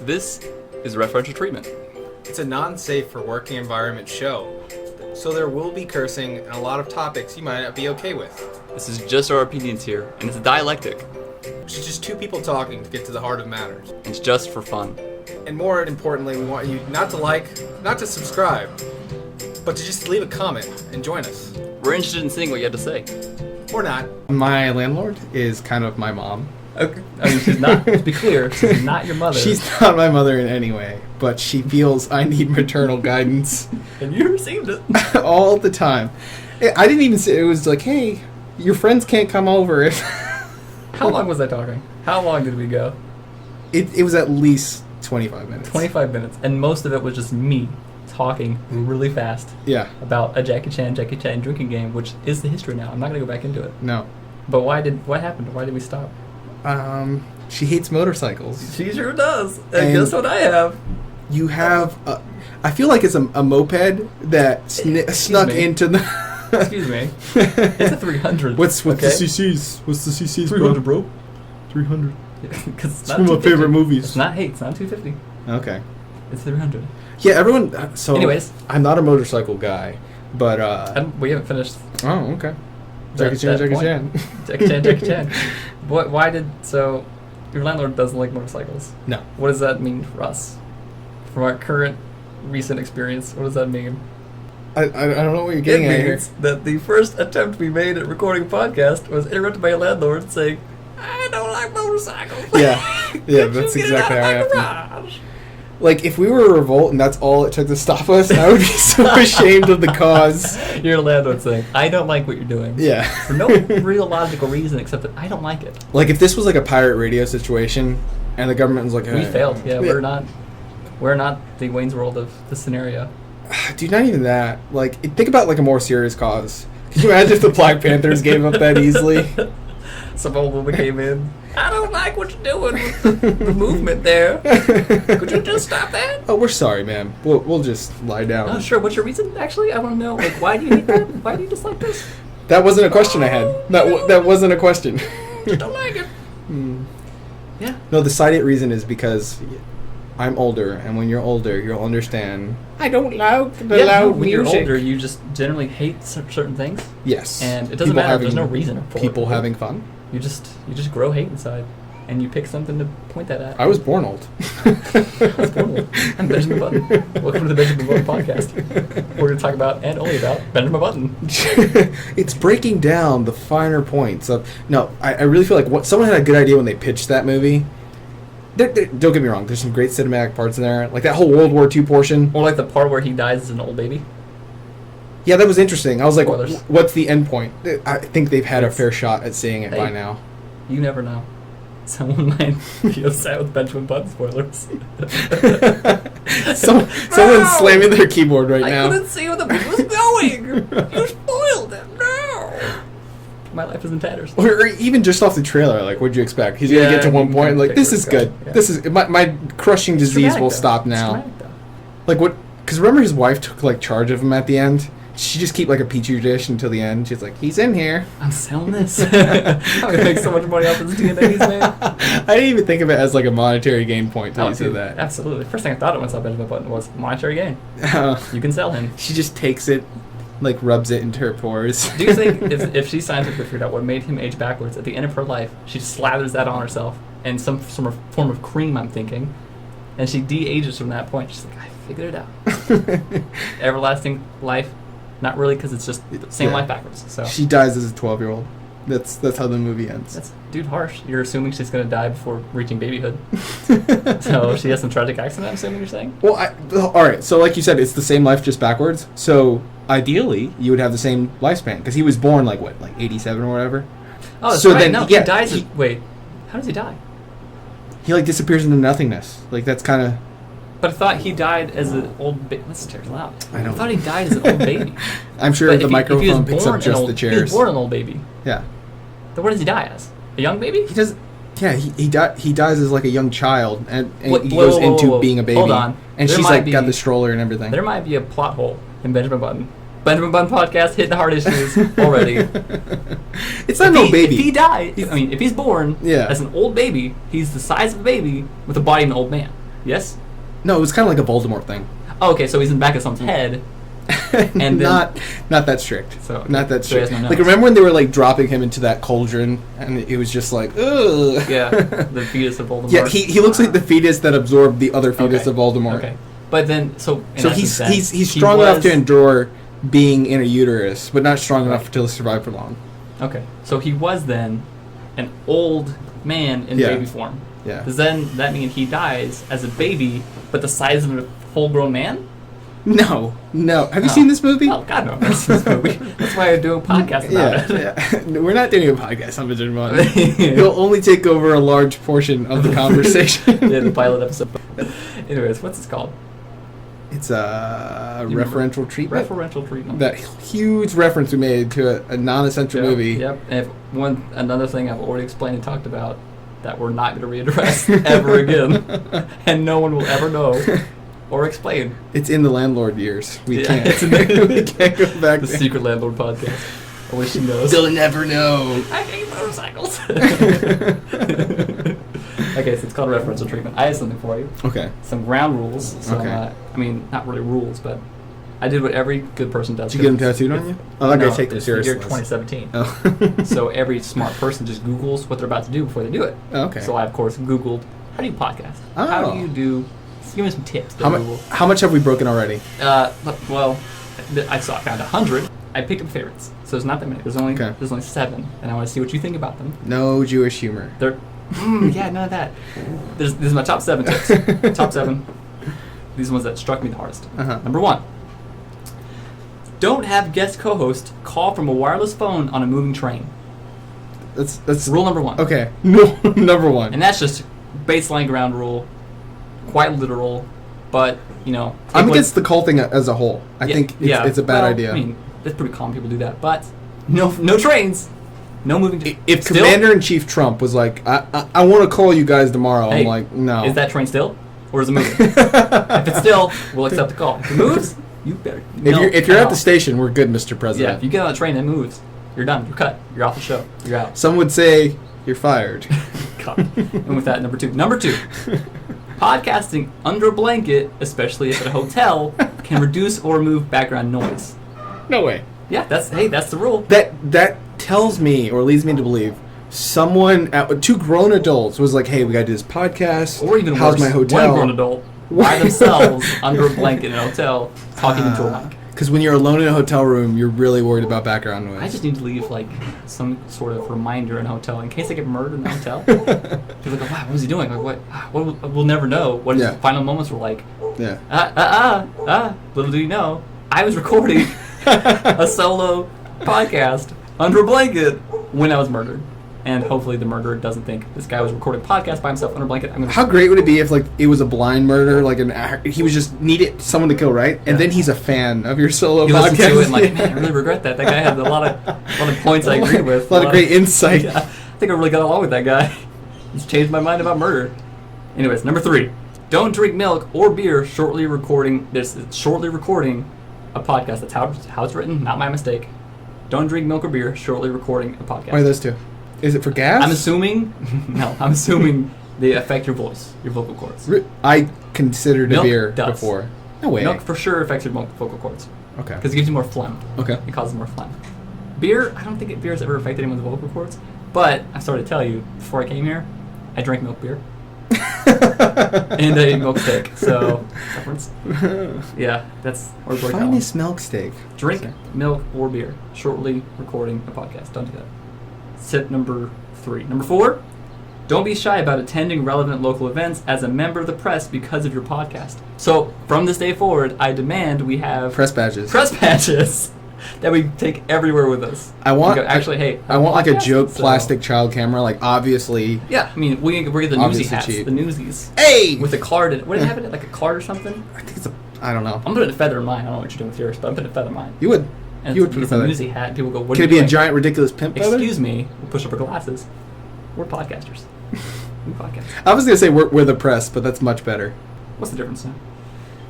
This is Referential Treatment. It's a non-safe for working environment show, so there will be cursing and a lot of topics you might not be okay with. This is just our opinions here, and it's a dialectic. Which is just two people talking to get to the heart of matters. It's just for fun. And more importantly, we want you not to subscribe, but to just leave a comment and join us. We're interested in seeing what you have to say. Or not. My landlord is kind of my mom. Okay. I mean, she's not, to be clear, she's not your mother. She's not my mother in any way, but she feels I need maternal guidance. And you received it. All the time. I didn't even say, it was like, hey, your friends can't come over if... How long was I talking? How long did we go? It was at least 25 minutes. 25 minutes. And most of it was just me talking really fast. Yeah. About a Jackie Chan drinking game, which is the history now. I'm not going to go back into it. No. But what happened? Why did we stop? She hates motorcycles. She sure does. And guess what I have? You have, I feel like it's a moped that snuck me. into the... Excuse me. It's a 300. What's okay? the CCs? What's the CCs, 300, bro. 300. Because It's one of my favorite movies. It's not 250. Okay. It's 300. Yeah, everyone... So, anyways. I'm not a motorcycle guy, but... we haven't finished. Oh, okay. Jackie Chan. Jackie Chan. Why did... So, your landlord doesn't like motorcycles. No. What does that mean for us? From our recent experience, what does that mean? I don't know what you're getting at here. It means that the first attempt we made at recording a podcast was interrupted by a landlord saying, I don't like motorcycles. Yeah, that's exactly how it happened. Like, if we were a revolt and that's all it took to stop us, I would be so ashamed of the cause. Your landlord saying, I don't like what you're doing. Yeah. For no real logical reason except that I don't like it. Like, if this was like a pirate radio situation and the government was like... We failed. Yeah, we're not the Wayne's World of the scenario. Dude, not even that. Like, think about like a more serious cause. Can you imagine if the Black Panthers gave up that easily? Some old woman came in. I don't like what you're doing with the movement there. Could you just stop that? Oh, we're sorry, ma'am. We'll just lie down. Oh, sure. What's your reason, actually? I want to know. Like, why do you hate that? Why do you dislike this? That wasn't a question I had. That wasn't a question. Just don't like it. Yeah. No, the side reason is because I'm older, and when you're older, you'll understand. I don't like the loud when music. You're older, you just generally hate certain things. Yes. And it doesn't matter. There's no reason for it. People having fun. You just grow hate inside, and you pick something to point that at. I was born old. I was born old. I'm Benjamin Button. Welcome to the Benjamin Button podcast. We're going to talk about, and only about, Benjamin Button. It's breaking down the finer points of... No, I really feel like someone had a good idea when they pitched that movie. Don't get me wrong, there's some great cinematic parts in there. Like that whole World War II portion. Or like the part where he dies as an old baby. Yeah, that was interesting. I was like, Spoilers. what's the end point? I think they've had a fair shot at seeing it by now. You never know. Someone might be upset with Benjamin Button spoilers. Someone's slamming their keyboard right now. I couldn't see where the movie was going. You spoiled it. No. My life is in tatters. Or even just off the trailer, like, what'd you expect? He's gonna get to one point, like, this is good. Yeah. This is my crushing disease will stop now. Like what? Because remember, his wife took like charge of him at the end. She just keep like a petri dish until the end. She's like, he's in here. I'm selling this. I'm gonna make so much money off this DNAs, man. I didn't even think of it as like a monetary gain point until you said that. Absolutely. First thing I thought of when I saw Benjamin Button was monetary gain. You can sell him. She just takes it, like rubs it into her pores. Do you think if she scientifically figured out what made him age backwards at the end of her life, she slathers that on herself and some form of cream, I'm thinking, and she de-ages from that point? She's like, I figured it out. Everlasting life. Not really, because it's just the same life backwards. So she dies as a 12-year-old. That's how the movie ends. That's harsh. You're assuming she's going to die before reaching babyhood. So she has some tragic accident, I'm assuming you're saying? Well, all right. So like you said, it's the same life, just backwards. So ideally, you would have the same lifespan, because he was born like 87 or whatever. Oh, that's so right. Then, no, yeah, he dies. Wait, how does he die? He like disappears into nothingness. Like that's kind of... But I thought he died as an old baby. This chair's loud. I thought he died as an old baby. I'm sure the microphone picks up just the chairs. He was born an old baby. Yeah. Then what does he die as? A young baby? He does. Yeah, he dies as like a young child, and he Whoa, goes into being a baby. Hold on. And she's like got the stroller and everything. There might be a plot hole in Benjamin Button. Benjamin Button podcast hitting the hard issues already. It's not an old baby. If he if he's born as an old baby, he's the size of a baby with the body of an old man. Yes? No, it was kind of like a Voldemort thing. Oh, okay, so he's in the back of someone's head. And then, not that strict. So- Not that so he has strict. no Like nose. remember when they were like dropping him into that cauldron, and it was just like, ugh. Yeah, the fetus of Voldemort. Yeah, he looks like the fetus that absorbed the other fetus Okay. of Voldemort. Okay. But then, so... in So essence then, he's he strong enough was- to endure being in a uterus, but not strong enough Right. to survive for long. Okay, so he was then an old man in Yeah. baby form. Yeah. Does then that mean he dies as a baby, but the size of a full-grown man? No. Have you Oh. seen this movie? Oh, God, no. I've never seen this movie. That's why I do a podcast about it. Yeah. We're not doing a podcast on Digimon. He'll only take over a large portion of the conversation. Yeah, the pilot episode. Anyways, what's this called? It's a You remember? referential treatment. Referential treatment. That huge reference we made to a non-essential Yep, movie. Yep. And another thing I've already explained and talked about that we're not going to readdress ever again, and no one will ever know or explain. It's in the landlord years. We Yeah, can't. it's in the- we can't go back The there. Secret Landlord podcast. I wish he knows. They'll never know. I hate motorcycles. Okay, so it's called referential treatment. I have something for you. Okay. Some ground rules. Some, Okay. I mean, not really rules, but I did what every good person does. Did you get them tattooed on you? Oh, that No, guy take them It's the year seriously. 2017. Oh. So every smart person just Googles what they're about to do before they do it. Oh, okay. So I, of course, Googled, how do you podcast? How Oh. do you do... Give me some tips. to how, Google. how much have we broken already? Well, I found 100. I picked up favorites. So there's not that many. There's only Okay. 7. And I want to see what you think about them. No Jewish humor. They're... yeah, none of that. This is my top 7 tips. Top 7. These are the ones that struck me the hardest. Uh-huh. Number 1. Don't have guest co-host call from a wireless phone on a moving train. That's Rule number 1. okay. No, number one. And that's just baseline ground rule, quite literal, but, you know... I'm take against the call thing as a whole. I think it's a bad well, idea. I mean, it's pretty common people do that, but no trains, no moving... If still? Commander-in-Chief Trump was like, I want to call you guys tomorrow, Hey, I'm like, no. Is that train still? Or is it moving? If it's still, we'll accept the call. If it moves, you better... If you're at the station, we're good, Mr. Yeah, President. if you get on a train that moves, you're done. You're cut. You're off the show. You're out. Some would say you're fired. God. And with that, number 2. Number 2. Podcasting under a blanket, especially if at a hotel, can reduce or remove background noise. No way. Yeah, that's the rule. That tells me, or leads me to believe, two grown adults was like, hey, we got to do this podcast. Or even how's worse, my hotel? one grown adult by themselves under a blanket in a hotel talking into a mic. Because when you're alone in a hotel room, you're really worried about background noise. I just need to leave like some sort of reminder in a hotel in case I get murdered in the hotel. People go, wow, what was he doing? Like, what? We'll never know what his Yeah. final moments were like. Yeah. Little do you know, I was recording a solo podcast under a blanket when I was murdered. And hopefully the murderer doesn't think this guy was recording a podcast by himself under a blanket. How great would it be if like it was a blind murder, like he was just needed someone to kill, right? And Yeah. then he's a fan of your solo You podcast. listen to it and like, man, I really regret that. That guy had a lot of points I agreed with. A lot of great insight. Yeah, I think I really got along with that guy. He's changed my mind about murder. Anyways, number 3. Don't drink milk or beer shortly recording a podcast. That's how it's written, not my mistake. Don't drink milk or beer shortly recording a podcast. Why are those two? Is it for gas? I'm assuming they affect your voice, your vocal cords. I considered Milk a beer does. before. No way. Milk for sure affects your vocal cords Okay. because it gives you more phlegm. Okay. It causes more phlegm. Beer, I don't think beer has ever affected anyone's vocal cords. But I started to tell you before I came here, I drank milk beer and I ate milk steak. So reference. Yeah, that's or Finest milk steak. Drink milk or beer shortly recording a podcast. Don't do that. Tip number 3. Number 4. Don't be shy about attending relevant local events as a member of the press because of your podcast. So, from this day forward, I demand we have Press badges. press badges that we take everywhere with us. I want. We go, actually, hey, I want like a podcast, joke so- plastic child camera. Like obviously. Yeah, I mean, we get the newsy Obviously hats, cheap. the newsies, Hey. with a card. What did it have in it? Like a card or something? I think it's a. I don't know. I'm putting a feather in mine. I don't know what you're doing with yours, but I'm putting a feather in mine. You would. And You would it's put a a feather. newsy hat. People go, what Can are it you be a doing? giant ridiculous pimp feather? Excuse me. We'll push up our glasses. We're podcasters. We podcast. I was gonna say we're the press, but that's much better. What's the difference now?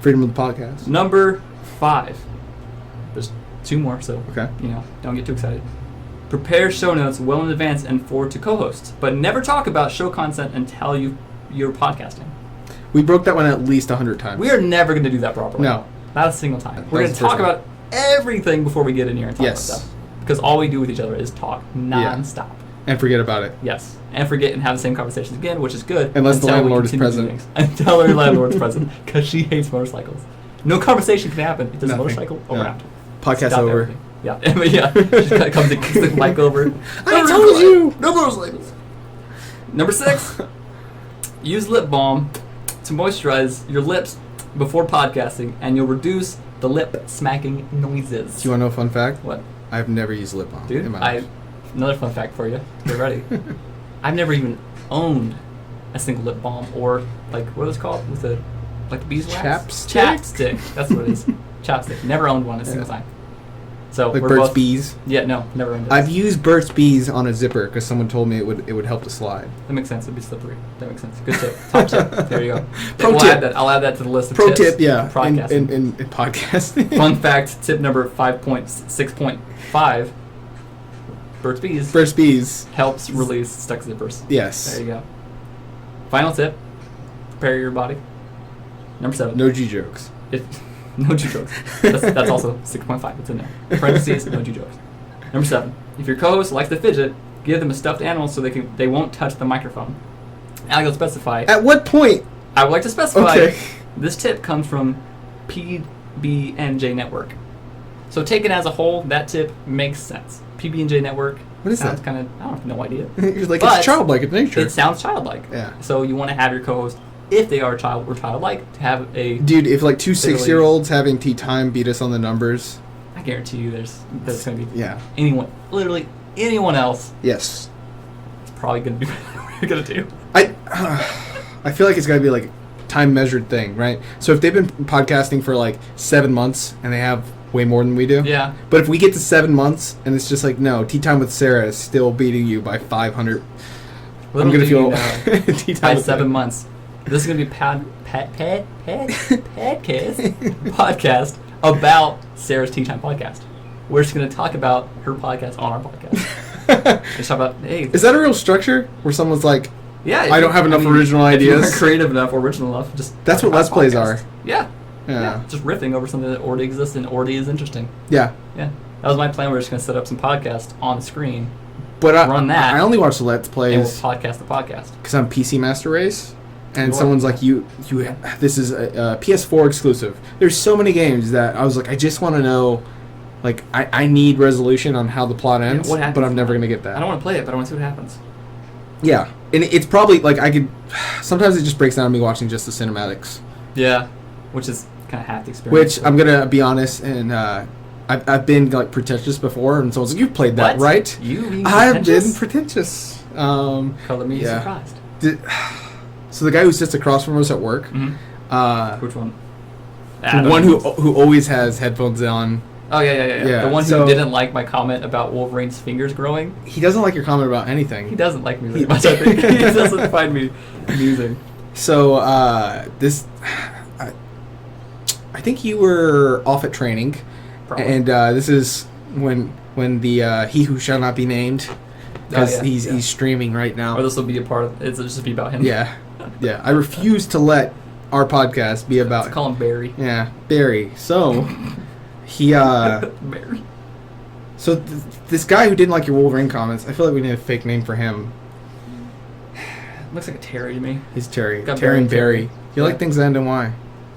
Freedom of the podcast. Number 5. There's 2 more, so Okay. don't get too excited. Prepare show notes well in advance and forward to co-hosts, but never talk about show content until you're podcasting. We broke that one at least 100 times. We are never going to do that properly. No. Not a single time. That We're was going to the talk first about everything before we get in here and talk Yes. about stuff. Because all we do with each other is talk non-stop. And forget about it. Yes. And forget and have the same conversations again, which is good. Unless the until we landlord is continue doing present. things. Until our landlord is present. Because she hates motorcycles. No conversation can happen if there's a Nothing. motorcycle No. around. Podcast Stop over. everything. Yeah. Yeah. She just comes and kicks the mic over. I told you! No motorcycles. Number 6. Use lip balm to moisturize your lips before podcasting, and you'll reduce the lip smacking noises. Do you want to know a fun fact? What? I've never used lip balm. Dude, in my life. another fun fact for you. Get ready. I've never even owned a single lip balm or like what is it called with the like the beeswax? Chapstick? Chapstick. That's what it is. Chapstick. Never owned one a single time. So Like we're Burt's both, Bees. Yeah, no, never owned it. I've used Burt's Bees on a zipper because someone told me it would help to slide. That makes sense. It'd be slippery. That makes sense. Good tip. Top tip. There you go. Pro We'll tip. add that. I'll add that to the list of Pro tips. tip, yeah. for podcasting. In podcasting. Fun fact, tip number 5.6.5, Burt's Bees Burt's Bees. helps release stuck zippers. Yes. There you go. Final tip, prepare your body. Number 7. No G jokes. No G jokes. That's also 6.5. It's in there. Parentheses, no G jokes. Number 7. If your co-host likes to fidget, give them a stuffed animal so they won't touch the microphone. I'll go specify. At what point? I would like to specify. Okay. This tip comes from PB&J Network. So taken as a whole, that tip makes sense. PB&J Network. What is sounds that? kind of, I have no idea. You're like, But it's childlike in nature. It sounds childlike. Yeah. So you want to have your co-host, if they are child or childlike, to have a. Dude, if like two Literally. 6-year-olds having tea time beat us on the numbers. I guarantee you, there's going to be Yeah. anyone, literally anyone else. Yes. It's probably going to be what we're going to do. I feel like it's got to be like time measured thing, right? So if they've been podcasting for like 7 months and they have way more than we do. Yeah. But if we get to 7 months and it's just like, no, Tea Time with Sarah is still beating you by 500. Little I'm going to do you feel know, Tea Time by with 7 months. This is going to be podcast about Sarah's Tea Time podcast. We're just going to talk about her podcast on our podcast. Just talk about, hey. Is that a real structure where someone's like, Yeah, I don't have enough original If you ideas? aren't creative enough, original enough, just That's talk what Let's about Plays podcasts. are. Yeah. Yeah. Just riffing over something that already exists and already is interesting. Yeah. Yeah. That was my plan. We're just going to set up some podcasts on the screen But Run that. I only watch the Let's and we'll Plays podcast the podcast. because I'm PC Master Race. And You are? someone's like, you. This is a PS4 exclusive. There's so many games that I was like, I just want to know, like, I need resolution on how the plot ends, what happens? but I'm never gonna get that. I don't want to play it, but I want to see what happens. Yeah, and it's probably like I could. Sometimes it just breaks down to me watching just the cinematics, Yeah. Which is kind of half the experience. which I'm gonna be honest, and I've been like pretentious before, and someone's like, you've played that, What? right? You being I've been pretentious? pretentious. Color me yeah. surprised. So the guy who sits across from us at work, Mm-hmm. Which one? the one who always has headphones on. Oh, yeah. Yeah, The one who so- didn't like my comment about Wolverine's fingers growing. He doesn't like your comment about anything. He doesn't like me very much, I think. He doesn't find me amusing. So I think you were off at training, Probably. and this is when the he who shall not be named, because yeah, he's streaming right Or now. this will be a part of it'll just be about him. Yeah, yeah. I refuse to let our podcast be Let's about call him Barry. yeah Barry. So he Barry. so this guy who didn't like your Wolverine comments, I feel like we need a fake name for him. Looks like a Terry to me. He's Terry. Got Terry and Barry. Barry. You like Yeah. things that end in Y,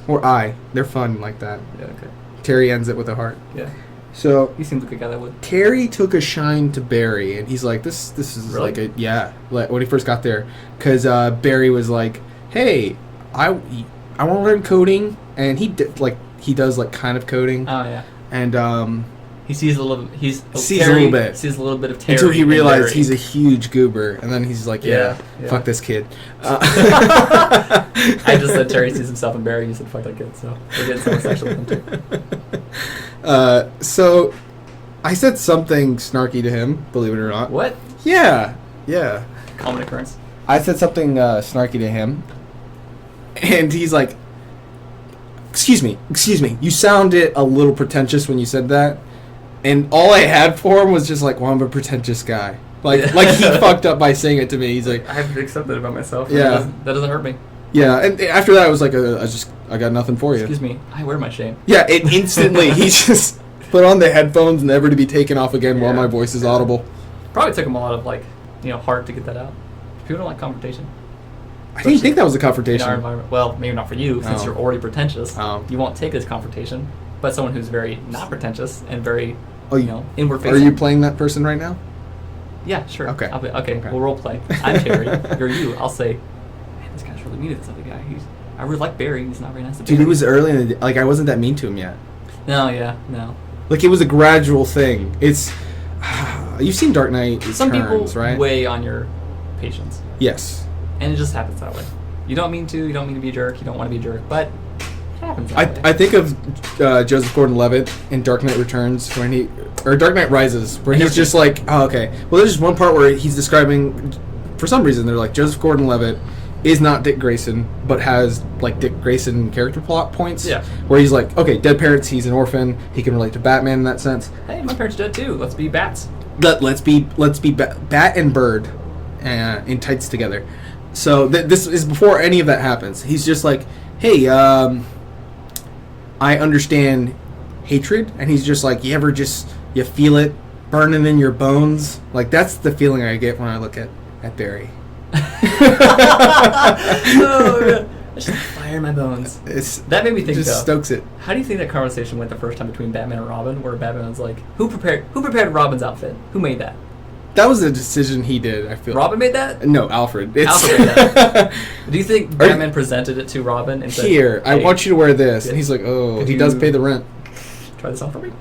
or I. They're fun like that. Yeah, okay. Terry ends it with a heart. Yeah. So He seems like a guy that would. Terry took a shine to Barry, and he's like, "This is Really? like a yeah." Like, when he first got there, because Barry was like, "Hey, I want to learn coding," and he does like kind of coding, Oh, yeah. and He sees a little. Sees a Terry little bit. Sees a little bit of Terry. until he in realized Barry. he's a huge goober, and then he's like, "Yeah, Yeah. fuck this kid." I just said Terry sees himself in Barry. You said fuck that kid. So we're getting someone sexual with him too. So I said something snarky to him, believe it or not. What? Yeah. Common occurrence. I said something snarky to him, and he's like, excuse me, you sounded a little pretentious when you said that. And all I had for him was just like, well, I'm a pretentious guy. Like he fucked up by saying it to me. He's like, I have to accept that about myself. Yeah. That doesn't hurt me. Yeah, and after that, I was like, I got nothing for you. Excuse me, I wear my shame. Yeah, it instantly, he just put on the headphones, never to be taken off again while my voice is audible. Probably took him a lot of, like, heart to get that out. People don't like confrontation. I didn't think that was a In our confrontation. environment. Well, maybe not for you, since Oh. you're already pretentious. Oh. You won't take it as confrontation. But someone who's very not pretentious and very, Oh, inward Are facing. you playing that person right now? Yeah, sure. Okay. Okay, we'll role play. I'm Terry. You're you. I'll say, man, this guy's really mean to this other guy. I really like Barry. He's not very nice to Dude, Barry. it was early in the day. Like, I wasn't that mean to him yet. No. Like, it was a gradual thing. It's... You've seen Dark Knight Some Returns, people right? weigh on your patience. Yes. And it just happens that way. You don't mean to be a jerk. You don't want to be a jerk. But it happens that way. I think of Joseph Gordon-Levitt in Dark Knight Returns when he... Or Dark Knight Rises, where he's just like... Oh, okay. Well, there's just one part where he's describing... For some reason, they're like, Joseph Gordon-Levitt is not Dick Grayson, but has, like, Dick Grayson character plot points. Yeah. Where he's like, okay, dead parents, he's an orphan, he can relate to Batman in that sense. Hey, my parents did too. Let's be bats. Let's be Bat and Bird in tights together. So this is before any of that happens. He's just like, hey, I understand hatred, and he's just like, you feel it burning in your bones. Like, that's the feeling I get when I look at Barry. Oh, God. I just fire in my bones. That made me think, just though. stokes it. How do you think that conversation went the first time between Batman and Robin, where Batman was like, who prepared Robin's outfit? Who made that? That was a decision he did, I feel. Robin made that? No, Alfred. Alfred made that. Do you think Batman presented it to Robin and said, Here, I hey, want you to wear this. yeah. And he's like, oh, Could he you- does pay the rent. try this on for me?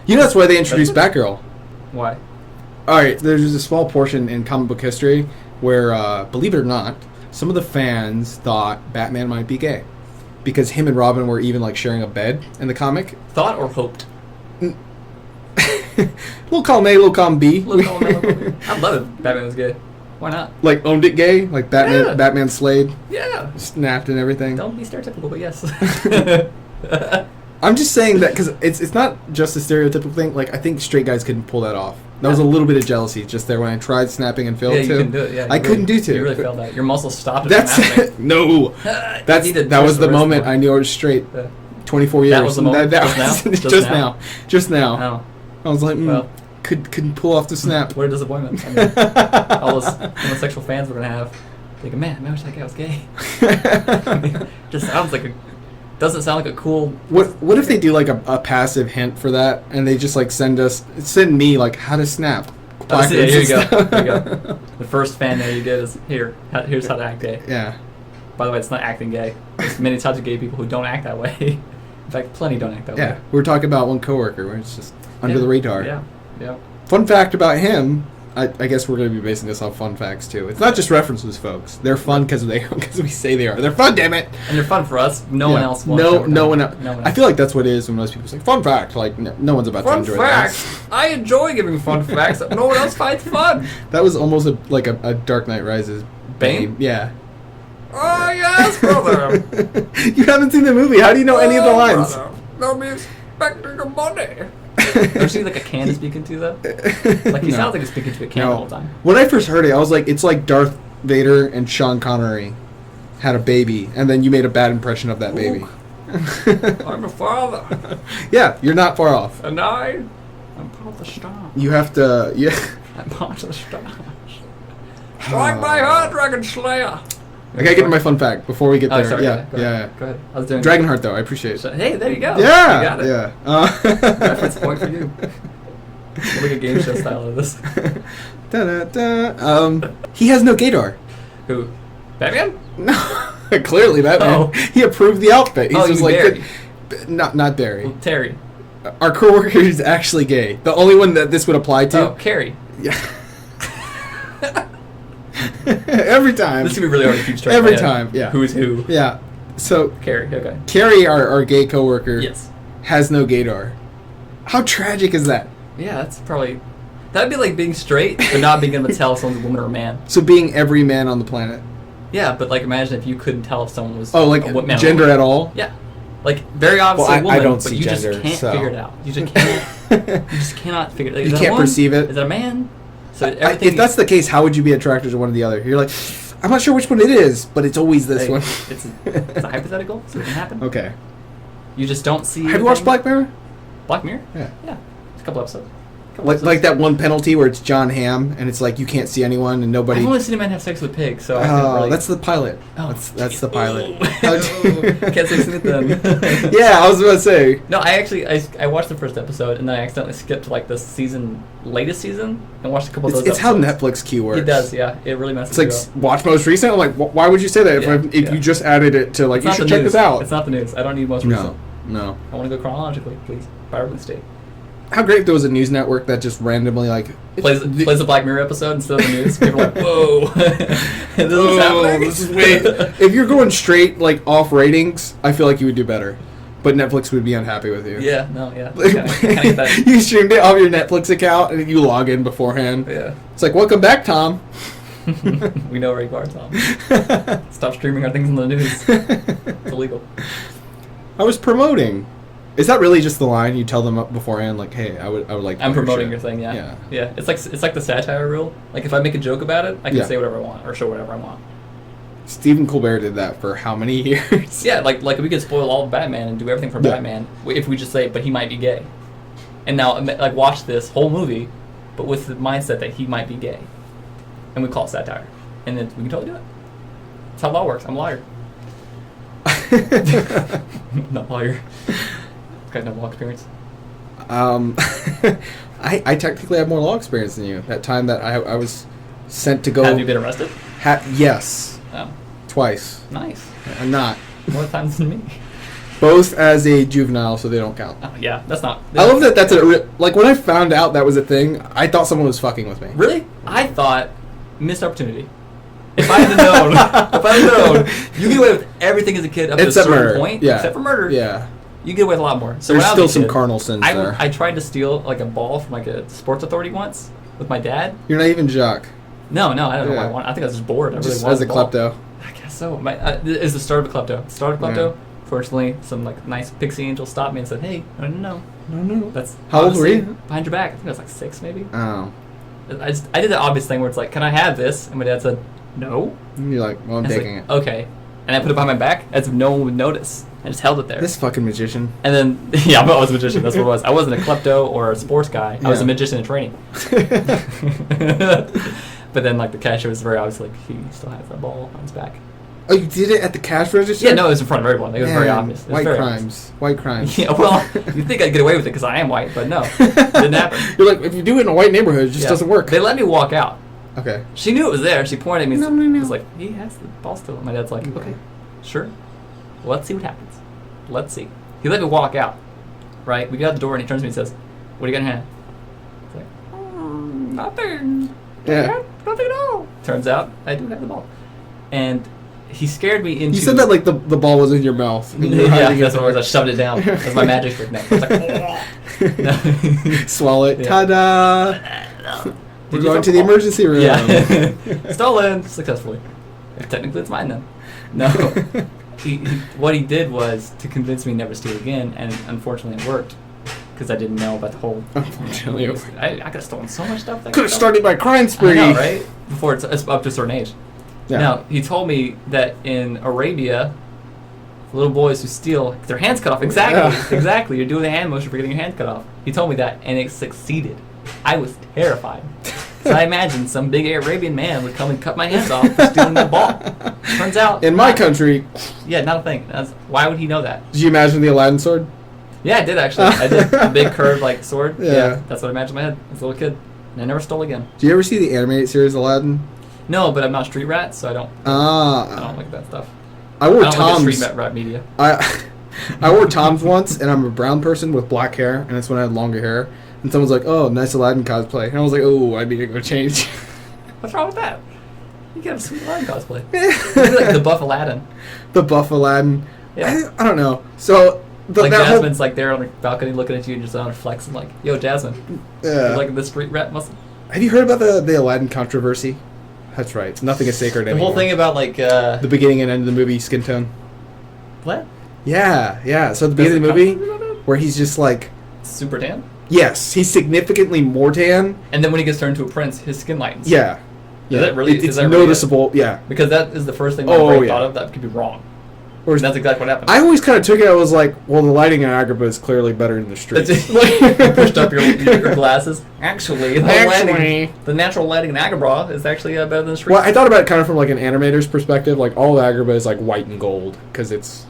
You know that's why they introduced Batgirl. Why? Alright, there's a small portion in comic book history where, believe it or not, some of the fans thought Batman might be gay. Because him and Robin were even, like, sharing a bed in the comic. Thought or hoped? Little column A, little column B. I'd love it. Batman was gay. Why not? Like, owned it gay? Like, Yeah. Batman slayed, Yeah. snapped and everything. Don't be stereotypical, but yes. I'm just saying that because it's not just a stereotypical thing. Like, I think straight guys couldn't pull that off. That was a little bit of jealousy just there when I tried snapping and failed Yeah, to. you couldn't do it. Yeah, I couldn't do to. You really failed that. Your muscles stopped. That's it. no. That was the moment I knew I was straight. 24 years. That was the moment? That Just was now? just now. Oh, I was like, well. couldn't pull off the snap. What a disappointment. I mean, all those homosexual fans we're gonna have thinking, man, I wish that guy was gay. Just doesn't sound like a cool. What if they do like a passive hint for that, and they just like send me like how to snap. Oh, see, here you go. placards and There you go. stuff. The first fan mail you get is here's how to act gay. Yeah. By the way, it's not acting gay. There's many types of gay people who don't act that way. In fact, plenty don't act that Yeah. way. We were talking about one coworker where it's just under the radar. Yeah. Yeah. Fun fact about him. I guess we're going to be basing this off fun facts too. It's not just references, folks. They're fun because we say they are. They're fun, damn it. And they're fun for us. No one else wants No to. one else. No one I else. feel like that's what it is when most people say fun fact. Like no one's about Fun to enjoy facts. I enjoy giving fun facts that no one else finds fun. that. That was almost like a Dark Knight Rises Bane? Yeah. Oh yes, brother. You haven't seen the movie. How do you know any of the lines? Don't be expecting a money. Don't you see like a can to speak into though? Like he No. sounds like he's speaking to a can the whole time. When I first heard it, I was like, it's like Darth Vader and Sean Connery had a baby, and then you made a bad impression of that baby. I'm a father, Yeah, you're not far off. and I'm part of the star. You have to, yeah. I'm part of the stars. Strike my heart, Dragon Slayer. I gotta get to my fun fact before we get Oh, there. sorry. yeah, Go yeah, ahead. Go ahead. I was doing Dragonheart, though, I appreciate it. So, hey, there you go. Yeah, You got it. yeah. Reference point for you. We'll make a game show style of this. Da-da-da. He has no gaydar. Who? Batman? No, clearly Batman. Oh. He approved the outfit. He's Oh, you just mean like, Barry. not Barry. Well, Terry. Our coworker is actually gay. The only one that this would apply to. Oh, Carrie. Yeah. Every time. This is gonna be really hard to keep straight. Every in my head. time, yeah. Who is who? Yeah. So Carrie. Okay. Carrie, our gay coworker, Yes. has no gaydar. How tragic is that? Yeah, that's probably. That'd be like being straight, but not being able to tell if someone's a woman or a man. So being every man on the planet. Yeah, but like imagine if you couldn't tell if someone was. Oh, like a man or gender woman. at all? Yeah. Like very obviously Well, a woman, I don't but see you gender, just can't so. figure it out. You just can't. You just cannot figure it out. Is You that a can't woman? perceive it? Is that a man? So everything. If that's the case, how would you be attracted to one or the other? You're like, I'm not sure which one it is, but it's always this Hey, one. it's a hypothetical, so it can happen. Okay. You just don't see. Have you watched anything. Black Mirror? Black Mirror? Yeah. Yeah. It's a couple episodes. Like that one penalty where it's John Hamm and it's like you can't see anyone and nobody. I've only seen a man have sex with pigs, so I can't really... that's the pilot. Oh, that's the pilot. Can't say it then. Yeah, I was about to say. No, I watched the first episode and then I accidentally skipped like the latest season and watched a couple of those. It's how episodes. Netflix queue works. It does, yeah. It really messes It's like watch most recent. I'm like, why would you say that if you just added it to like It's you not should the check news. this out? It's not the news. I don't need most recent. No. I want to go chronologically, please. By release state. How great if there was a news network that just randomly like Plays a Black Mirror episode instead of the news. People are like, whoa. This is happening. This is weird. If you're going straight like off ratings, I feel like you would do better. But Netflix would be unhappy with you. Yeah, no, yeah. Kinda get that. You streamed it off your Netflix account and you log in beforehand. Yeah. It's like, welcome back, Tom. We know where you are, Tom. Stop streaming our things in the news. It's illegal. I was promoting. Is that really just the line you tell them up beforehand? Like, hey, I would like. To I'm play promoting shit. your thing, yeah. Yeah. It's like the satire rule. Like if I make a joke about it, I can Yeah. say whatever I want or show whatever I want. Stephen Colbert did that for how many years? Yeah, like we could spoil all of Batman and do everything for Batman if we just say, but he might be gay. And now, like, watch this whole movie, but with the mindset that he might be gay, and we call it satire, and then we can totally do it. That's how law works. I'm a lawyer. Not a lawyer. Got no law experience. I technically have more law experience than you. That time that I was sent to go. Have you been arrested? Yes, Oh, twice. nice. I'm not. More times than me. Both as a juvenile, so they don't count. Oh, yeah, that's not. I love that. That's like when I found out that was a thing. I thought someone was fucking with me. Really? I thought missed opportunity. If I had known, you get away with everything as a kid up to a Except certain murder. point, Yeah. except for murder. Yeah. You get away with a lot more. So There's when I was still a some kid, carnal sins there. I tried to steal like a ball from like a sports authority once with my dad. You're not even Jacques. No, I don't know why Yeah. I want. I think I was just bored. I really Just wanted as a the ball. klepto. I guess so. It's the start of a klepto. Start of a klepto. Fortunately, some like nice pixie angel stopped me and said, "Hey, no. No. That's How old were obviously you? Behind your back. I think I was like 6 maybe. Oh. I did the obvious thing where it's like, "Can I have this?" And my dad said, "No." And you're like, well, I'm I was taking like, it. Okay. And I put it behind my back as if no one would notice. I just held it there. This fucking magician. And then, yeah, I was a magician. That's what it was. I wasn't a klepto or a sports guy. I was a Yeah. magician in training. But then, like, the cashier was very obvious, like, he still has that ball on his back. Oh, you did it at the cash register? Yeah, no, it was in front of everyone. Like, it was very Man, obvious. It was White very crimes. White crimes. obvious. Yeah, well, you'd think I'd get away with it because I am white, but no. It didn't happen. You're like, if you do it in a white neighborhood, it just Yeah. doesn't work. They let me walk out. Okay. She knew it was there. She pointed at me. No. She was like, he has the ball still. And my dad's like, okay, sure. Well, let's see what happens. Let's see. He let me walk out. Right? We get out the door and he turns to me and says, what do you got in your hand? It's like, nothing. Yeah. Nothing at all. Turns out, I do have the ball. And he scared me into... You said that like the ball was in your mouth. and you were Yeah, hiding it that's what it was. I there. shoved it down. That's my magic trick next. I was like, Swallow it. Yeah. Ta-da! We're Did you going drop to the the ball? emergency room. Yeah. Stolen successfully. Technically, it's mine then. No. What he did was to convince me never to steal again, and unfortunately, it worked because I didn't know about the whole. Unfortunately, it worked. I could have stolen so much stuff. That Could have started my crime spree. I know, right? Before it's up to a certain age. Yeah. Now he told me that in Arabia, little boys who steal get their hands cut off. Exactly, Yeah. exactly. You're doing the hand motion for getting your hands cut off. He told me that, and it succeeded. I was terrified. So I imagined some big Arabian man would come and cut my hands off for stealing the ball. Turns out, In my not- country, yeah, not a thing. Why would he know that? did you imagine the Aladdin sword? Yeah, I did actually. I did a big curved like sword. Yeah. That's what I imagined in my head as a little kid. And I never stole again. Do you ever see the animated series Aladdin? No, but I'm not street rat, so I don't like that stuff. I wore I don't like the Toms. street rat media. I wore Toms once, and I'm a brown person with black hair, and that's when I had longer hair. And someone's like, "Oh, nice Aladdin cosplay," and I was like, "Oh, I need to go change." What's wrong with that? You can have a sweet Aladdin cosplay. You be like the buff Aladdin. The buff Aladdin. Yeah. I don't know. So Like that Jasmine's like there on the balcony looking at you and just on her flex and like, yo, Jasmine. Yeah. Like the street rat muscle. Have you heard about the Aladdin controversy? That's right. Nothing is sacred The anymore. whole thing about like The beginning and end of the movie, skin tone. what? Yeah. So at the beginning of the movie, where he's just like, Super tan? yes, he's significantly more tan. And then when he gets turned into a prince, his skin lightens. Yeah. Is it really? It's is that really noticeable. Yeah. Because that is the first thing my Oh, brain yeah. thought of. That could be wrong. Or That's exactly what happened. I always kind of took it. I was like, well, the lighting in Agrabah is clearly better than the streets. You pushed up your glasses. Actually, the natural lighting in Agrabah is actually better than the streets. Well, I thought about it kind of from like an animator's perspective. Like all of Agrabah is like white and gold because it's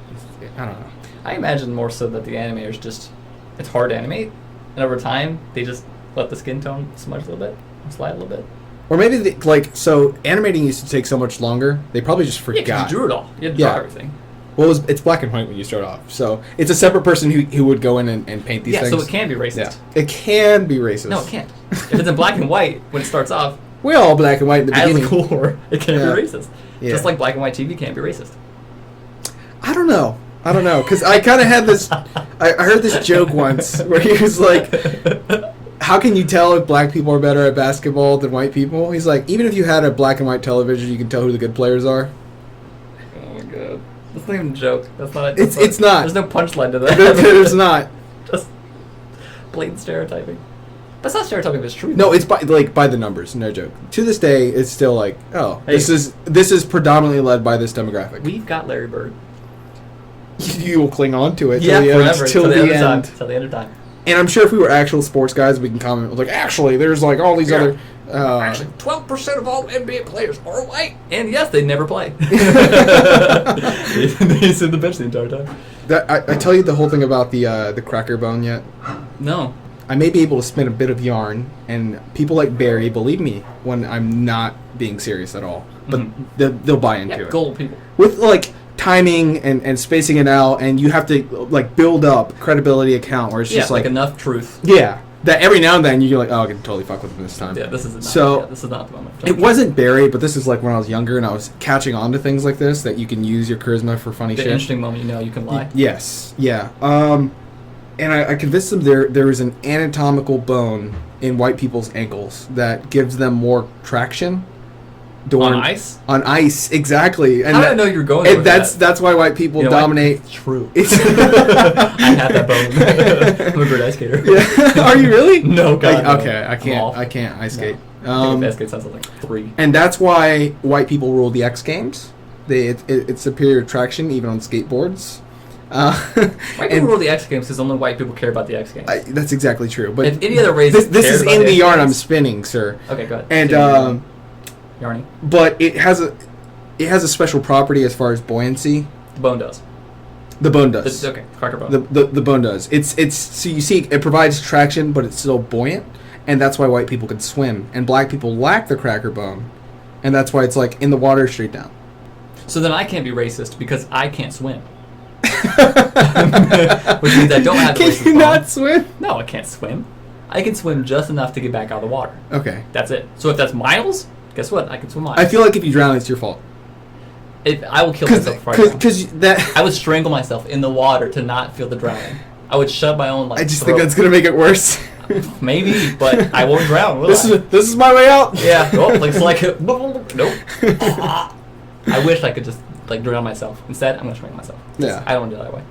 I don't know. I imagine more so that the animators just, it's hard to animate, and over time they just let the skin tone smudge a little bit, slide a little bit. Or maybe so animating used to take so much longer. They probably just Yeah, forgot. because you drew it all. You had to draw everything. Well, it's black and white when you start off, so it's a separate person who would go in and paint these things. Yeah, so it can be racist. Yeah, it can be racist. No, it can't. If it's in black and white when it starts off, We're all black and white in the as beginning. core, it can Yeah. be racist. Yeah. Just like black and white TV can be racist. I don't know, because I kind of had this. I heard this joke once where he was like, "How can you tell if black people are better at basketball than white people?" He's like, "Even if you had a black and white television, you can tell who the good players are." Oh my god. That's not even a joke. That's not. It's not. There's no punchline to that. There's not. Just blatant stereotyping. That's not stereotyping. It's true. No, it's by the numbers. No joke. To this day, it's still like, oh, Hey. this is predominantly led by this demographic. We've got Larry Bird. You will cling on to it Yeah, till the end. forever. Till Till the end of end. time. Till the end of time. And I'm sure if we were actual sports guys, we can comment like, actually, there's like all these other. Actually, 12% of all NBA players are white, and yes, they never play. They sit in the bench the entire time. I tell you the whole thing about the cracker bone yet? No. I may be able to spin a bit of yarn, and people like Barry believe me when I'm not being serious at all. But they'll buy into it. Gold people. With like timing and spacing it out, and you have to like build up credibility account where it's just like enough truth. Yeah. That every now and then you're like, oh, I can totally fuck with them this time. Yeah, this is not. So this is not the moment. it wasn't Barry, but this is like when I was younger and I was catching on to things like this that you can use your charisma for funny The shit. interesting moment, you can lie. Yes, yeah. And I convinced them there is an anatomical bone in white people's ankles that gives them more traction. On ice? On ice, exactly. And How did I know you were going and with that's that? why white people You know what? dominate. It's true. It's I had that bone. I'm a great ice skater. Yeah. Are you really? No, God, no. Okay, I I'm can't. off. I can't ice skate. I think ice skate sounds like 3. And that's why white people rule the X Games. It's superior traction even on skateboards. White people rule the X Games because only white people care about the X Games. That's exactly true. But if any other race this cared is about in the X yarn Games- I'm spinning, sir. Okay, go ahead. And Yarny. but it has a special property as far as buoyancy. The bone does. The bone does. Okay, cracker bone. The bone does. It's so you see it provides traction, but it's still buoyant, and that's why white people can swim, and black people lack the cracker bone, and that's why it's like in the water straight down. So then I can't be racist because I can't swim. Which means I don't have the Can racist you bone. not swim? No, I can't swim. I can swim just enough to get back out of the water. Okay. That's it. So if that's miles, guess what? I can swim miles. I feel like if you drown, it's your fault. I will kill myself before I drown. Because that. I would strangle myself in the water to not feel the drowning. I would shove my own I just think that's gonna make it worse. Maybe, but I won't drown. Will This I? is my way out. Yeah. Nope. It's like nope. I wish I could just drown myself. Instead, I'm gonna strangle myself. Yeah. I don't want to do it that way.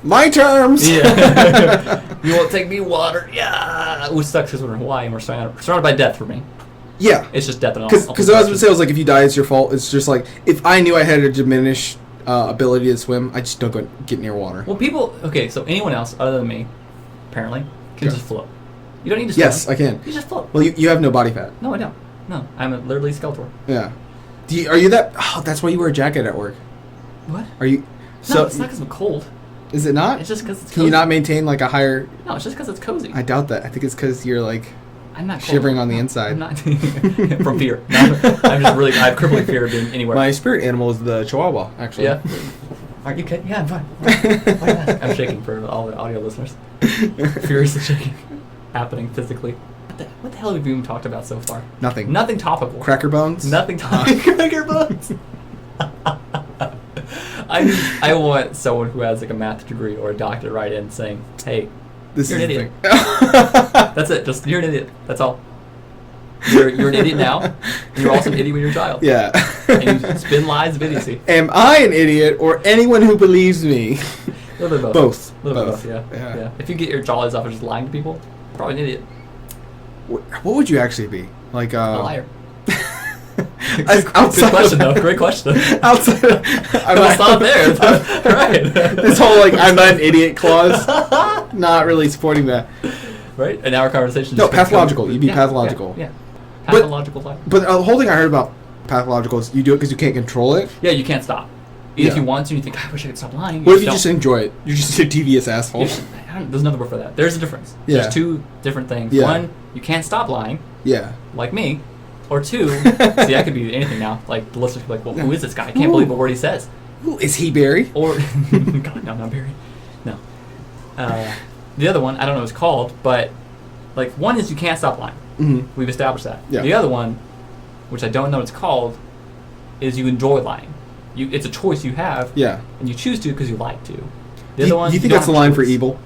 My terms. Yeah. You won't take me water. Yeah. Which sucks because we're in Hawaii and we're surrounded by death for me. Yeah. It's just death and all. Because I was gonna say, I was like, if you die, it's your fault. It's just like if I knew I had a diminished ability to swim, I just don't get near water. Well, people. Okay, so anyone else other than me, apparently, can Okay. just float. You don't need to swim. Yes, I can. You just float. Well, you have no body fat. No, I don't. No, I'm literally Skeletor. Yeah. Are you that? Oh, that's why you wear a jacket at work. What? Are you? No, So it's not because I'm cold. is it not? It's just because it's cozy. Can you not maintain like a higher? No, it's just because it's cozy. I doubt that. I think it's because you're like I'm not cold. shivering on the No, inside. I'm not. From fear. No, I'm just really. I have crippling fear of being anywhere. My spirit animal is the Chihuahua, actually. Yeah. Are you kidding? Yeah, I'm fine. Why you ask? I'm shaking for all the audio listeners. Furiously shaking. Happening physically. What the hell have we even talked about so far? Nothing. Nothing topical. Cracker bones. Nothing topical. Cracker bones. I want someone who has like a math degree or a doctorate write in saying, "Hey, This you're an is the idiot." thing. That's it. Just you're an idiot. That's all. You're an idiot now. And you're also an idiot when you're a child. Yeah. And you spin lies of idiocy. Am I an idiot or anyone who believes me? A little bit of both. Both. A little bit Both. of both, Yeah. yeah. If you get your jollies off of just lying to people, you're probably an idiot. What would you actually be? Like A liar. Good question, though. Great question. Outside, We'll stop there. Right. This whole like I'm not an idiot clause, not really supporting that. Right? And our conversation. No, just keeps pathological. going- You'd be pathological. Yeah. But- Pathological liar. But the whole thing I heard about pathological is you do it because you can't control it. Yeah, you can't stop. Yeah. If you want to, you think, I wish I could stop lying. What if you don't. just enjoy it? You're just a devious asshole. There's another word for that. There's a difference. Yeah. There's two different things. Yeah. One, you can't stop lying, Yeah. like me. Or two, see, I could be anything now. Like, the listeners could be like, well, who is this guy? I can't believe a word he says. Ooh, is he Barry? Or, God, no, not Barry. No. The other one, I don't know what it's called, but, like, one is you can't stop lying. Mm-hmm. We've established that. Yeah. The other one, which I don't know what it's called, is you enjoy lying. It's a choice you have, Yeah. and you choose to because you like to. The Do other you, one, do you think don't that's the have line for choice. evil?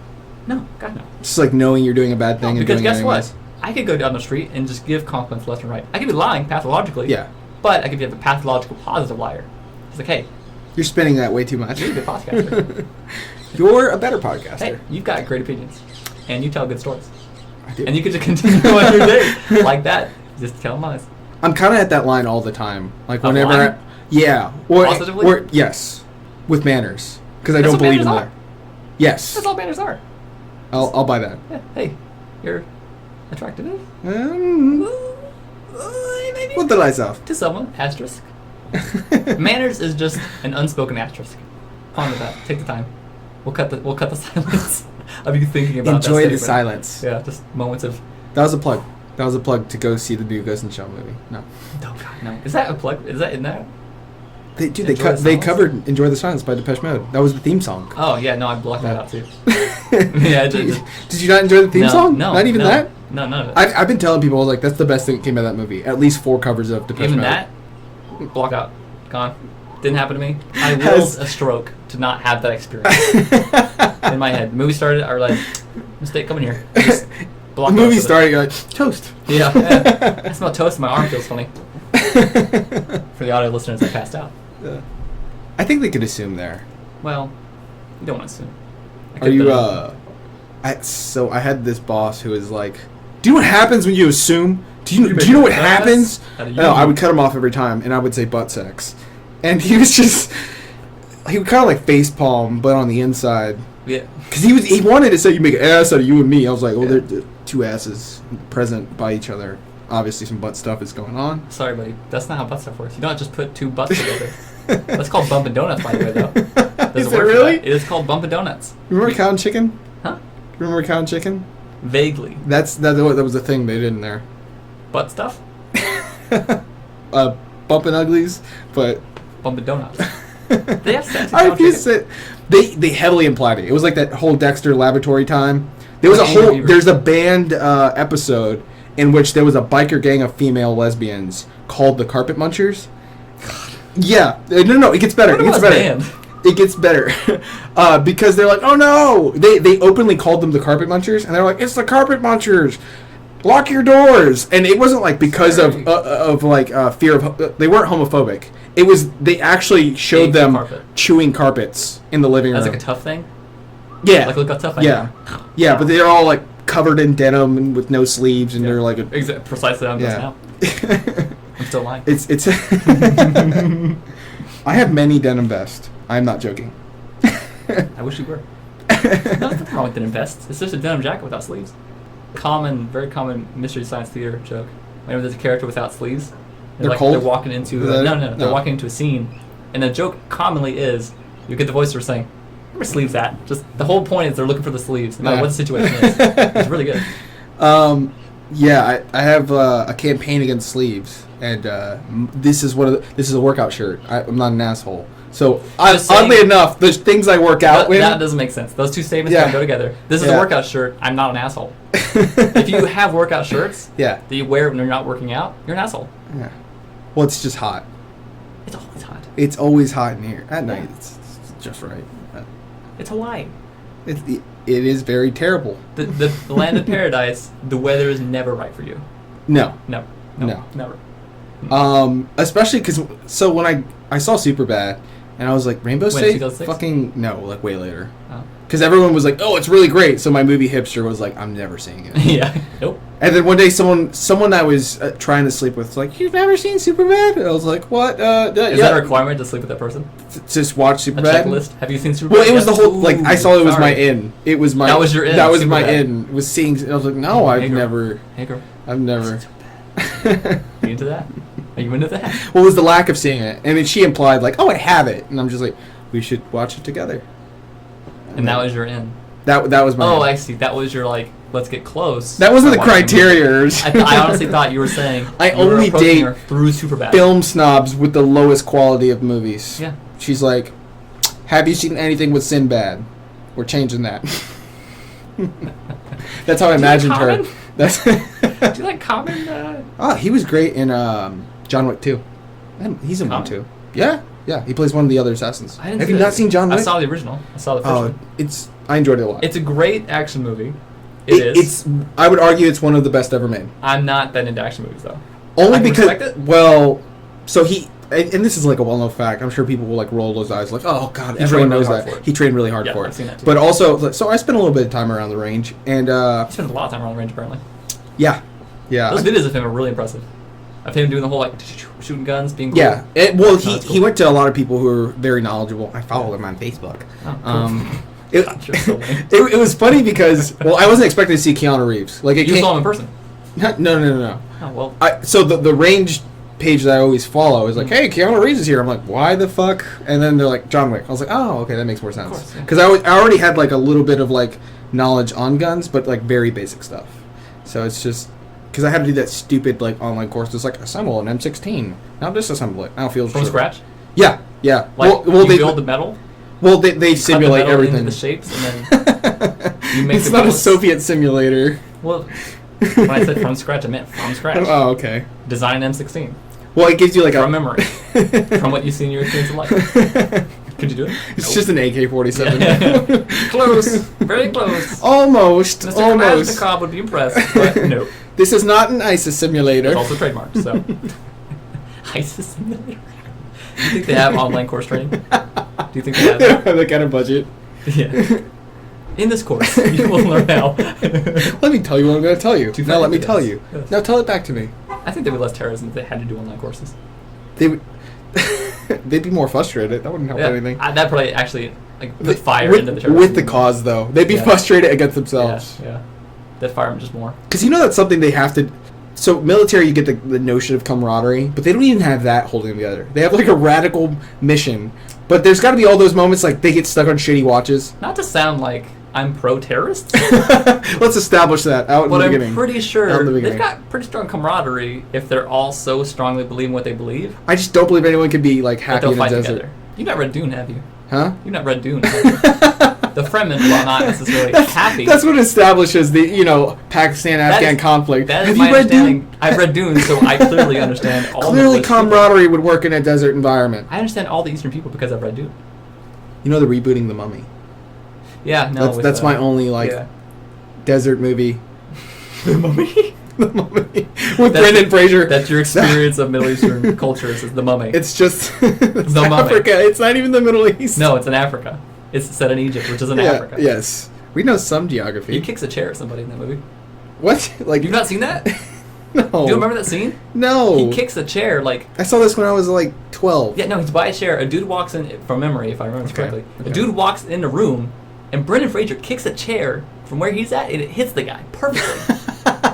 No, God, no. Just like knowing you're doing a bad thing and Because doing guess it what? anyways. I could go down the street and just give compliments left and right. I could be lying pathologically. Yeah. But I could be a pathological positive liar. It's like, hey, You're spinning that way too much. you're a good podcaster. You're a better podcaster. Hey, you've got great opinions. And you tell good stories. I do. And you could just continue on your day like that. Just tell them lies. I'm kind of at that line all the time. Like Of whenever, lying? yeah, or, Positively? or yes, with manners, because I That's don't what believe in manners that. are. Yes, That's all manners are. I'll buy that. Yeah. Hey, you're attractive. Um, Maybe. Put the lights off. To someone, asterisk. Manners is just an unspoken asterisk. Ponder that. Take the time. We'll cut the silence of you thinking about Enjoy that the statement. silence. Yeah, just moments of. That was a plug. That was a plug to go see the new Ghost in the Shell movie. No, Oh God, no. Is that a plug? Is that in there? they Enjoy they the Silence? covered "Enjoy the Silence" by Depeche Mode. That was the theme song. Oh yeah, no, I blocked that out too. Yeah, Did you not enjoy the theme no, song? No, Not even no, that. No, none of it. I've been telling people, I was like, that's the best thing that came out of that movie. At least 4 covers of Depeche Even Mode. that, block out, gone. Didn't happen to me. I willed Has- a stroke to not have that experience in my head. The movie started. I was like, mistake coming here. Just block The out movie so that- started, you're like, toast. Yeah. I smell toast. My arm feels funny. For the audio listeners, I passed out. I think they could assume there. Well, you don't want to assume. I Are could've you, done so I had this boss who was like, do you know what happens when you assume? Do you make know what a pass? happens? How do you No, I know? would cut him off every time, and I would say butt sex. And he was just, he would kind of like face palm, but on the inside. Yeah. Because he wanted to say you make an ass out of you and me. I was like, well, Yeah. they're two asses present by each other. Obviously, some butt stuff is going on. Sorry, buddy. That's not how butt stuff works. You don't just put two butts together. That's called bumping donuts, by the way, though. Is Doesn't it work for really? that. It is called bumping donuts. Remember Cow and Chicken? Huh? Remember Cow and Chicken? Vaguely. That was a thing they did in there. Butt stuff? Bumping uglies, but Bumping donuts. They have sex. I refuse to. They heavily implied it. It was like that whole Dexter Laboratory time. There was a Like whole. Amy Bieber. There's a band episode in which there was a biker gang of female lesbians called the Carpet Munchers. Yeah, no, it gets better. It gets better. Band. It gets better because they're like, oh no, they openly called them the Carpet Munchers, and they're like, it's the Carpet Munchers. Lock your doors, and it wasn't like because Sorry. of like fear of. They weren't homophobic. It was they actually showed Ate the them carpet. chewing carpets in the living room. That's like a tough thing? Yeah, Like, look how tough I yeah, am. yeah. But they're all like covered in denim and with no sleeves, and they're like a. Precisely how I'm just Yeah. now. I'm still lying. It's. I have many denim vests. I'm not joking. I wish you were. Nothing wrong with denim vests. It's just a denim jacket without sleeves. Very common Mystery Science Theater joke. Whenever there's a character without sleeves, They're cold? They're walking into Is that it? they're No. walking into a scene, and the joke commonly is you get the voiceover saying, "Where are sleeves at?" Just the whole point is they're looking for the sleeves, no matter Yeah. what the situation is. It's really good. Yeah, I have a campaign against sleeves, and this is this is a workout shirt. I'm not an asshole. So Just saying- oddly enough, there's things I work out with. That doesn't make sense. Those two statements Yeah. don't go together. This is Yeah. a workout shirt. I'm not an asshole. If you have workout shirts Yeah. that you wear when you're not working out, you're an asshole. Yeah. Well, it's just hot. It's always hot. It's always hot in here at night. It's just right. It's Hawaii. It is very terrible. The land of paradise, the weather is never right for you. No. No. No. Never. Especially because when I saw Superbad, and I was like, Rainbow When, State? 2006? Fucking no, like way later. Oh. Because everyone was like, "Oh, it's really great." So my movie hipster was like, "I'm never seeing it." Yeah. Nope. And then one day, someone I was trying to sleep with was like, "You've never seen Superbad?" And I was like, "What? Is yeah. that a requirement to sleep with that person? Just watch A Superbad." checklist? Have you seen Superbad? Well, it was Yes. the whole like I saw it was my sorry. in. It was my That was your in, That was my Superbad. in. Was seeing. I was like, no, Hey, I've girl. never. Hey, girl. I've never. Are you into that? Are you into that? What was the lack of seeing it? And then she implied like, "Oh, I have it," and I'm just like, "We should watch it together." And that was your in. That was my. Oh, in. I see. That was your like. Let's get close. That wasn't the by watching a movie. criteria. I honestly thought you were saying I you were only approaching date her through Superbad. Film snobs with the lowest quality of movies. Yeah. She's like, "Have you seen anything with Sinbad? We're changing that." That's how I imagined her. Common? That's. Do you like Common? Oh, he was great in John Wick 2. He's in one Common? too. Yeah, yeah. He plays one of the other assassins. I didn't Have see you that. not seen John Wick? I saw the original. I saw the first Oh, one. I enjoyed it a lot. It's a great action movie. It is. It's. I would argue it's one of the best ever made. I'm not that into action movies though. Only I can because, respect it. well, so he, and this is like a well-known fact. I'm sure people will like roll those eyes, like, "Oh God, He everyone trained really knows hard that." for it. He trained really hard Yeah, for it. I've seen that too. But also, so I spent a little bit of time around the range, and He spends a lot of time around the range apparently. yeah. Those videos of him are really impressive. Of him doing the whole like shooting guns, being cool. Yeah. Well, No, he it's cool. he went to a lot of people who are very knowledgeable. I follow him on Facebook. Oh, cool. It, You're so lame. it was funny because, well, I wasn't expecting to see Keanu Reeves. Like, it You came, saw him in person. No. Oh well. So the range page that I always follow is like, "Hey, Keanu Reeves is here." I'm like, "Why the fuck?" And then they're like, "John Wick." I was like, "Oh, okay, that makes more sense." course, yeah. Because I already had like a little bit of like knowledge on guns, but like very basic stuff. So it's just because I had to do that stupid like online course. It's like assemble an M16. Now disassemble it. Now it feels From true. scratch. Yeah. Like well, you they build the metal. well they cut the simulate metal everything. into the shapes, and then you make It's the not a bullets. Soviet simulator. Well, when I said from scratch, I meant from scratch. Oh, okay. Design M16 Well, it gives you like from a memory, from what you see in your experience of life. Could you do it? It's Nope. just an AK-47. Yeah. Close, very close. Almost. Mr. Almost. Kalashnikov would be impressed, but no. This is not an ISIS simulator. It's also trademarked, so. ISIS simulator. Do you think they have online course training? Do you think they have They that? don't have that kind of budget. Yeah. In this course, you will learn how. Let me tell you what I'm going to tell you. To Now fight let me evidence. tell you. Yes. Now tell it back to me. I think they would less terrorism if they had to do online courses. They would. They'd be more frustrated. That wouldn't help anything. That probably actually like put Th- fire with, into the terrorism. with the cause, though, they'd be Yeah. frustrated against Yeah, themselves. yeah. That fire them just more. Because you know that's something they have to. So military, you get the notion of camaraderie, but they don't even have that holding them together. They have like a radical mission, but there's got to be all those moments like they get stuck on shitty watches. Not to sound like I'm pro-terrorist, Let's establish that out in but the I'm beginning. pretty Out in sure the they've beginning. got pretty strong camaraderie if they're all so strongly believing what they believe I just don't believe anyone can be like that happy they'll in a fight desert. together. You've not read Dune, have you? Huh? You've not read Dune, have you? The Fremen, while not necessarily happy. That's what establishes the Pakistan-Afghan is- conflict. That is Have my you read understanding. Dune? I've read Dune, so I clearly understand all Clearly, Middle Eastern people. camaraderie would work in a desert environment. I understand all the Eastern people because I've read Dune. You know, they're rebooting The Mummy. Yeah, no. That's my only yeah. desert movie. The Mummy. The Mummy with Brendan Fraser. That's your experience of Middle Eastern cultures is the Mummy. It's just it's The Mummy. Africa. It's not even the Middle East. No, it's in Africa. It's set in Egypt, which is in Yeah, Africa. yes, we know some geography. He kicks a chair at somebody in that movie. What? Like You've not seen that? No. Do you remember that scene? No. He kicks a chair like. I saw this when I was like 12. Yeah, no, he's by a chair. A dude walks in, from memory, if I remember this Okay, correctly. okay. A dude walks in the room, and Brendan Fraser kicks a chair from where he's at, and it hits the guy perfectly.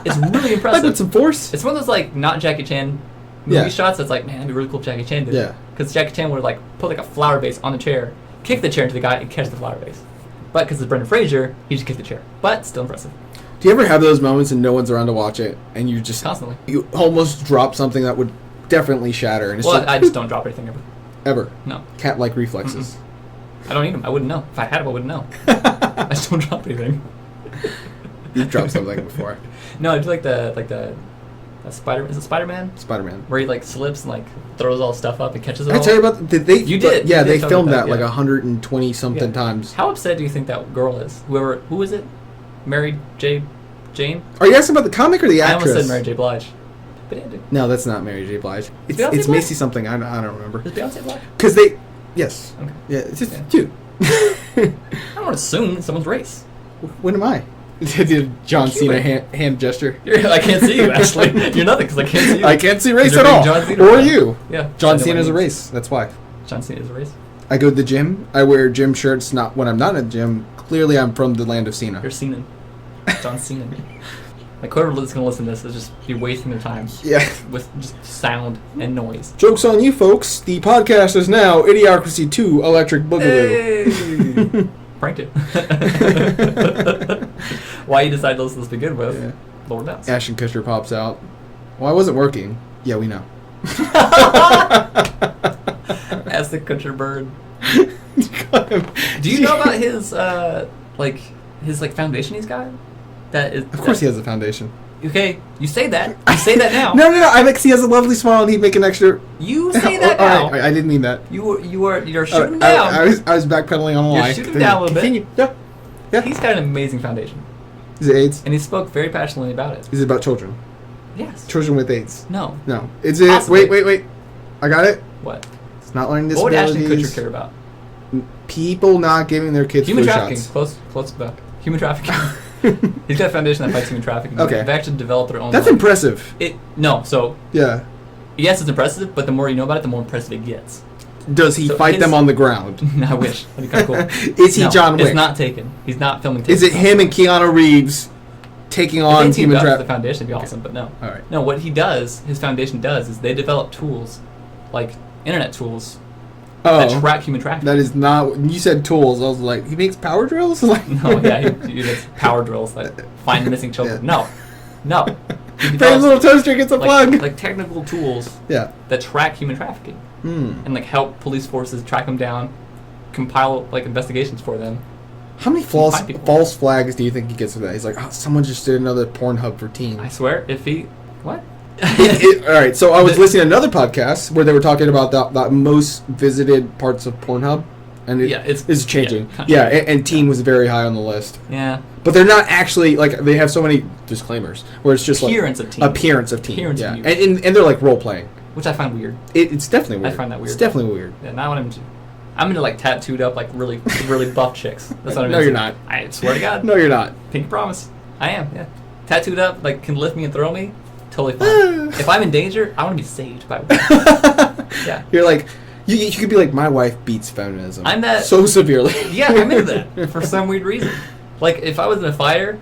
It's really Like impressive. with some force. It's one of those like not Jackie Chan movie Yeah. shots that's like, man, that'd be really cool if Jackie Chan did it. Yeah. Because Jackie Chan would like put like a flower vase on the chair, kick the chair into the guy, and catch the flower vase. But because it's Brendan Fraser, he just kicked the chair. But still impressive. Do you ever have those moments and no one's around to watch it, and you just Constantly. you almost drop something that would definitely shatter, and it's Well, just I just don't drop anything ever. ever No. cat-like reflexes. I don't need them. I wouldn't know. If I had them, I wouldn't know. I just don't drop anything. You've dropped something before. No, I do like the Spider. Is it Spider-Man? Spider-Man. Where he like slips and like throws all the stuff up and catches it I all. tell you about did they? You did. Yeah, You did they tell me filmed about that that, like yeah. 120 something Yeah. times. How upset do you think that girl is? Who is it? Mary J. Jane? Are you asking about the comic or the I actress? almost said Mary J. Blige. But yeah, No, that's not Mary J. Blige. It's Beyonce it's Black? Macy something. I don't remember. is Beyonce Black? Because they yes Okay. yeah it's just Yeah. dude. I don't want to assume someone's race. When am I? Did John Cena Cuban. hand gesture? I can't see you, Ashley. You're nothing because I can't see you. I can't see race You're at all. being John Cena Or fan. you. Yeah. John I know Cena what is a it means. race. That's why. John Cena is a race. I go to the gym. I wear gym shirts. Not when I'm not at the gym. Clearly, I'm from the land of Cena. You're Cena. John Cena. Like, whoever is going to listen to this is just be wasting their time Yeah. with just sound and noise. Joke's on you, folks. The podcast is now Idiocracy 2 Electric Boogaloo. Hey! Pranked it. Why you decided to listen to this to begin with, Yeah. Lord knows. Ashton Kutcher pops out. Well, I wasn't working. Yeah, we know. As the Kutcher bird. Do you know about his foundation he's got? That is. Of course he has a foundation. Okay, you say that. You say that now. No. I think he has a lovely smile and he'd make an extra... You say that All now. right, I didn't mean that. You're Oh, shooting down. I was backpedaling on the You're line. shooting down a little bit. Continue. Yeah. He's got an amazing foundation, Is it AIDS? and he spoke very passionately about it. Is it about children? Yes. Children with AIDS? No. No. Is it... Possibly. Wait. I got it. What? It's not learning What would disabilities. Ashton Kutcher care about? People not giving their kids Human flu trafficking. shots. Close to that. Human trafficking. He's got a foundation that fights human trafficking. Okay. They've actually developed their own. That's impressive. So Yeah. yes, it's impressive, but the more you know about it, the more impressive it gets. Does he So fight his- them on the ground? I wish. That'd be kind of cool. Is he No, John Wick? It's not taken. He's not filming. Is it him and Keanu Reeves taking If on they teamed human up with the trafficking? foundation, it'd be awesome. But no. All right. No, what he does, his foundation does, is they develop tools, like internet tools, that Oh, track human trafficking. that is not... When you said tools, I was like, he makes power drills? Like, No, yeah, he does power drills that find the missing children. Yeah. No. He Frame's develops, little toaster gets a plug. like technical tools Yeah. that track human trafficking Hmm. and like help police forces track them down, compile like investigations for them. How many Find people. false flags do you think he gets for that? He's like, oh, someone just did another Pornhub for teens. I swear, if he what? All right, so I was listening to another podcast where they were talking about the most visited parts of Pornhub, and it's changing. yeah, And teen was very high on the list. Yeah. But they're not actually, like, they have so many disclaimers where it's just Appearance like... of teen. Appearance of teen. Appearance yeah. of youth. And they're like role-playing. Which I find weird. It's definitely weird. I find that weird. It's definitely weird. Yeah, not what I'm into. I'm into like tattooed up, like really buff chicks. That's what I'm No, into. you're not. I swear to God. No, you're not. Pinky promise. I am, yeah. Tattooed up, like can lift me and throw me. Totally fine. If I'm in danger, I want to be saved by one. Yeah. You're like... You could be like, my wife beats feminism. I'm that- So severely. Yeah, I'm into that for some weird reason. Like if I was in a fire,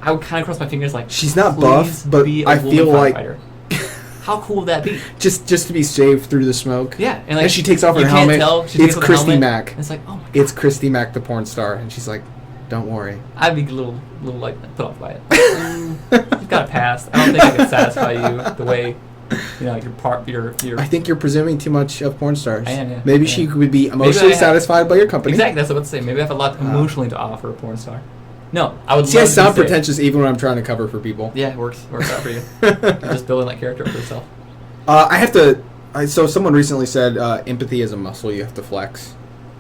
I would kind of cross my fingers like, She's not "Please buff, but be a I woman feel like- firefighter." How cool would that be? Just to be saved through the smoke. Yeah, And she takes off her you helmet. Can't tell. She It's takes off her Christy helmet, Mack. and it's like, oh my God. It's Christy Mack, the porn star, and she's like, "Don't worry." I'd be a little like put off by it. You've got a past. I don't think I could satisfy you the way, your. I think you're presuming too much of porn stars. I am, yeah. Maybe Yeah. she would be emotionally I have- satisfied by your company. Exactly. That's what I was about to say. Maybe I have a lot emotionally to offer a porn star. No, I would. See, I love to sound be saved. pretentious even when I'm trying to cover for people. Yeah, it works out for you. You're just building that character up for yourself. I have to. So someone recently said empathy is a muscle you have to flex,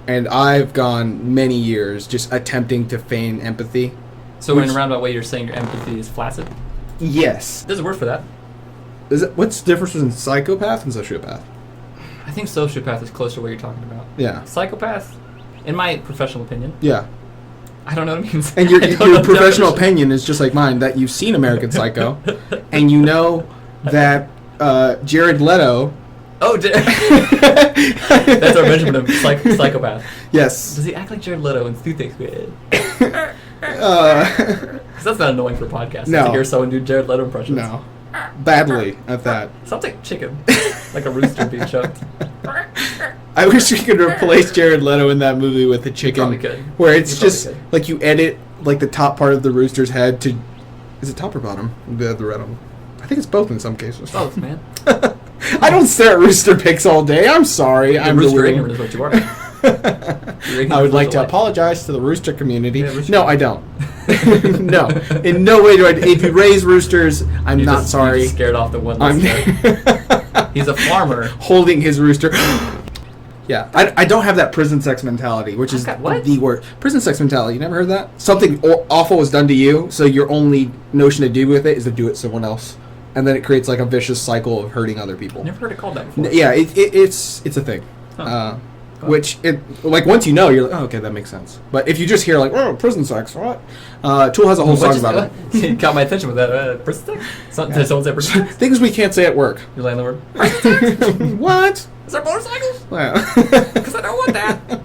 and I've gone many years just attempting to feign empathy. So in a roundabout way, you're saying your empathy is flaccid. Yes. There's a word for that. What's the difference between psychopath and sociopath? I think sociopath is closer to what you're talking about. Yeah. Psychopath, in my professional opinion, Yeah. I don't know what it means. And your I don't know your the professional definition. opinion is just like mine, that you've seen American Psycho, and you know that Jared Leto. Oh, that's our measurement of psychopath. Yes. Does he act like Jared Leto in Toothpaste Kid? Uh, Because that's not annoying for a podcast. No. To hear someone do Jared Leto impressions. no. Badly at that. Sounds like chicken. Like a rooster being choked. I wish we could replace Jared Leto in that movie with a chicken. Probably could. Where it's You probably just could. like you edit like the top part of the rooster's head to. Is it top or bottom? The red one. I think it's both in some cases. Both, man. I don't stare at rooster pics all day. I'm sorry. You're I'm rooster the ignorant is what you are. You're ignorant I would like of to life. apologize to the rooster community. Yeah, rooster. No, I don't. No, in no way do I. If you raise roosters, I'm You're not just- sorry. You're just scared off the one I'm listener. He's a farmer. holding his rooster. Yeah, I don't have that prison sex mentality, which is Okay, what? the word. Prison sex mentality. You never heard that? Something awful was done to you, so your only notion to do with it is to do it to someone else, and then it creates like a vicious cycle of hurting other people. Never heard it called that before. Yeah, it's a thing. Huh. Which once you know, you're like, oh, okay, that makes sense. But if you just hear like, oh, prison sex, what? Tool has a whole song about it. You got my attention with that. Prison sex? Did someone say prison sex? Things we can't say at work. Your landlord. What? Is there motorcycles? Wow. Because I don't want that.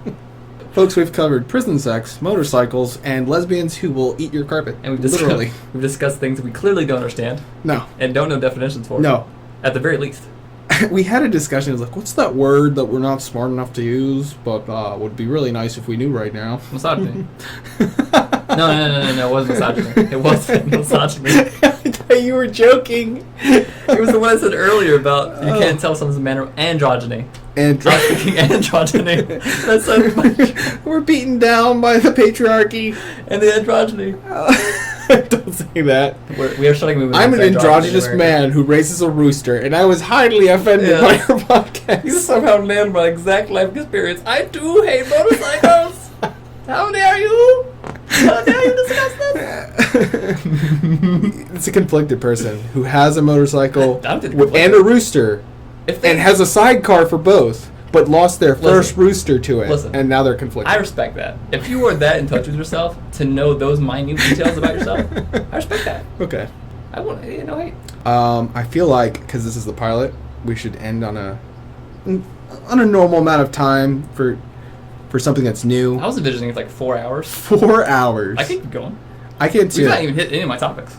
Folks, we've covered prison sex, motorcycles, and lesbians who will eat your carpet. And literally. We've discussed things we clearly don't understand No. and don't know definitions for. No. At the very least. We had a discussion. It was like, what's that word that we're not smart enough to use, but would be really nice if we knew right now? Misogyny. No. It wasn't misogyny. It wasn't misogyny. I thought you were joking. It was the one I said earlier about you can't tell someone's a man or androgyny. Androgyny. Androgyny. That's so much. We're beaten down by the patriarchy. And the androgyny. Don't say that. We are shutting movies. I'm an androgynous man who raises a rooster, and I was highly offended by your podcast. You somehow nailed my exact life experience. I do hate motorcycles. How dare you? How dare you discuss this? It's a conflicted person who has a motorcycle and and a rooster, and has a sidecar for both, but lost their first rooster to it, and now they're conflicted. I respect that. If you are that in touch with yourself to know those minute details about yourself, I respect that. Okay. I want no hate. I feel like because this is the pilot, we should end on a normal amount of time for something that's new. I was envisioning it's like 4 hours. 4 hours. I keep going. I can't see. We've not even hit any of my topics.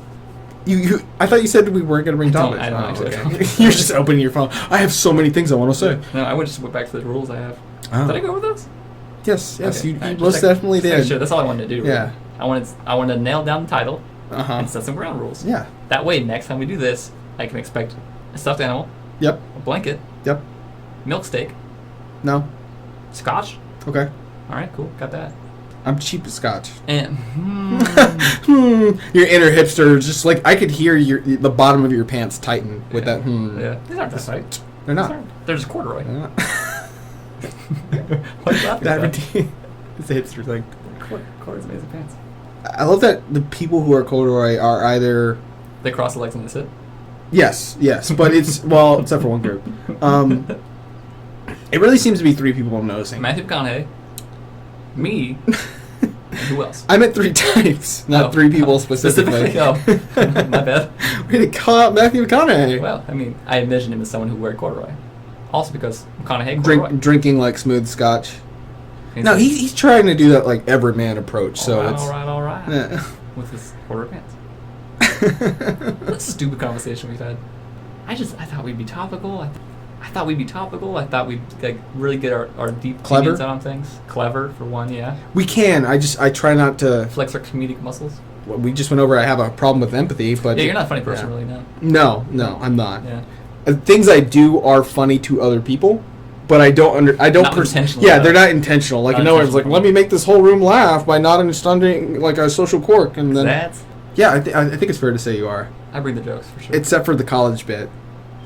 I thought you said we weren't going to bring topics. I don't actually. Okay. You're just opening your phone. I have so many things I want to say. No, I would just went back to the rules I have. Oh. Did I go over those? Yes, Okay. you Right, most definitely did. Sure, that's all I wanted to do. Really. Yeah. I wanted to nail down the title and Uh-huh. set some ground rules. Yeah. That way, next time we do this, I can expect a stuffed animal, Yep. a blanket, Yep. milk steak, No. scotch. Okay. All right, cool, got that. I'm cheap at scotch. And Your inner hipster is just like I could hear the bottom of your pants tighten with that. Yeah, these aren't that tight. They're not. They're just corduroy. They're not. What are you laughing about? It's a hipster thing. Corduroy's amazing pants. I love that the people who are corduroy are either They cross the legs and they sit. yes, but it's well except for one group. It really seems to be three people I'm noticing. Matthew McConaughey, me, and who else? I meant 3 types, not 3 people specifically. Oh, my bad. Way to call out Matthew McConaughey. Well, I mean, I envision him as someone who wear corduroy. Also because McConaughey corduroy. Drinking like smooth scotch. He's No, like, he's trying to do that like everyman approach. So all right, it's all right. yeah. With his corduroy pants. What a stupid conversation we've had. I thought we'd be topical. I thought we'd like really get our deep Clever? opinions out on things. Clever for one, yeah. We can. I try not to. Flex our comedic muscles. We just went over. I have a problem with empathy, but Yeah, you're not a funny person, really. No. No, I'm not. Yeah. Things I do are funny to other people, but I don't Not intentional, Yeah, though. they're not intentional. Like Not no one's like, intentional. let me make this whole room laugh by not understanding like a social quirk, and then That's. yeah, I think it's fair to say you are, I bring the jokes for sure. except for the college bit.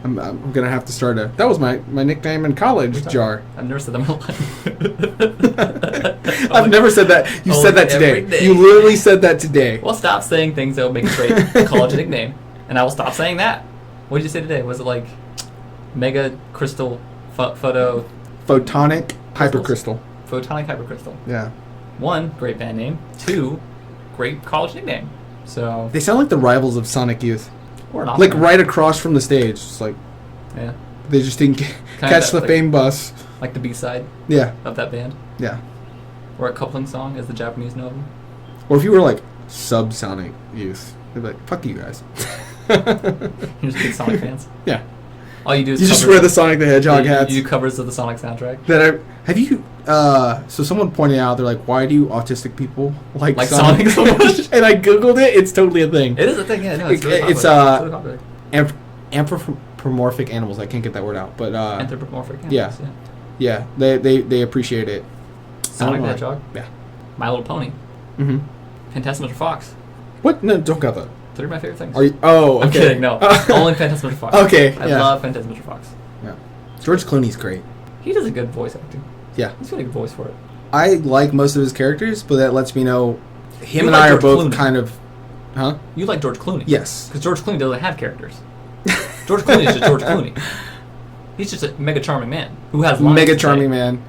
I'm gonna have to start that was my nickname in college, Jar. I've never said that in my life. I've never said that. You said that every today. day. You literally said that today. Well, stop saying things that will make a great college nickname, and I will stop saying that. What did you say today? Was it like mega crystal photo Photonic hypercrystal. photonic hypercrystal? Yeah. 1, great band name. 2, great college nickname. So They sound like the rivals of Sonic Youth. we're not Like right across from the stage. It's like Yeah, they just didn't catch the like- fame bus. like the B-side Yeah. of that band, Yeah. or a coupling song, as the Japanese know them. Or if you were like Sonic Youth, they'd be like, fuck you guys. You're just big Sonic fans. Yeah. All you do is You just covers- wear the Sonic the Hedgehog hats. You do covers of the Sonic soundtrack. Have you so someone pointed out, they're like, why do autistic people like Sonic so much? And I googled it, it's totally a thing. It is a thing, yeah. No, it's really It's, popular. It's really popular. Anthropomorphic animals. I can't get that word out, but Anthropomorphic yeah. animals, yeah, they appreciate it. Sonic the I don't know. Hedgehog. Yeah. My Little Pony. Mm-hmm. Fantastic Mr. Fox. What? No, don't got that. 3 of my favorite things. Are you? Oh, okay. I'm kidding, no. Only Fantastic Mr. Fox. Okay, I yeah. love Fantastic Mr. Fox. Yeah. George Clooney's great. He does a good voice acting. Yeah. He's got a good voice for it. I like most of his characters, but that lets me know him You and like I are George both Clooney. kind of, huh? You like George Clooney. Yes. Because George Clooney doesn't have characters. George Clooney is just George Clooney. He's just a mega charming man who has lines Mega to say. charming man.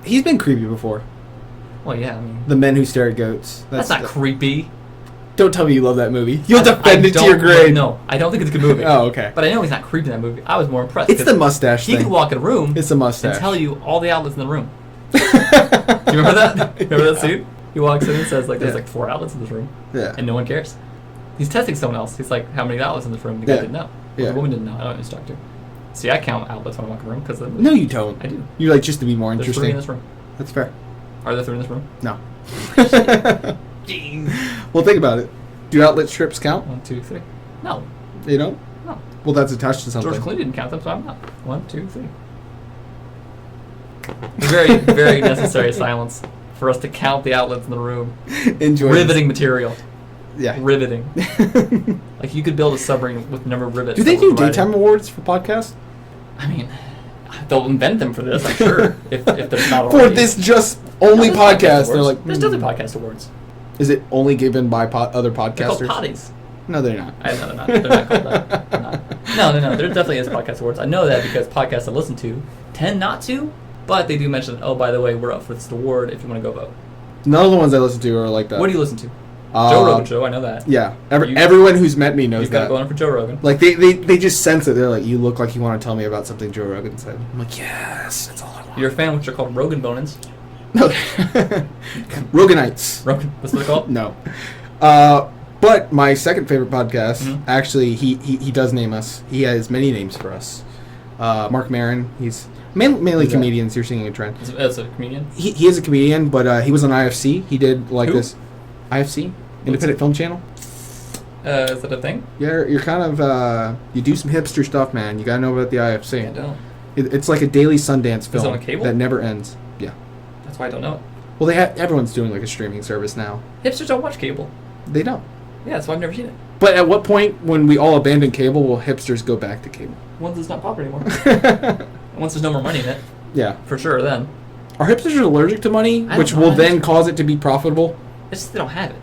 He's been creepy before. Well, yeah, I mean, The Men Who Stare at Goats. that's not creepy. Don't tell me you love that movie. You'll defend I it to your don't- grave. No, I don't think it's a good movie. Oh, okay. But I know he's not creepy in that movie. I was more impressed. It's 'cause the mustache He thing. could walk in a room It's the mustache. and tell you all the outlets in the room. Do you remember that? Remember that scene? He walks in and says, like, there's Yeah. like 4 outlets in this room. Yeah. And no one cares. He's testing someone else. He's like, how many outlets in this room? The guy Yeah. didn't know. Well, Yeah. The woman didn't know. I don't know who he's talking to. See, I count outlets when I walk in a room because No, you don't. I do. You like just to be more There's 3 interesting. in this room. That's fair. Are there 3 in this room? No. Jeez. Well, think about it. Do outlet strips count? 1, 2, 3. No. You don't? No. Well, that's attached to something. George Clooney didn't count them, so I'm not. 1, 2, 3. Very, very necessary silence for us to count the outlets in the room. Enjoy. Riveting material. Yeah. Riveting. Like you could build a submarine with number of rivets. Do they that do would provide daytime it. awards for podcasts? I mean, they'll invent them for this, I'm sure. if there's not For already. this just only No, there's podcast, they're awards. like, There's definitely podcast awards. Is it only given by other They're called podcasters? potties. No, they're not. I know they're not. They're not called that. They're not. No. There definitely is podcast awards. I know that because podcasts I listen to tend not to, but they do mention, oh, by the way, we're up for this award if you want to go vote. None of the ones I listen to are like that. What do you listen to? Joe Rogan Show, I know that. Yeah. You- Everyone who's met me knows You've got that. it going on for Joe Rogan. Like they just sense it. They're like, you look like you want to tell me about something Joe Rogan said. I'm like, yes, that's all I want. You're a fan, which are called Rogan Bonans. No, Roganites. Rogan, that's what they're called? No. But my second favorite podcast, Mhm. actually, he does name us. He has many names for us. Mark Maron. He's mainly Who's that? comedians. You're seeing a trend. As a comedian? He is a comedian, but he was on IFC. He did like Who? this. IFC? Independent Film Channel? Is that a thing? You're kind of, you do some hipster stuff, man. You gotta know about the IFC. I don't. It's like a daily Sundance it film on cable? that never ends. Yeah. That's why I don't know it. Well, everyone's doing like a streaming service now. Hipsters don't watch cable. They don't. Yeah, that's why I've never seen it. But at what point, when we all abandon cable, will hipsters go back to cable? Once it's not popular anymore. Once there's no more money in it, Yeah. for sure then. Are hipsters allergic to money, I don't which know. will I then just- cause it to be profitable? It's just they don't have it.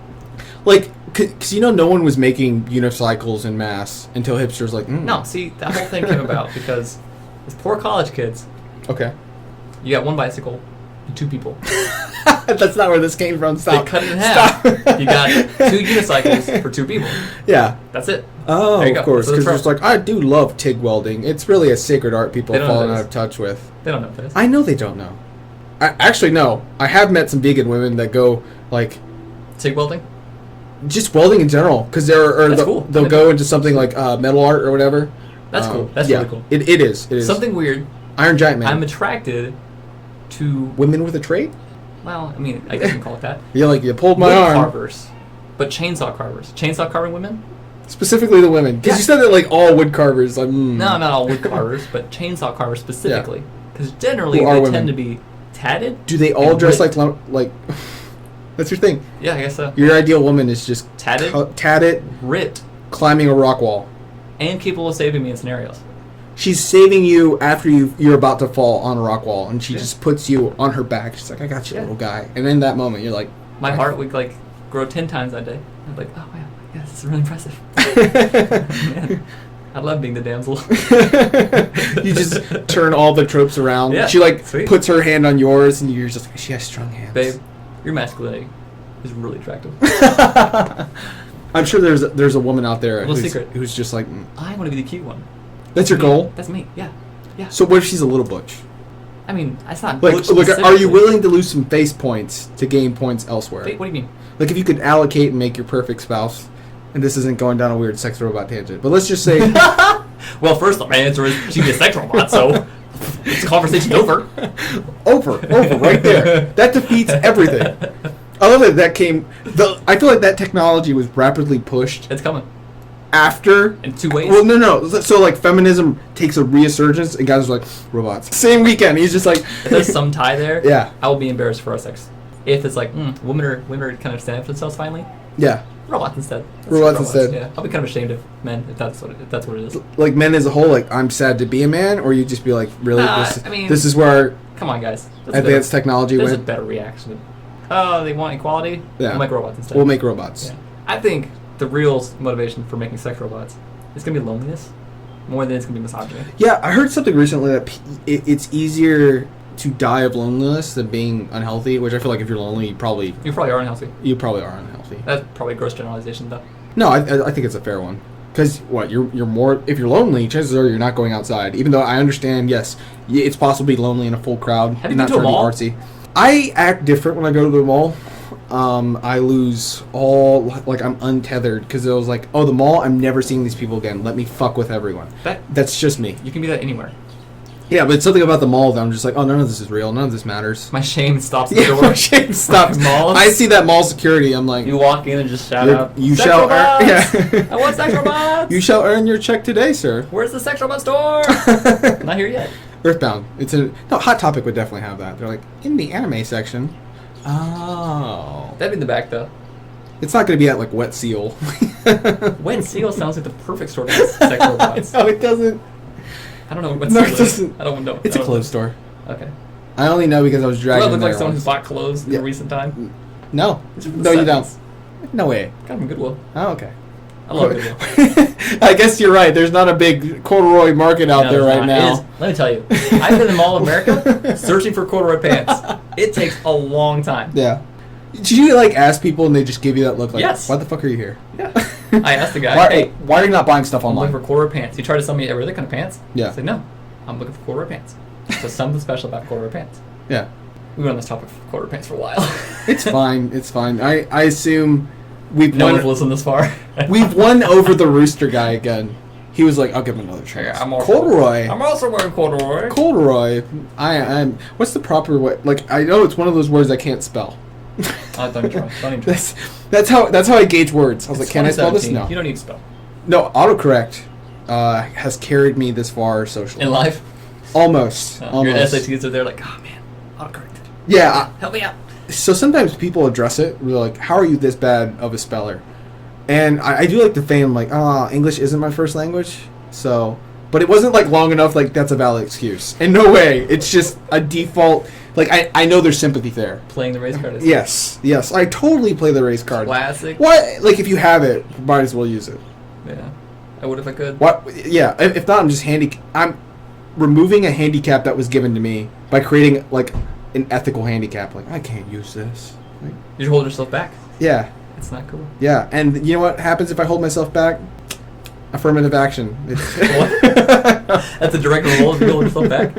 Like, because no one was making unicycles in mass until hipsters like, No, see, that whole thing came about because these poor college kids, Okay. you got 1 bicycle and 2 people. That's not where this came from. Stop. They cut it in half. Stop. You got 2 unicycles for 2 people. Yeah. That's it. Oh, There you of go. course. So it's Because it's like, I do love TIG welding. It's really a sacred art people They have don't know fallen what it out of touch with. They don't know what that is. I know they don't know. Actually, no. I have met some vegan women that go, like, TIG welding? just welding in general. Because That's cool. they'll go into something like metal art or whatever. That's cool. That's yeah, really cool. It is. It is. Something weird. Iron Giant Man. I'm attracted to, Women with a trade? well, I mean, I guess you can call it that. You're like, you pulled my Wood arm. carvers. But chainsaw carvers. Chainsaw carving women? Specifically the women. Because Yeah. you said that like all wood carvers. Like, No, not all wood carvers, but chainsaw carvers specifically. Because generally Who they are tend women? to be tatted. Do they all and dress ripped. like that's your thing? Yeah, I guess so. Your ideal woman is just Tatted, tatted, ripped, climbing a rock wall. and capable of saving me in scenarios. She's saving you after you're about to fall on a rock wall, and she Yeah. just puts you on her back. She's like, "I got you, Yeah. little guy." And in that moment, you're like, My heart would like grow 10 times that day. I'd be like, oh wow, yeah, this is really impressive. Man, I love being the damsel. you just turn all the tropes around. Yeah, She like sweet. puts her hand on yours, and you're just like, she has strong hands. Babe, your masculinity is really attractive. I'm sure there's a woman out there Little secret. who's just like, I want to be the cute one. that's your Me. goal. That's me. Yeah. Yeah. So what if she's a little butch? I mean, it's not Like, butch look, are specifically. you willing to lose some face points to gain points elsewhere? Wait, what do you mean? Like, if you could allocate and make your perfect spouse, and this isn't going down a weird sex robot tangent, but let's just say, Well, first off, my answer is she'd be a sex robot, so this conversation's over. over, right there. That defeats everything. I love that came. I feel like that technology was rapidly pushed It's coming after. in 2 ways. Well, no. So like, feminism takes a resurgence, and guys are like, robots. Same weekend, he's just like, If there's some tie there, yeah, I will be embarrassed for our sex. If it's like, women are kind of standing up for themselves finally, yeah. robots instead. Let's Robots do instead. Yeah, I'll be kind of ashamed of men if that's what it is. Like, men as a whole, like, I'm sad to be a man, or you just be like, really, Nah, this, I mean- this is where Come on, guys. advanced technology There's a went. better reaction. Oh, they want equality? Yeah. We'll make robots instead. We'll make robots. Yeah. I think the real motivation for making sex robots is going to be loneliness more than it's going to be misogyny. Yeah, I heard something recently that it's easier to die of loneliness than being unhealthy, which I feel like if you're lonely, You probably are unhealthy. you probably are unhealthy. That's probably a gross generalization, though. No, I think it's a fair one. Because you're more, if you're lonely, chances are you're not going outside. Even though I understand, yes, it's possible to be lonely in a full crowd. Have you not been to a trying mall? be artsy. I act different when I go to the mall. I lose all, like, I'm untethered because it was like, oh, the mall, I'm never seeing these people again. Let me fuck with everyone. That's just me. You can be that anywhere. Yeah, but it's something about the mall that I'm just like, oh, none of this is real. None of this matters. My shame stops at the Yeah, door. my shame stops. Malls? I see that mall security. I'm like, You walk in and just shout You're- out, you "Sexual shall earn- butts! yeah. I want sexual butts! you shall earn your check today, sir. Where's the sexual butt store? Not here yet. Earthbound. No, Hot Topic would definitely have that. They're like, in the anime section. Oh. That'd be in the back, though. It's not going to be at, like, Wet Seal. When Seal sounds like the perfect store for sexual butts. No, it doesn't. I don't know what No, Seal it is. doesn't. I don't know. It's I a don't clothes store. know. Okay. I only know because I was Does dragging that look there like someone once. who's bought clothes in Yeah. recent time? No. It's from the No, you 70s. don't. No way. Got from Goodwill. Oh, okay. I love Goodwill. I guess you're right. There's not a big corduroy market out No, there there's right not. It now. is- let me tell you, I've been in Mall of America searching for corduroy pants. It takes a long time. Yeah. Did you, like, ask people and they just give you that look like, Yes. why the fuck are you here? Yeah. I asked the guy, Why, hey, why are you not buying stuff I'm online? looking for corduroy pants. He tried to sell me every other kind of pants. Yeah. I said, no, I'm looking for corduroy pants. So something special about corduroy pants. Yeah. We went on this topic of corduroy pants for a while. It's fine. It's fine. I assume we've No one's won, listened this far. we've won over the rooster guy again. He was like, I'll give him another chance. I'm also, Corduroy. I'm also wearing corduroy. Corduroy. I'm. What's the proper way? Like, I know it's one of those words I can't spell. Don't even try. Don't even try. That's how I gauge words. I was like, can I spell this? 2017. No. You don't need to spell. No, autocorrect has carried me this far socially. In life, Almost. your Almost. SATs are there like, oh man, autocorrect. Yeah. Help me out. So sometimes people address it. They're like, how are you this bad of a speller? And I do like to feign, like, English isn't my first language. So, but it wasn't, like, long enough, like, that's a valid excuse. In no way. It's just a default. Like, I know there's sympathy there. Playing the race card is Yes. I totally play the race card. classic. What? Like, if you have it, might as well use it. Yeah. I would if I could. What? Yeah. If not, I'm removing a handicap that was given to me by creating, like, an ethical handicap. Like, I can't use this. Like, You hold yourself back. yeah. It's not cool. Yeah. And you know what happens if I hold myself back? Affirmative action. What? That's a direct result of you holding yourself back.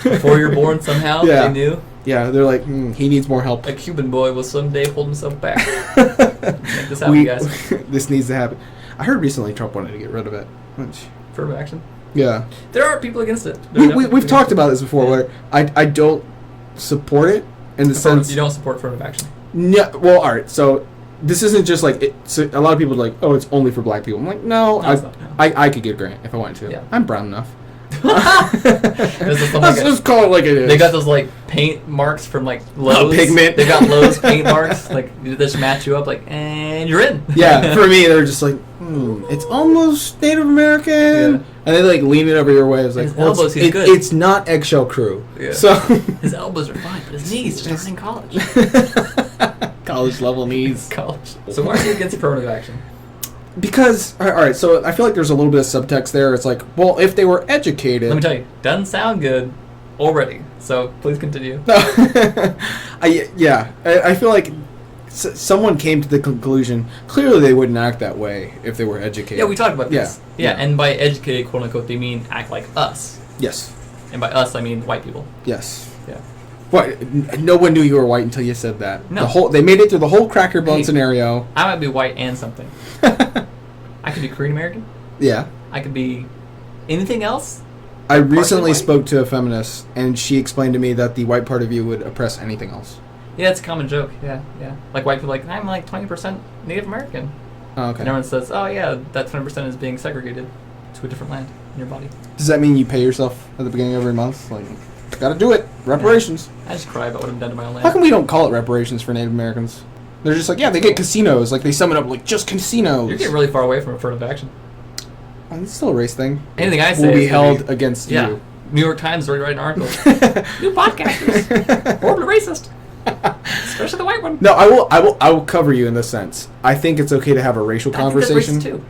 Before you're born, somehow Yeah. they knew Yeah, they're like, he needs more help. a Cuban boy will someday hold himself back. Make this happen, guys. This needs to happen. I heard recently Trump wanted to get rid of it. Which, Affirmative action. yeah. There are people against it. There are definitely We've people talked against about this before, Yeah. where I don't support it in the it. sense... You don't support affirmative action. No, well, all right, so this isn't just like... So a lot of people are like, oh, it's only for black people. I'm like, no, No, it's not. I could get a grant if I wanted to. Yeah. I'm brown enough. This is Let's just call it like it is. They got those like paint marks from like Lowe's. pigment. They got Lowe's paint marks. Like they just match you up. Like and you're in. Yeah, for me, they're just like, it's almost Native American. Yeah. And they like lean it over your way. It's like, His elbows, he's good. It's not Eggshell Crew. Yeah. So His elbows are fine, but his knees just aren't in college. college level knees. College. So why are you against affirmative action? Because all right, so I feel like there's a little bit of subtext there. It's like, well, if they were educated, Let me tell you, doesn't sound good already. So please continue. I feel like someone came to the conclusion. Clearly, they wouldn't act that way if they were educated. Yeah, we talked about this. Yeah. And by educated, quote unquote, they mean act like us. Yes. And by us, I mean white people. Yes. Yeah. What? No one knew you were white until you said that. No. They made it through the whole Cracker Bone Hey. scenario. I might be white and something. I could be Korean American. Yeah. I could be anything else. I recently white? spoke to a feminist, and she explained to me that the white part of you would oppress anything else. Yeah, it's a common joke. Yeah. Like white people, like I'm like 20% Native American, Oh, okay. and everyone says, "Oh yeah, that 20% is being segregated to a different land in your body." Does that mean you pay yourself at the beginning of every month? Like, gotta do it. Reparations. I just cry about what I've done to my own land. How come we don't call it reparations for Native Americans? They're just like, yeah, they get casinos. Like, they sum it up like, just casinos. You're getting really far away from affirmative action. It's still a race thing. Anything I say will be is gonna held against Yeah. you. New York Times is already writing an article. New podcasters, horribly racist, especially the white one. No, I will cover you in this sense. I think it's okay to have a racial I think that's conversation. racist too.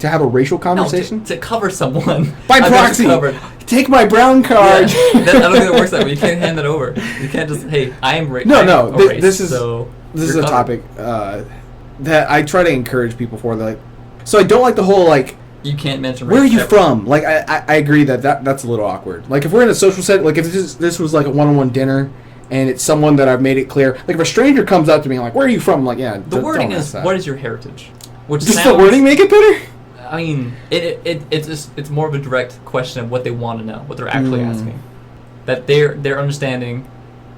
To have a racial No, conversation? to cover someone By I've got you proxy. covered. Take my brown card. I don't think it works that way. You can't hand that over. You can't just, hey, I am race. No. This is so this is you're a covered. topic that I try to encourage people for. Like, so I don't like the whole like. You can't mention race. Where are you ever. from? Like, I agree that's a little awkward. Like, if we're in a social setting, like if this was like a one-on-one dinner, and it's someone that I've made it clear. Like, if a stranger comes up to me, like, where are you from? I'm like, yeah. The wording don't is, that. what is your heritage? Which Does sounds, the wording make it better? I mean, it's more of a direct question of what they want to know, what they're actually asking. That they're understanding,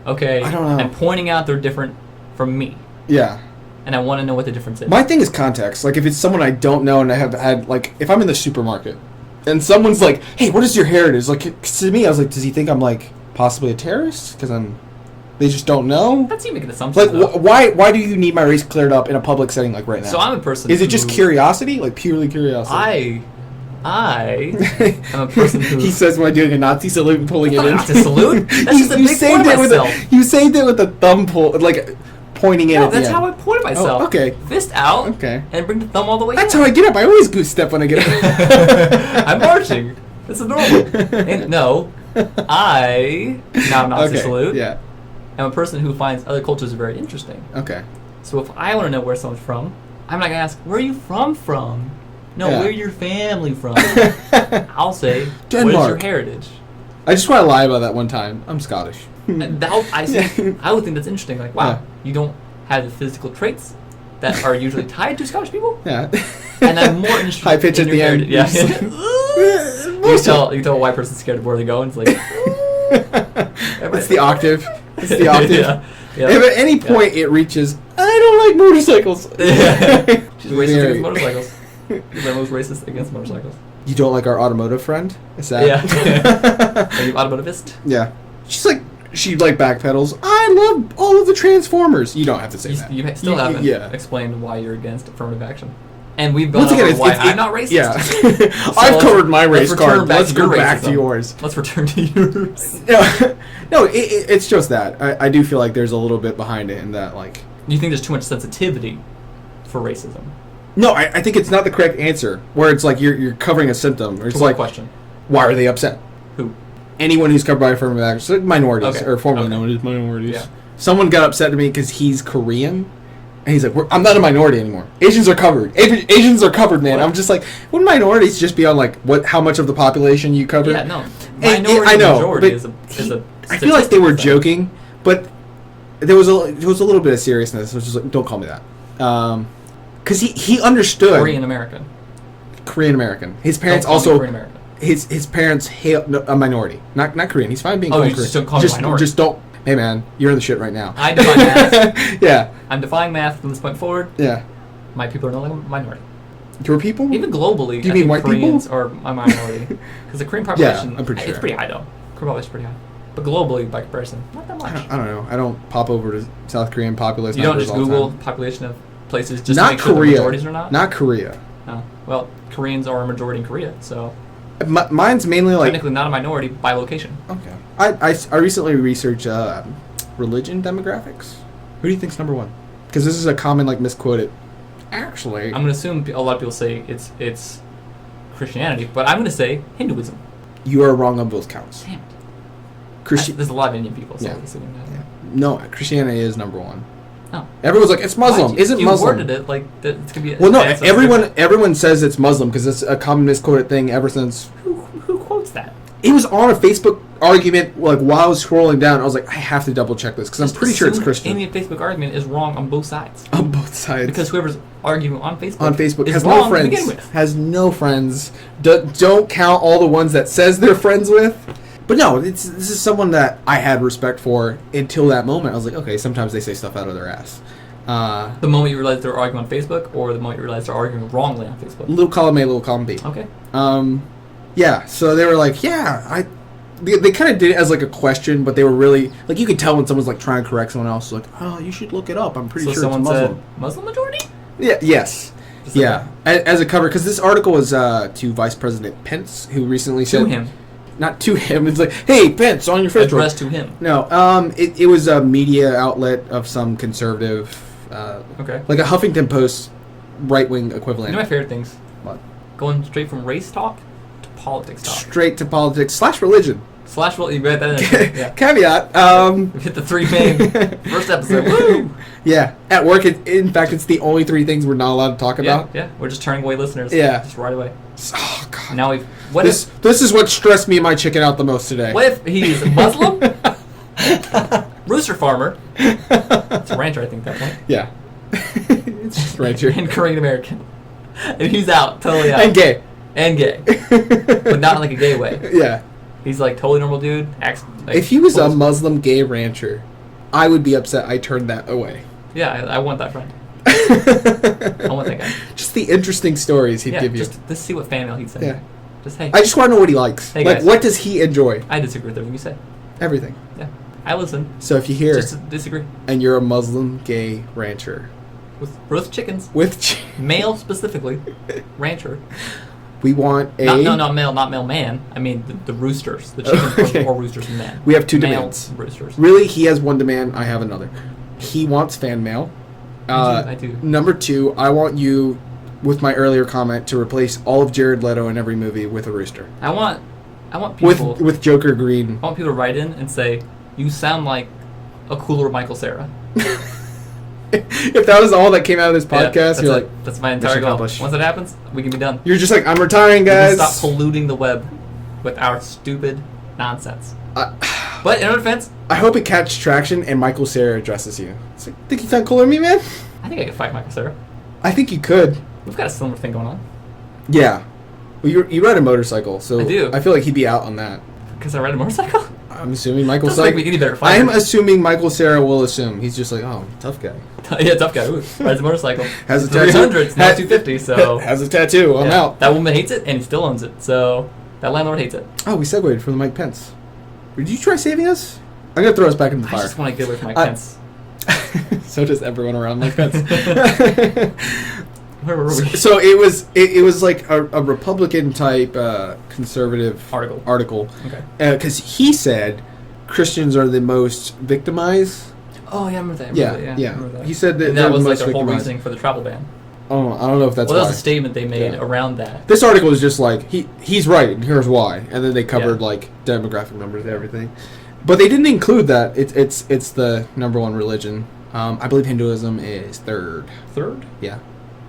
okay, I don't know. I'm pointing out they're different from me, Yeah. and I want to know what the difference is. My thing is context. Like, if it's someone I don't know and I have had, like, if I'm in the supermarket and someone's like, hey, what is your heritage? Like, to me, I was like, does he think I'm, like, possibly a terrorist? Because they just don't know? That's you making assumptions. Like, why do you need my race cleared up in a public setting like right now? So I'm a person. Is it just who- curiosity? Like, purely curiosity? I am a person who. He says when doing a Nazi salute and pulling it in. Nazi salute? That's just a big saved point of it with myself. you saved it with a thumb pull, like, pointing in No, at the that's end. how I point myself. Oh, okay. Fist out. Okay. And bring the thumb all the way That's down. how I get up. I always goose step when I get up. I'm marching. This is normal. And no, I now Nazi Okay, salute. yeah. I'm a person who finds other cultures very interesting. Okay. So if I want to know where someone's from, I'm not gonna ask where are you from. No, Yeah. where's your family from? I'll say what is Denmark. your heritage. I just want to lie about that one time. I'm Scottish. And I see. I would think that's interesting. Like, wow, Yeah. you don't have the physical traits that are usually tied to Scottish people, Yeah. and I'm more interested. High pitch in at your the end. heritage. Yeah. Most you tell a white person scared of where they go, and it's like It's the octave. It's the octave. yeah. If at any point it reaches, I don't like motorcycles. She's racist against motorcycles. She's the most racist against motorcycles. You don't like our automotive friend? Is that? Yeah. Are you automotivist? Yeah. She's like, she like backpedals. I love all of the Transformers. You don't have to say that. You still haven't Yeah. explained why you're against affirmative action. And we've gone Once again, over why I'm not racist. Yeah. So I've covered my let's race return card. back Let's to your go back to racism. yours. Let's return to yours. No, it's just that. I do feel like there's a little bit behind it in that, like... You think there's too much sensitivity for racism? No, I think it's not the correct answer, where it's like you're covering a symptom. Or it's To what like, question? why are they upset? Who? Anyone who's covered by affirmative action, like minorities, Okay. or formerly Okay. known as minorities. Yeah. Someone got upset at me because he's Korean, and he's like, I'm not a minority anymore. Asians are covered. Asians are covered, man. What? I'm just like, wouldn't minorities just be on like how much of the population you cover? Yeah, no. And Minority I know, majority but is a I feel like they were statistical thing. joking, but there was a little bit of seriousness. It was just like, don't call me that, because he understood Korean American. Korean American. His parents Don't call me also Korean American. his parents hail a minority, not Korean. He's fine being Oh, called you Korean. just don't call me minority. Just don't. Hey man, you're in the shit right now. I define math. Yeah, I'm defying math from this point forward. yeah. My people are no longer minority. Your people? Even globally, Do you I mean think white people? Koreans are a minority. Because the Korean population, I'm pretty it's sure. pretty high though. Korean population is pretty high. But globally, by comparison, not that much. I don't know. I don't pop over to South Korean populist. You don't numbers just all the Google time. population of places just Not to make sure the Korea. majorities are not? Not Korea. No. Well, Koreans are a majority in Korea, so Mine's mainly like. technically not a minority by location. Okay. I recently researched religion demographics. Who do you think's number one? Because this is a common like misquoted. Actually, I'm going to assume a lot of people say it's Christianity, but I'm going to say Hinduism. you are wrong on both counts. Damn it. Christian. There's a lot of Indian people, so Yeah. I'm assuming that. Yeah. No, Christianity is number one. Oh. Everyone's like, it's Muslim. Why'd Isn't you Muslim? worded it like that it's going to be... Well, no. that's different. Everyone says it's Muslim because it's a common misquoted thing ever since. Who quotes that? It was on a Facebook argument like while I was scrolling down. I was like, I have to double check this because I'm Just pretty sure it's assume Christian. Any Facebook argument is wrong on both sides. On both sides. Because whoever's arguing on Facebook is has wrong no friends. to begin with. Has no friends. Don't count all the ones that says they're friends with. But no, this is someone that I had respect for until that moment. I was like, okay, sometimes they say stuff out of their ass. The moment you realize they're arguing on Facebook, or the moment you realize they're arguing wrongly on Facebook. Little column A, little column B. Okay. Yeah, so they were like, yeah, they kind of did it as like a question, but they were really like you could tell when someone's like trying to correct someone else, like, oh, you should look it up. I'm pretty So sure someone it's Muslim. said Muslim majority? Yeah. Yes. Just like Yeah. As a cover, because this article was to Vice President Pence, who recently To said him. not to him. It's like, hey, Pence, on your Facebook. Addressed to him. No. It was a media outlet of some conservative, Okay. like a Huffington Post right wing You equivalent. know my favorite things? What? Going straight from race talk to politics talk. Straight to politics / religion. Well, you read that in. Yeah. Caveat. We've hit the 3 main first episode. Woo! Yeah. At work, in fact, it's the only 3 things we're not allowed to talk about. Yeah. We're just turning away listeners. Yeah. Just right away. Oh, God. Now This is what stressed me and my chicken out the most today. What if he's Muslim? Rooster farmer. It's a rancher, I think, at that point. Yeah. It's just rancher. And Korean American. And he's out, totally out. And gay. And gay. But not in like a gay way. Yeah. He's like totally normal dude. Acts like, If he was a Muslim gay rancher, I would be upset I turned that away. Yeah, I want that friend. I want that guy. Just the interesting stories he'd give you. Just to see what fan mail he'd send. Yeah. Just, hey. I just want to know what he likes. Hey, like, guys. what does he enjoy? I disagree with everything you say. Everything. Yeah. I listen. So if you hear Just disagree. and you're a Muslim gay rancher With roast chickens. with Male specifically. Rancher. we want a Not male man. I mean the roosters. The chickens Okay. or roosters and men. We have 2 male demands. roosters. Really, he has 1 demand. I have another. He wants fan mail. I do. Number 2, I want you, with my earlier comment, to replace all of Jared Leto in every movie with a rooster. I want people With Joker Green. I want people to write in and say, you sound like a cooler Michael Cera. If that was all that came out of this podcast, you're like, that's my entire mission goal. accomplished. Once it happens, we can be done. you're just like, I'm retiring, We can guys. stop polluting the web with our stupid nonsense. I But in our defense, I hope it catches traction and Michael Cera addresses you. It's like, think you sound cooler than me, man? I think I could fight Michael Cera. I think you could. We've got a similar thing going on. Yeah. Well, you ride a motorcycle, so I do. I feel like he'd be out on that. Because I ride a motorcycle? I'm assuming Michael Doesn't Cera. make me any better I am fighter. assuming Michael Cera will assume. He's just like, oh, tough guy. Yeah, tough guy. Ooh, rides a motorcycle. Has a tattoo. 300, not 250, so... Has a tattoo. I'm yeah. out. That woman hates it, and he still owns it, so... That landlord hates it. Oh, we segued from the Mike Pence. Did you try saving us? I'm going to throw us back in the I fire. just want to get away from Mike Pence. So does everyone around Mike Pence. Where were we? So it was like a Republican type conservative article. Okay. Because he said Christians are the most victimized. Oh, yeah, I remember that. Yeah. I remember that. He said that And they're that was the like most their whole victimized. reasoning for the travel ban. Oh, I don't know if that's Well, that why. was a statement they made Yeah. around that. This article was just like he's right and here's why, and then they covered Yeah. like demographic numbers and everything, but they didn't include that it's the #1 religion. I believe Hinduism is 3rd. Third? Yeah,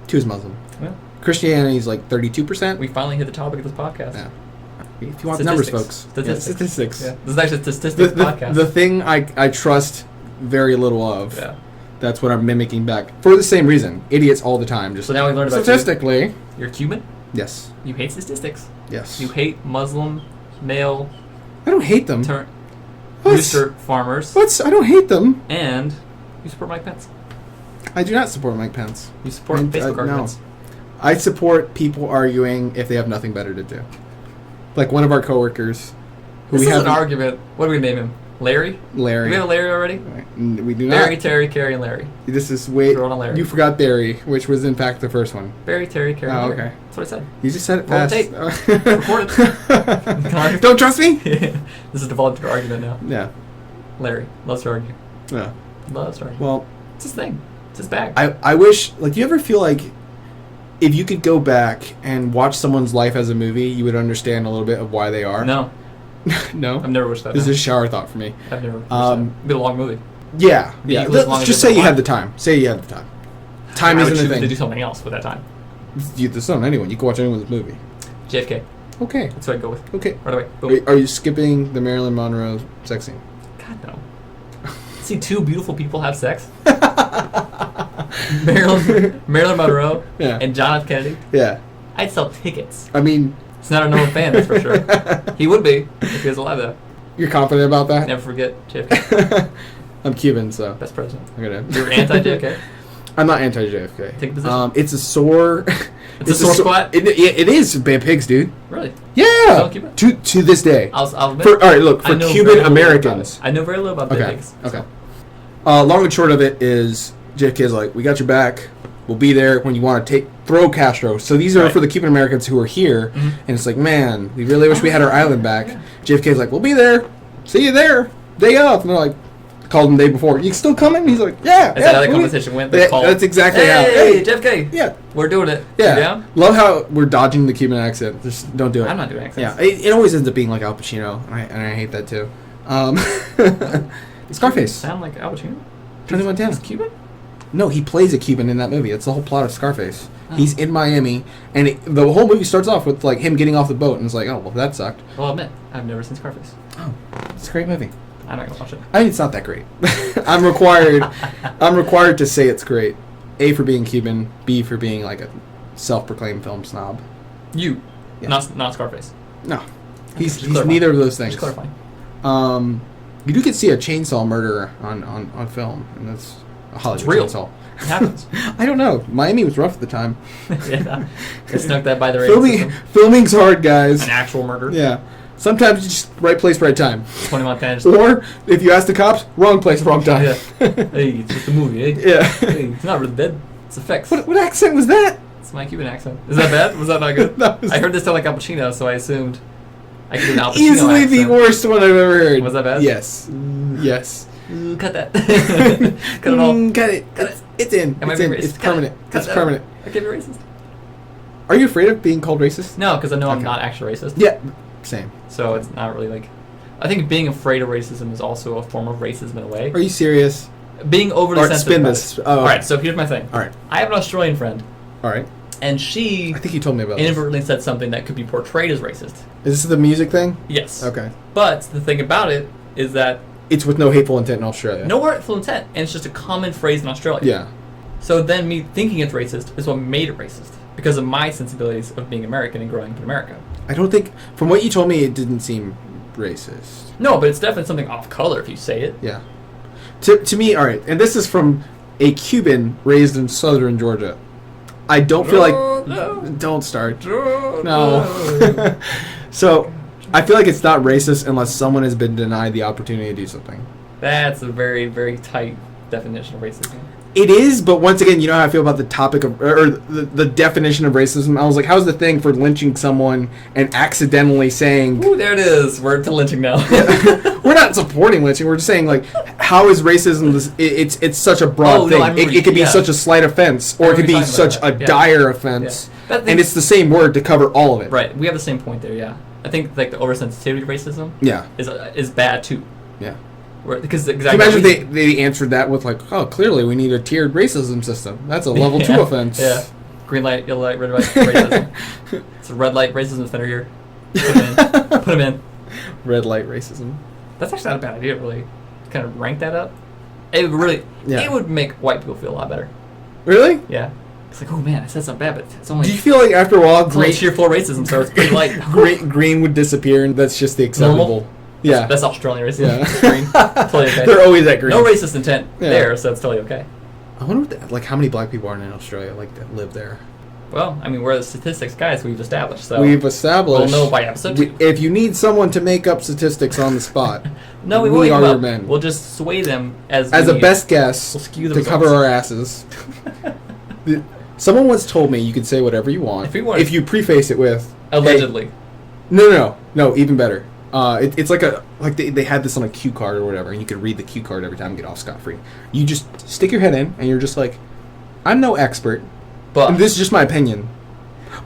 2 is Muslim. Yeah. Christianity is like 32%. We finally hit the topic of this podcast. Yeah. If you want the numbers, folks. Statistics. Yeah, statistics. Yeah. This is actually a statistics podcast. The thing I trust very little of. Yeah. That's what I'm mimicking back for the same reason. Idiots all the time. Just So now we learned about statistically. You're Cuban? Yes. You hate statistics. Yes. You hate Muslim male I don't hate them. What? rooster farmers. I don't hate them. And you support Mike Pence. I do not support Mike Pence. You support And, Facebook no. arguments. I support people arguing if they have nothing better to do. Like one of our coworkers, who This we is have an argument. What do we name him? Larry? Larry. Do we have a Larry already? We do not. Barry, Terry, Carrie, and Larry. This is way. Throw it on Larry. You forgot Barry, which was in fact the first one. Barry, Terry, Carrie, Oh, and Larry. okay. That's what I said. You just said it Roll fast. the tape. Record it. Don't trust me. This is devolved into an argument now. Yeah. Larry loves to argue. Yeah. Loves to argue. Well, It's his thing. It's his bag. I wish, like, do you ever feel like if you could go back and watch someone's life as a movie, you would understand a little bit of why they are? No. No? I've never wished that. This is no. a shower thought for me. I've never wished that. It'd be a long movie. Yeah. Be Yeah. equally as long Let's as just it's say you a had lot. the time. Say you had the time. Time I would isn't a choose thing. to do something else with that time. This on anyone. You can watch anyone's movie. JFK. Okay. That's what I'd go with. Okay. Right away. Boom. Are you skipping the Marilyn Monroe sex scene? God, no. See two beautiful people have sex? Marilyn Monroe Yeah. and John F. Kennedy. Yeah. I'd sell tickets. I mean, He's not a number fan, that's for sure. He would be if he was alive, though. you're confident about that? Never forget JFK. I'm Cuban, so Best president. I'm gonna. You're anti-JFK? I'm not anti-JFK. Take a position. It's a sore. It's a sore spot? It is bad pigs, dude. Really? Yeah. So Cuban? To this day. I'll admit. All right, look, for I know very Cuban little about Americans. it. I know very little about Okay. pigs. Okay. Long and short of it is JFK's like, we got your back. We'll be there when you want to throw Castro. So these are Right. for the Cuban Americans who are here, Mhm. and it's like, man, we really wish we had our island back. Yeah. JFK's like, we'll be there. See you there. Day off. And they're like, called him the day before. You still coming? He's like, yeah. Is that how the conversation went? Yeah, They called, that's exactly how. Hey, Jeff K. Yeah. We're doing it. Yeah. You down? Love how we're dodging the Cuban accent. Just don't do it. I'm not doing accents. Yeah, it always ends up being like Al Pacino, and I hate that too. Scarface. Sound like Al Pacino? Tony Montana. He's Cuban? No, he plays a Cuban in that movie. It's the whole plot of Scarface. Oh. He's in Miami, and the whole movie starts off with like him getting off the boat, and it's like, oh well, that sucked. Well, I'll admit, I've never seen Scarface. Oh, it's a great movie. I'm not gonna watch it. I mean, it's not that great. I'm required to say it's great. A for being Cuban, B for being like a self-proclaimed film snob. You, Yeah. not Scarface. No, he's clarifying. neither of those things. Just clarifying. You do get to see a chainsaw murder on film, and that's a Hollywood real. chainsaw. It happens. I don't know. Miami was rough at the time. Yeah, they snuck that by the rating system. Filming's hard, guys. An actual murder. Yeah. Sometimes you just right place, right time. Tony Montana. Just, Or if you ask the cops, wrong place, wrong time. yeah. Hey, it's just a movie. Eh? Yeah. Hey, it's not really dead. It's effects. What accent was that? It's my Cuban accent. Is that bad? Was that not good? That was I heard this sound like Al Pacino, so I assumed I could do an Al Pacino easily accent. the worst one I've ever heard. Was that bad? Yes. Yes. Cut that. Cut it all. Cut it. It's in. Am I It's being in. racist? It's Cut permanent. it. Cut It's that. permanent. I can't be racist. Are you afraid of being called racist? No, because I know I'm Okay. not actually racist. Yeah. Same. So it's not really like. I think being afraid of racism is also a form of racism in a way. Are you serious? Being overly Alright, sensitive. spin about this. it. Oh, All right, so here's my thing. All right. I have an Australian friend, All right. and she I think you told me about this. inadvertently said something that could be portrayed as racist. Is this the music thing? Yes. Okay. But the thing about it is that It's with no hateful intent in Australia. no hurtful intent, and it's just a common phrase in Australia. Yeah. So then me thinking it's racist is what made it racist because of my sensibilities of being American and growing up in America. I don't think, from what you told me, it didn't seem racist. No, but it's definitely something off color if you say it. Yeah. To me, all right, and this is from a Cuban raised in southern Georgia. I don't feel like... No. Don't start. No. No. So, I feel like it's not racist unless someone has been denied the opportunity to do something. That's a very, very tight definition of racism. It is, but once again, you know how I feel about the topic of, or the definition of racism. I was like, how's the thing for lynching someone and accidentally saying... Ooh, there it is. We're to lynching now. We're not supporting lynching. We're just saying, like, how is racism... It's such a broad Oh, no, thing. I remember It could be yeah. such a slight offense, or I it could be remember you talking such about a that. Yeah. dire offense. Yeah. That And thing- it's the same word to cover all of it. Right. We have the same point there, yeah. I think like the oversensitivity to racism Yeah. is bad too. Yeah. Because Can you exactly. imagine if they answered that with, like, oh, clearly we need a tiered racism system. That's a level 2 Yeah. offense. Yeah. Green light, yellow light, red light, racism. It's a red light racism center here. Put them in. Put them in. Red light racism. That's actually not a bad idea, really. Kind of rank that up. It would really. Yeah. It would make white people feel a lot better. Really? Yeah. It's like, oh man, I said something bad, but it's only. Do you feel like after a while, it's only tier 4 racism, so it's pretty light. green would disappear, and that's just the acceptable? Normal? Yeah. That's Australian racism. Yeah. Green. Totally okay. They're always at green. No racist intent Yeah. there, so it's totally okay. I wonder what like how many black people are in Australia like that live there. Well, I mean, we're the statistics guys we've established, so We've established. we'll know by episode 2. If you need someone to make up statistics on the spot, No, we we won't are even your up. men. We'll just sway them as as we a best guess We'll skew the to results. cover our asses. Someone once told me you can say whatever you want If we want- if you preface it with allegedly. Hey, no, even better. It's like they had this on a cue card or whatever, and you could read the cue card every time and get off scot-free. You just stick your head in, and you're just like, I'm no expert, But and this is just my opinion.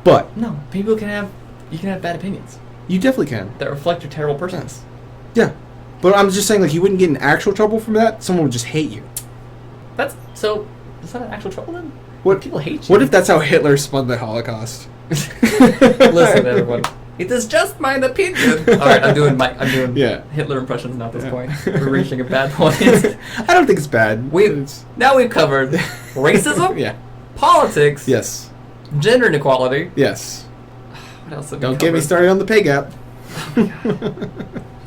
But no, people can have you can have bad opinions you definitely can. that reflect your terrible persons. Yeah. But I'm just saying, like, you wouldn't get in actual trouble from that. Someone would just hate you. That's so. Is that an actual trouble then? What People hate you. What if that's how Hitler spun the Holocaust? Listen, everyone. It is just my opinion. All right, I'm doing Yeah. Hitler impressions now at this Yeah. point. We're reaching a bad point. I don't think it's bad. Now we've covered racism, Yeah. politics, Yes. gender inequality. Yes. What else have we Don't get me covered? started on the pay gap.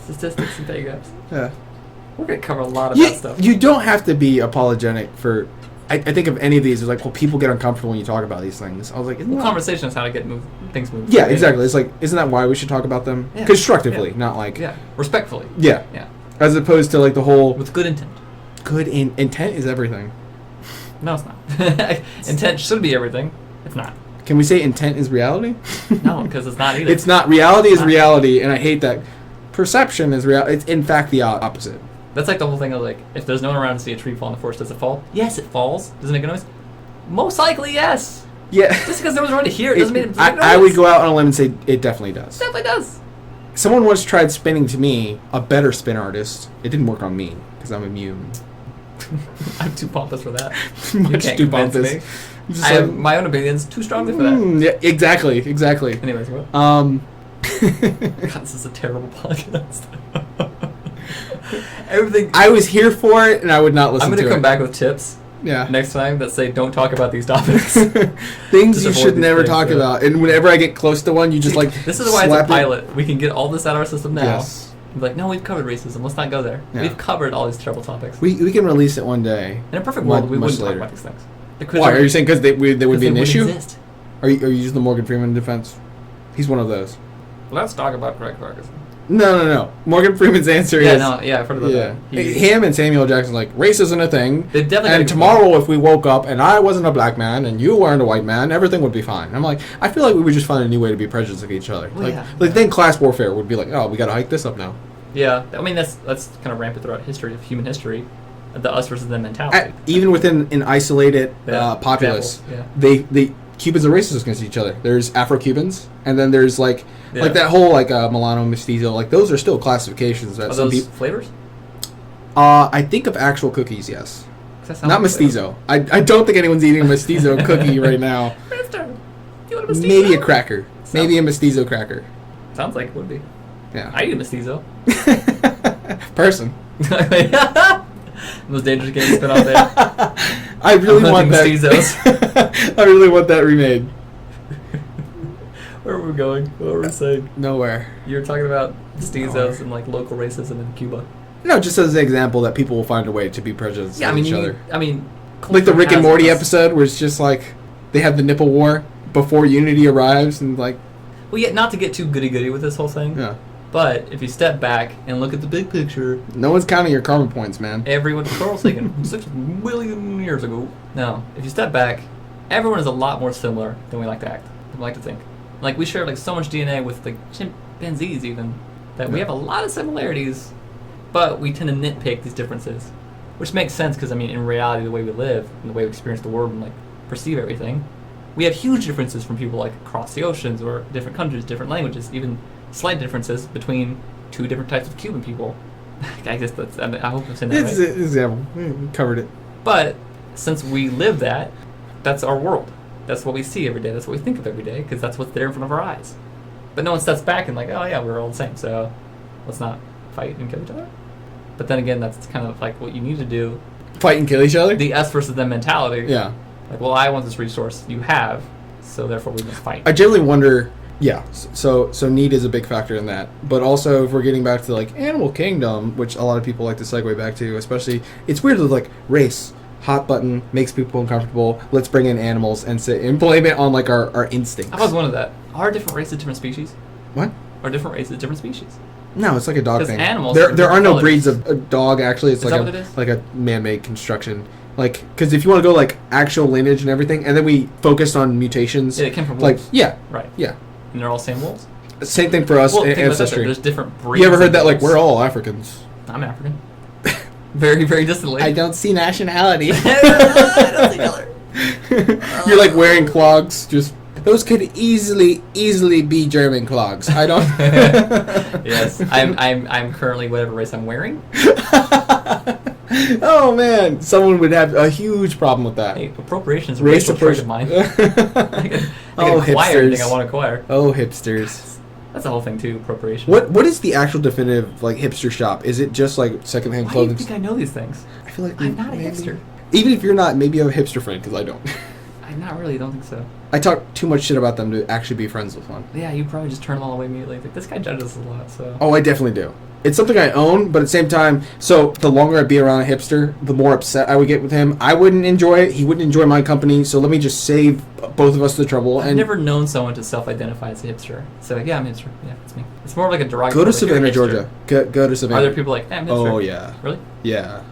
Statistics and pay gaps. Yeah. We're gonna cover a lot of that stuff. You don't have to be apologetic for. I think of any of these, it's like, well, people get uncomfortable when you talk about these things. I was like, isn't Well, that- conversation is how to get things moving. Yeah, exactly. It's like, isn't that why we should talk about them Yeah. constructively, Yeah. not like Yeah, respectfully. yeah, Yeah, as opposed to like the whole with good intent. good intent is everything. No, it's not. Intent should be everything. It's not. Can we say intent is reality? No, because it's not either. It's not. Reality is reality, and I hate that. Perception is real. It's in fact the opposite. That's like the whole thing of like, if there's no one around to see a tree fall in the forest, does it fall? Yes, it falls. Does it make a noise? Most likely, yes. Yeah. Just because no one's around to hear it doesn't mean it doesn't make a I noise. would go out on a limb and say it definitely does. It definitely does. Someone once tried spinning to me, a better spin artist. It didn't work on me because I'm immune. I'm too pompous for that. Much can't too convince pompous. me. Just I have like, my own opinions too strongly for that. yeah, exactly. Anyways, what? Um, God, this is a terrible podcast. Everything. I was here for it, and I would not listen I'm to going to it. come back with tips Yeah. next time that say don't talk about these topics. Things Just you avoid should these never things, talk yeah. about. And whenever I get close to one, you just like This is why it's a slap it. pilot. We can get all this out of our system now. Yes. Be like, no, we've covered racism. Let's not go there. Yeah. We've covered all these terrible topics. We can release it one day. In a perfect Much- world, we much wouldn't talk later. about these things. Why? Are you saying because there would be an wouldn't issue? Exist. Are you using the Morgan Freeman defense? He's one of those. Let's talk about Craig Ferguson. No. Morgan Freeman's answer Yeah, is no, yeah, I've heard about yeah. that. Him and Samuel Jackson like race isn't a thing. They definitely And gotta tomorrow, if we woke up and I wasn't a black man and you weren't a white man, everything would be fine. I'm like, I feel like we would just find a new way to be prejudiced against each other. Well, like, yeah. like then class warfare would be like, oh, we got to hike this up now. Yeah, I mean that's kind of rampant throughout history of human history, the us versus them mentality. Even within an isolated Yeah, populace, example, they Cubans are racist against each other. There's Afro-Cubans, and then there's like that whole like Milano mestizo. Like those are still classifications that Are some those people. flavors? I think of actual cookies, yes. 'Cause that sounds Not like flavors. mestizo. I don't think anyone's eating a mestizo cookie right now. Mister, do you want a mestizo? Maybe a cracker. Maybe a mestizo cracker. Sounds like it would be. Yeah. I eat a mestizo. Person. Most dangerous game spin out there. I really I'm want that. hunting mestizos. I really want that remade. Where are we going? What were we saying? Nowhere. You were talking about mestizos and like local racism in Cuba. No, just as an example that people will find a way to be prejudiced Yeah, I against mean, each other. Like the culture Rick and has Morty us- episode where it's just like they have the nipple war before Unity arrives and like Well, yeah, not to get too goody-goody with this whole thing, yeah. but if you step back and look at the big picture, No one's counting your karma points, man. everyone, Carl Sagan, 6 million years ago. No, if you step back, everyone is a lot more similar than we like to act. We like to think. Like we share like so much DNA with like chimpanzees even that we have a lot of similarities, but we tend to nitpick these differences, which makes sense because I mean in reality the way we live and the way we experience the world and like perceive everything, we have huge differences from people like across the oceans or different countries, different languages, even slight differences between two different types of Cuban people. I guess that's. I hope I'm saying that It's right. an example. We covered it. But since we live that, that's our world. That's what we see every day. That's what we think of every day because that's what's there in front of our eyes. But no one steps back and like, oh yeah, we're all the same. So let's not fight and kill each other. But then again, that's kind of like what you need to do. Fight and kill each other? The us versus them mentality. Yeah. Like, well, I want this resource you have, so therefore we must fight. I generally wonder, yeah, so need is a big factor in that. But also, if we're getting back to, like, Animal Kingdom, which a lot of people like to segue back to, especially, it's weird with, like, race, hot button, makes people uncomfortable, let's bring in animals and blame it on, like, our instincts. I was one of that. Are different races different species? What? Are different races different species? No, it's like a dog 'Cause thing. animals There are are no different breeds colors. of a dog, actually. It's Is like that what it is? like a man-made construction. Like, because if you want to go, like, actual lineage and everything, and then we focused on mutations. Yeah, it came from Like, wolves. yeah, Right. yeah. And they're all same wolves? Same thing for us, Well, think about that. ancestry. There's different breeds. You ever heard of that, like, wolves. we're all Africans? I'm African. Very, very distantly. I don't see nationality. I don't see color. You're, like, wearing clogs, just... Those could easily be German clogs. I don't... Yes, I'm currently whatever race I'm wearing. Oh, man. Someone would have a huge problem with that. Hey, appropriation is a Race racial trait of mine. I can Oh, acquire anything hipsters. I want to acquire. Oh, hipsters. That's the whole thing too. Appropriation. What is the actual definitive, like, hipster shop? Is it just, like, secondhand Why do you clothing? think I know these things? I feel like I'm not a maybe- hipster. Even if you're not, maybe you have a hipster friend, because I don't. I'm not really. I don't think so. I talk too much shit about them to actually be friends with one. Yeah, you probably just turn them all away immediately. Like, this guy judges us a lot, so. Oh, I definitely do. It's something I own, but at the same time, so the longer I'd be around a hipster, the more upset I would get with him. I wouldn't enjoy it. He wouldn't enjoy my company, so let me just save both of us the trouble. I've And never known someone to self-identify as a hipster. So, like, yeah, I'm a hipster. Yeah, it's me. It's more like a go derogatory. to like, you're a Savannah, hipster. Georgia. Go to Savannah. Are there people like, I'm a hipster? Oh, yeah. Really? Yeah.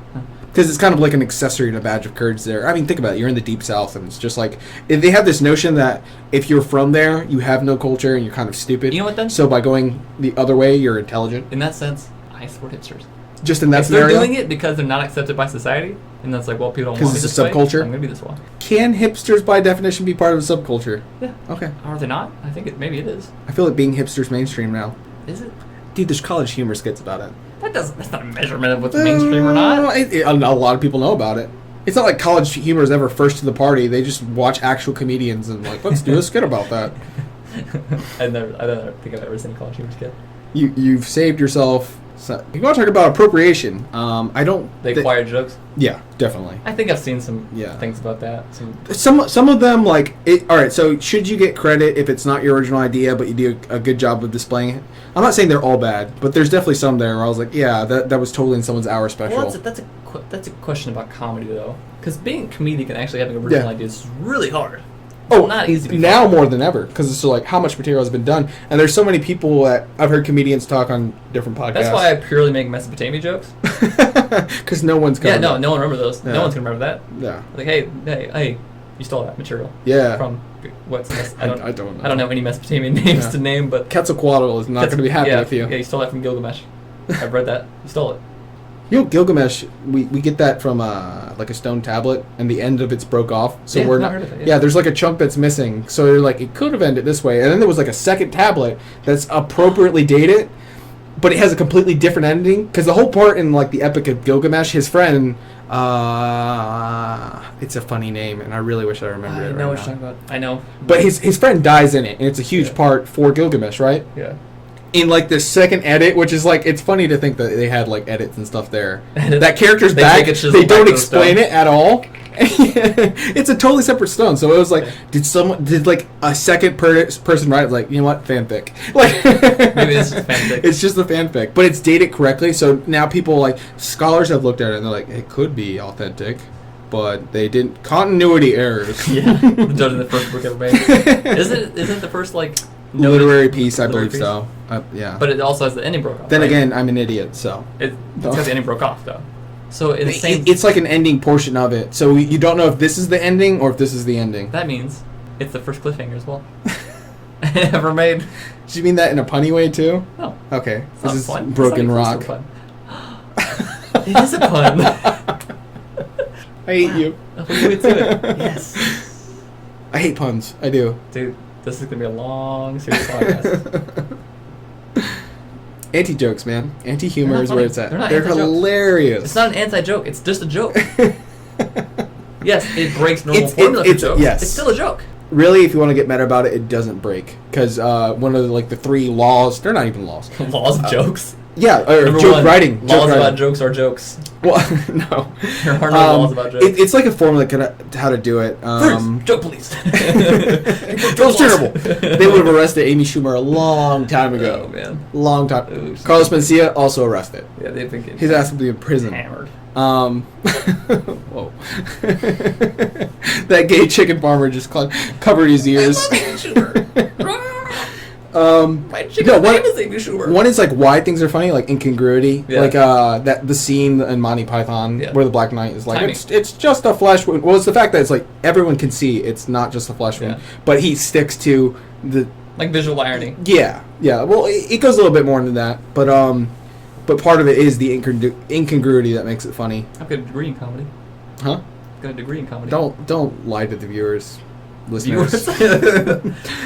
Because it's kind of like an accessory and a badge of courage there. I mean, think about it. You're in the deep south, and it's just like they have this notion that if you're from there, you have no culture and you're kind of stupid. You know what then? So by going the other way, you're intelligent. In that sense, I support hipsters. Just in that If they're scenario? doing it because they're not accepted by society, and that's like, well, people don't want 'Cause me it's this a way, subculture? I'm gonna be this way. Can hipsters, by definition, be part of a subculture? Yeah. Okay. Are they not? I think maybe it is. I feel like being hipsters mainstream now. Is it? Dude, there's college humor skits about it. That's not a measurement of what's mainstream or not. A lot of people know about it. It's not like college humor is ever first to the party. They just watch actual comedians and like, let's do a skit about that. I don't think I've ever seen a college humor skit. You've saved yourself. So, if you want to talk about appropriation, I don't. They acquired jokes. Yeah, definitely. I think I've seen some Yeah. things about that. Some of them like it. All right, so should you get credit if it's not your original idea, but you do a good job of displaying it? I'm not saying they're all bad, but there's definitely some there where I was like, yeah, that was totally in someone's hour special. Well, that's a question about comedy though, because being comedic and actually having original ideas is really hard. It's not easy. To be now funny. more than ever, because it's so like how much material has been done, and there's so many people that I've heard comedians talk on different podcasts. That's why I purely make Mesopotamia jokes. Because no one's Yeah, coming. no one remember those. Yeah. No one's gonna remember that. Yeah. Like, hey, you stole that material. Yeah. From what's I don't know. I don't know any Mesopotamian names Yeah. to name, but Quetzalcoatl is not going to be happy yeah, with you. Yeah, you stole that from Gilgamesh. I've read that. You stole it. You know, Gilgamesh, we get that from like a stone tablet, and the end of it's broke off. So Yeah, we're I've not. heard of it, Yeah. yeah. There's like a chunk that's missing. So you're like, it could have ended this way, and then there was like a second tablet that's appropriately dated, but it has a completely different ending. Because the whole part in like the Epic of Gilgamesh, his friend, it's a funny name, and I really wish I remembered I it. know right what you're now. talking about. I know. But his friend dies in it, and it's a huge Yeah. part for Gilgamesh, right? Yeah. In like the second edit, which is like, it's funny to think that they had like edits and stuff there. Edits. That character's They back. take it, chisel They back don't to the explain stone. it at all. It's a totally separate stone. So it was like, Yeah. did like a second person write it? Like, you know what, fanfic. Like Maybe it's just fanfic. It's just a fanfic, but it's dated correctly. So now people like scholars have looked at it and they're like, it could be authentic, but they didn't. Continuity errors. Yeah. The judge in the first book ever made. Isn't the first like noted Literary piece, I literary believe so. Yeah. But it also has the ending broke off. then right? again, I'm an idiot, so. It's because the ending broke off though. So in the same, It's like an ending portion of it, so you don't know if this is the ending or if this is the ending. that means it's the first cliffhanger as well ever made. Do you mean that in a punny way too? No, Okay, it's this not is fun. Broken It's not Rock. even close to a pun. It is a pun. I hate you. What do we do it? Yes, I hate puns. I do. dude. This is gonna be a long, serious podcast. Anti-jokes, man. Anti-humor They're not is where funny. it's at. They're not They're anti-jokes. hilarious. It's not an anti-joke. It's just a joke. Yes, it breaks normal It's- formula for it's- jokes. yes. It's still a joke. Really, if you want to get meta about it, it doesn't break because one of the 3 laws. They're not even laws. Laws of jokes. Yeah, or Number joke one, writing. Laws Joke about writing. jokes are jokes. Well, no. There are no laws about jokes. It's like a formula how to do it. First, joke police. That was terrible. They would have arrested Amy Schumer a long time ago. Oh man. Long time. Oops. Carlos Mencia also arrested. Yeah, they've been getting His ass will be in prison. hammered. Whoa. That gay chicken farmer just covered his ears. My chicken no, name is Amy Schumer. One is like why things are funny, like incongruity, Yeah. like that the scene in Monty Python Yeah. where the Black Knight is like Timing. it's just a flesh wound. Well, it's the fact that it's like everyone can see it's not just a flesh wound, Yeah. but he sticks to the Like visual irony. yeah. Well, it goes a little bit more into that, but part of it is the incongruity that makes it funny, I've got a degree in comedy. huh? I've got a degree in comedy. Don't lie to the viewers. Viewers. Listeners.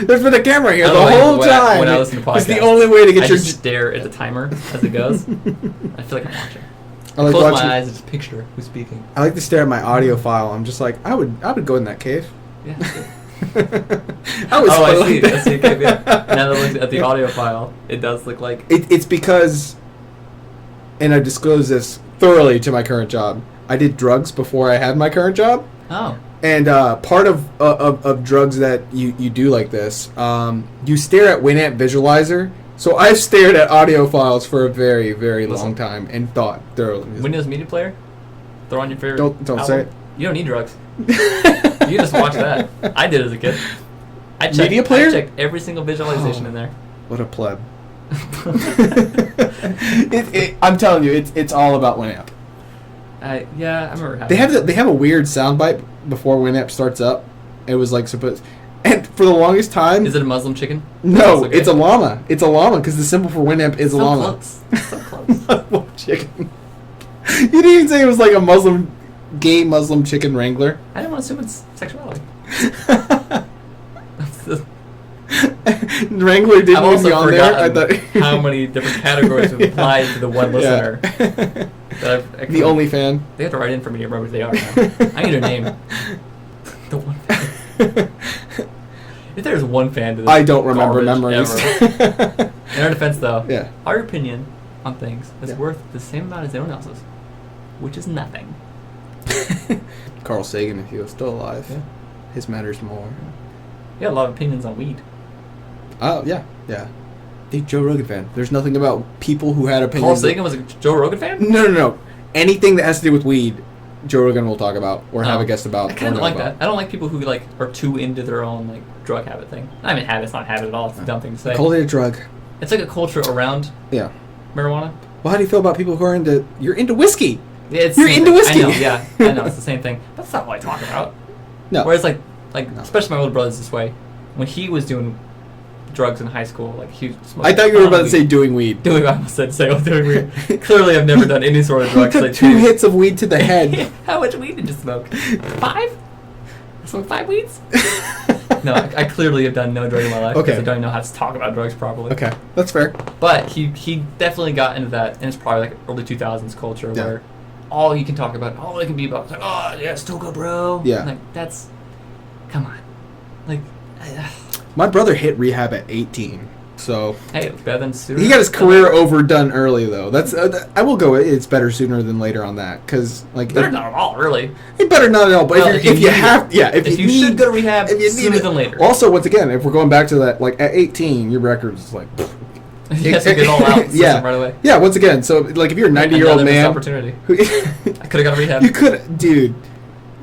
There's been a camera here I the don't know, whole when time. when I listen to It's the podcasts, only way to get I your. just stare at the timer as it goes. I feel like I'm watching. I like Close watching. my eyes and just picture who's speaking. I like to stare at my audio file. I'm just like I would go in that cave. Yeah. I was. Oh, I like see. that. I see. Okay, yeah. Now that I look at the audio file, it does look like. It's because, and I disclose this thoroughly to my current job. I did drugs before I had my current job. Oh. And part of drugs that you do like this, you stare at Winamp Visualizer. So I've stared at audio files for a very, very long time and thought thoroughly. Windows Media Player. Throw on your favorite. Don't album. say it. You don't need drugs. You just watch that. I did as a kid. Media Player? I checked every single visualization in there. What a pleb. I'm telling you, it's all about Winamp. Yeah, I remember. They have a weird soundbite before Winamp starts up. It was like supposed, and for the longest time, Is it a Muslim chicken? no, That's okay. it's a llama. It's a llama because the symbol for Winamp is a So llama. close. So close. Chicken. You didn't even say it was like a gay Muslim chicken wrangler. I didn't want to assume it's sexuality. Wrangler didn't I've even be also on there. I forgotten thought how many different categories would apply to the one listener. That The only fan. They have to write in for me to remember who they are now. I need a name. The one fan. If there's one fan to this, I don't remember garbage memories. ever. In our defense, though, Yeah. our opinion on things is Yeah. worth the same amount as anyone else's, which is nothing. Carl Sagan, if he was still alive, Yeah. his matters more. You got a lot of opinions on weed. Oh, yeah. Big Joe Rogan fan. There's nothing about people who had opinions. Carl Sagan was a Joe Rogan fan? No. Anything that has to do with weed, Joe Rogan will talk about or have Oh. a guest about. I kind or of know like about. that. I don't like people who like are too into their own like drug habit thing. I mean, habit's not habit at all. It's a dumb thing to say. Call it a drug. It's like a culture around Yeah. marijuana. Well, how do you feel about people who are into... You're into whiskey. Yeah, it's You're the same into thing. whiskey. I know, yeah. I know, it's the same thing. That's not what I talk about. No. Whereas like No. especially my older brother's this way. When he was doing drugs in high school, like he smoked I thought you were about to say doing weed. doing. I almost said doing weed. Clearly, I've never done any sort of drugs. You Like took 2 hits of weed to the head. How much weed did you smoke? 5? I smoked 5 weeds? No, I clearly have done no drug in my life Okay. because I don't even know how to talk about drugs properly. Okay, that's fair. But he definitely got into that, and it's probably like early 2000s culture Yeah. where all you can talk about, all it can be about is like, oh yeah, Stoka, bro. Yeah. Like that's, come on, like, My brother hit rehab at 18, so hey, it's better than sooner. he got his career overdone early though. That's I will go. It's better sooner than later on that because like Better not at all, really. it better not at all. But Well, if you need it. have, yeah, If you need- should go to rehab if you sooner need it. than later. Also, once again, if we're going back to that, like at 18, your record is like. You have to get all out Yeah. right away. Yeah, once again, so like if you're a 90-year-old Another missed man, opportunity. who, I could have gone to rehab. you could, dude.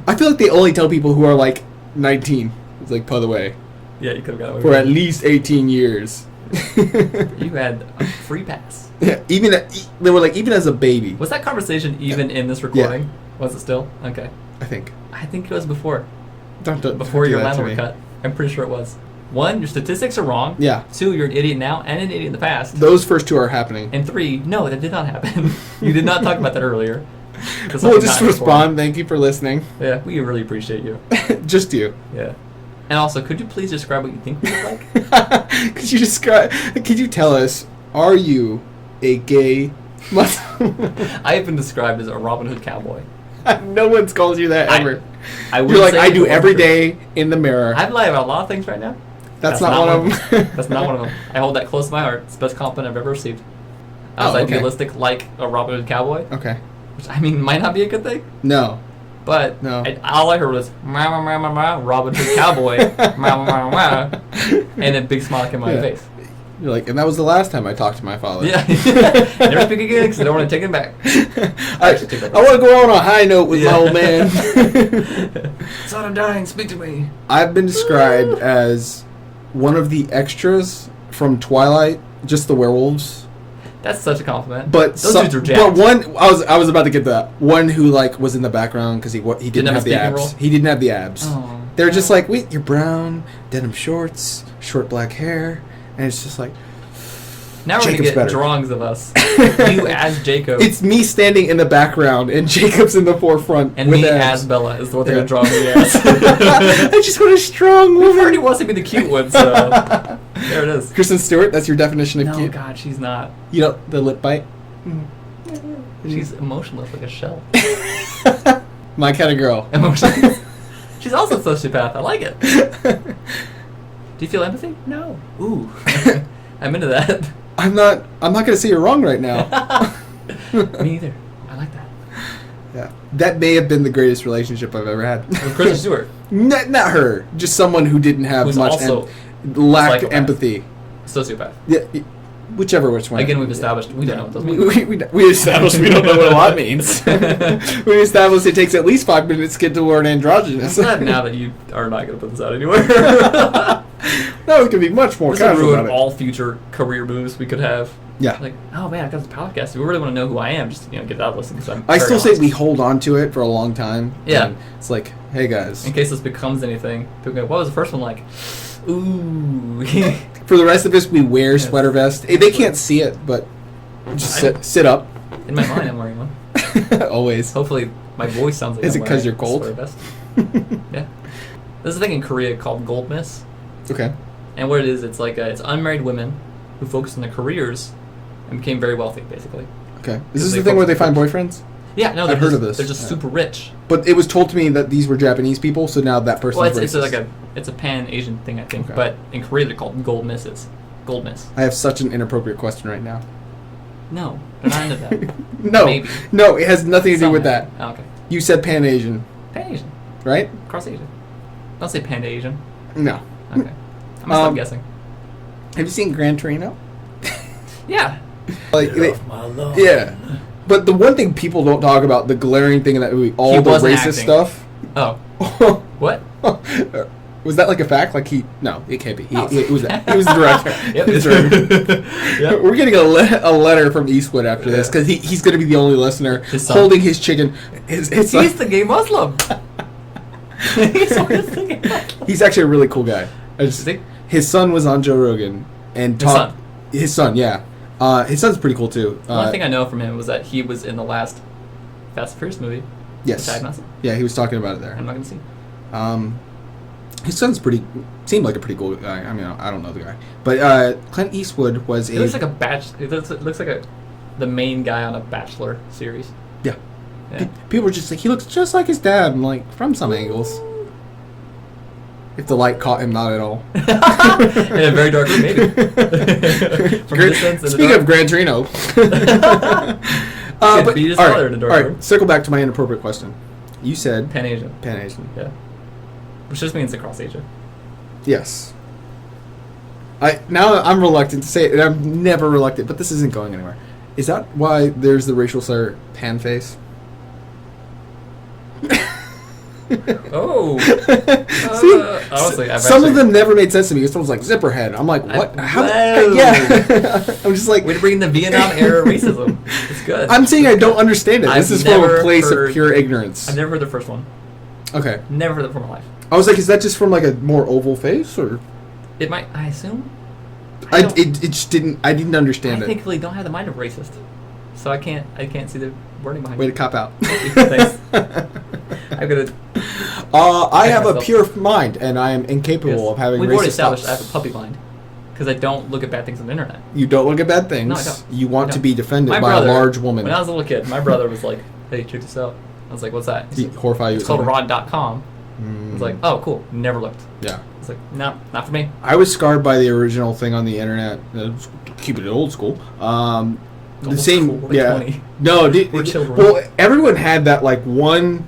I feel like they only tell people who are like 19. It's like, by the way, Yeah, you could have got away for with at least 18 years. it. You had a free pass. Yeah, they were like even as a baby. Was that conversation even in this recording? Was it still? Okay. I think. I think it was before. Don't Before do your that to line were me. cut. I'm pretty sure it was. 1, your statistics are wrong. Yeah, 2, you're an idiot now and an idiot in the past. those first 2 are happening. And 3, no, that did not happen. You did not talk about that earlier. That's We'll something just not respond. Thank you for listening. recorded. Yeah, we really appreciate you. Just you. Yeah. And also, could you please describe what you think we look like? Could you describe? Could you tell us? Are you a gay Muslim? I have been described as a Robin Hood cowboy. No one's called you that ever. I would You're like, say I do it every wasn't true. day in the mirror. I've lied about a lot of things right now. That's not one of them. That's not one of them. I hold that close to my heart. It's the best compliment I've ever received. I was Oh, okay. idealistic like a Robin Hood cowboy, Okay. which I mean might not be a good thing, No. but No. all I heard was "Ma, ma, ma, ma, ma, Robin Hood cowboy," ma, ma, ma, ma, and a big smile came on my Yeah. face. You're like, and that was the last time I talked to my father. Yeah, never speak again because I don't want to take him back. I should take that want to go on a high note with Yeah. my old man. Son, I'm dying. Speak to me. I've been described as one of the extras from Twilight, just the werewolves. That's such a compliment. But those some, dudes are jacked. but one I was about to get that one who like was in the background because he didn't have have a the speaking abs. role? He didn't have the abs. Oh. They're just like, wait, you're brown, denim shorts, short black hair, and it's just like Now we're gonna Jacob's get better. drawings of us. You as Jacob. it's me standing in the background and Jacob's in the forefront and with me abs. as Bella is what they're Yeah. gonna draw me as. I just want a strong Who woman. already wants to be the cute one, so there it is. Kristen Stewart, that's your definition of No, cute. God, she's not. You know the lip bite. She's emotionless like a shell. My kind of girl. Emotionless. She's also a sociopath. I like it. Do you feel empathy? No. Ooh. I'm into that. I'm not gonna say you're wrong right now. Me either. I like that. Yeah, that may have been the greatest relationship I've ever had. With Kristen Stewart, Not her, just someone who didn't have who's much also lacked psychopath. empathy. sociopath. Yeah, whichever which one. Again, we've established we don't know what those mean. We established we don't know what a lot means. We established it takes at least 5 minutes to get to the word androgynous. I'm glad now that you are not going to put this out anywhere. No, it could be much more This would casual ruin about it. all future career moves we could have. Yeah. Like, oh man, I got this podcast. We really want to know who I am. Just get it out of listen. Because I still say we hold on to it for a long time. Yeah. And it's like, hey guys. in case this becomes anything. People go, what was the first one like? Ooh. For the rest of us, we wear Yes. sweater vests. They can't see it, but just sit up. In my mind, I'm wearing one. Always. Hopefully, my voice sounds like. Is I'm it 'cause wearing you're cold? a sweater vest. Yeah. There's a thing in Korea called gold miss, Okay. and what it is, it's like it's unmarried women who focus on their careers and became very wealthy, basically. Okay. Is this They the thing where focus they on find boyfriends? Yeah, no, I've they're heard just, of this. They're just Yeah. super rich. But it was told to me that these were Japanese people, so now that person's Well, it's racist. like it's a pan Asian thing, I think. Okay. But in Korea, they're called gold misses. Gold miss. I have such an inappropriate question right now. No, they're not into that. No. Maybe. No, it has nothing to do with that. Oh, okay. You said Pan-Asian, Pan Asian. right? Cross Asian. Don't say Panda Asian. No. Okay. I'm gonna stop guessing. Have you seen Gran Torino? Yeah. Like, yeah. But the one thing people don't talk about, the glaring thing in that movie, all He the wasn't racist acting. stuff. Oh. What? Was that like a fact? Like no, it can't be. No. He was the director. Yep. He was the director. Yep. We're getting a letter from Eastwood after this because he's going to be the only listener His son. holding his chicken. His son. He's the gay Muslim. He's the gay Muslim. He's actually a really cool guy. Is he? His son was on Joe Rogan and His talked. son? His son, yeah. His son's pretty cool too. One thing I know from him was that he was in the last Fast and Furious movie. Yes. Which I have not seen. Yeah, he was talking about it there. I'm not gonna see. His son's seemed like a pretty cool guy. I mean, I don't know the guy, but Clint Eastwood was It looks like it looks like the main guy on a Bachelor series. yeah. Yeah. People were just like, he looks just like his dad. I'm like, from some angles. If the light caught him, not at all. In a very dark room, maybe. From a distance in the Speaking dark. of Gran Torino, Could beat his father in a dark all room. right, circle back to my inappropriate question. You said Pan Asian. Pan-Asian. Yeah. Which just means across Asia. Yes. I'm reluctant to say it, and I'm never reluctant, but this isn't going anywhere. Is that why there's the racial slur pan face? Oh. See, honestly, I've some actually, of them never made sense to me. Someone's like zipperhead. I'm like, what? How? Whoa. Yeah. I'm just like, Way to bring the Vietnam era racism. It's good. I'm saying I don't understand it. This I've is from a never place heard- of pure ignorance. I've never heard the first one. Okay. Never heard it before in my life. I was like, is that just from like a more oval face, or It might, I assume. it just didn't. I didn't understand I it. thankfully don't have the mind of a racist, so I can't see the wording behind Way it. to cop out. Thanks. I'm gonna. I have a myself. pure mind, and I am incapable Yes. of having We've racist already established I thoughts. have a puppy mind because I don't look at bad things on the internet. You don't look at bad things. No, I don't. You want I to don't. be defended My by brother, a large woman. When I was a little kid, my brother was like, "Hey, check this out." I was like, "What's that?" He horrify you. It's called with something? rod.com. I was like, "Oh, cool." Never looked. Yeah. I was like, "No, not for me." I was scarred by the original thing on the internet. Keep it old school. The Old same, school, like yeah. 20. No, We're children. well, everyone had that like one.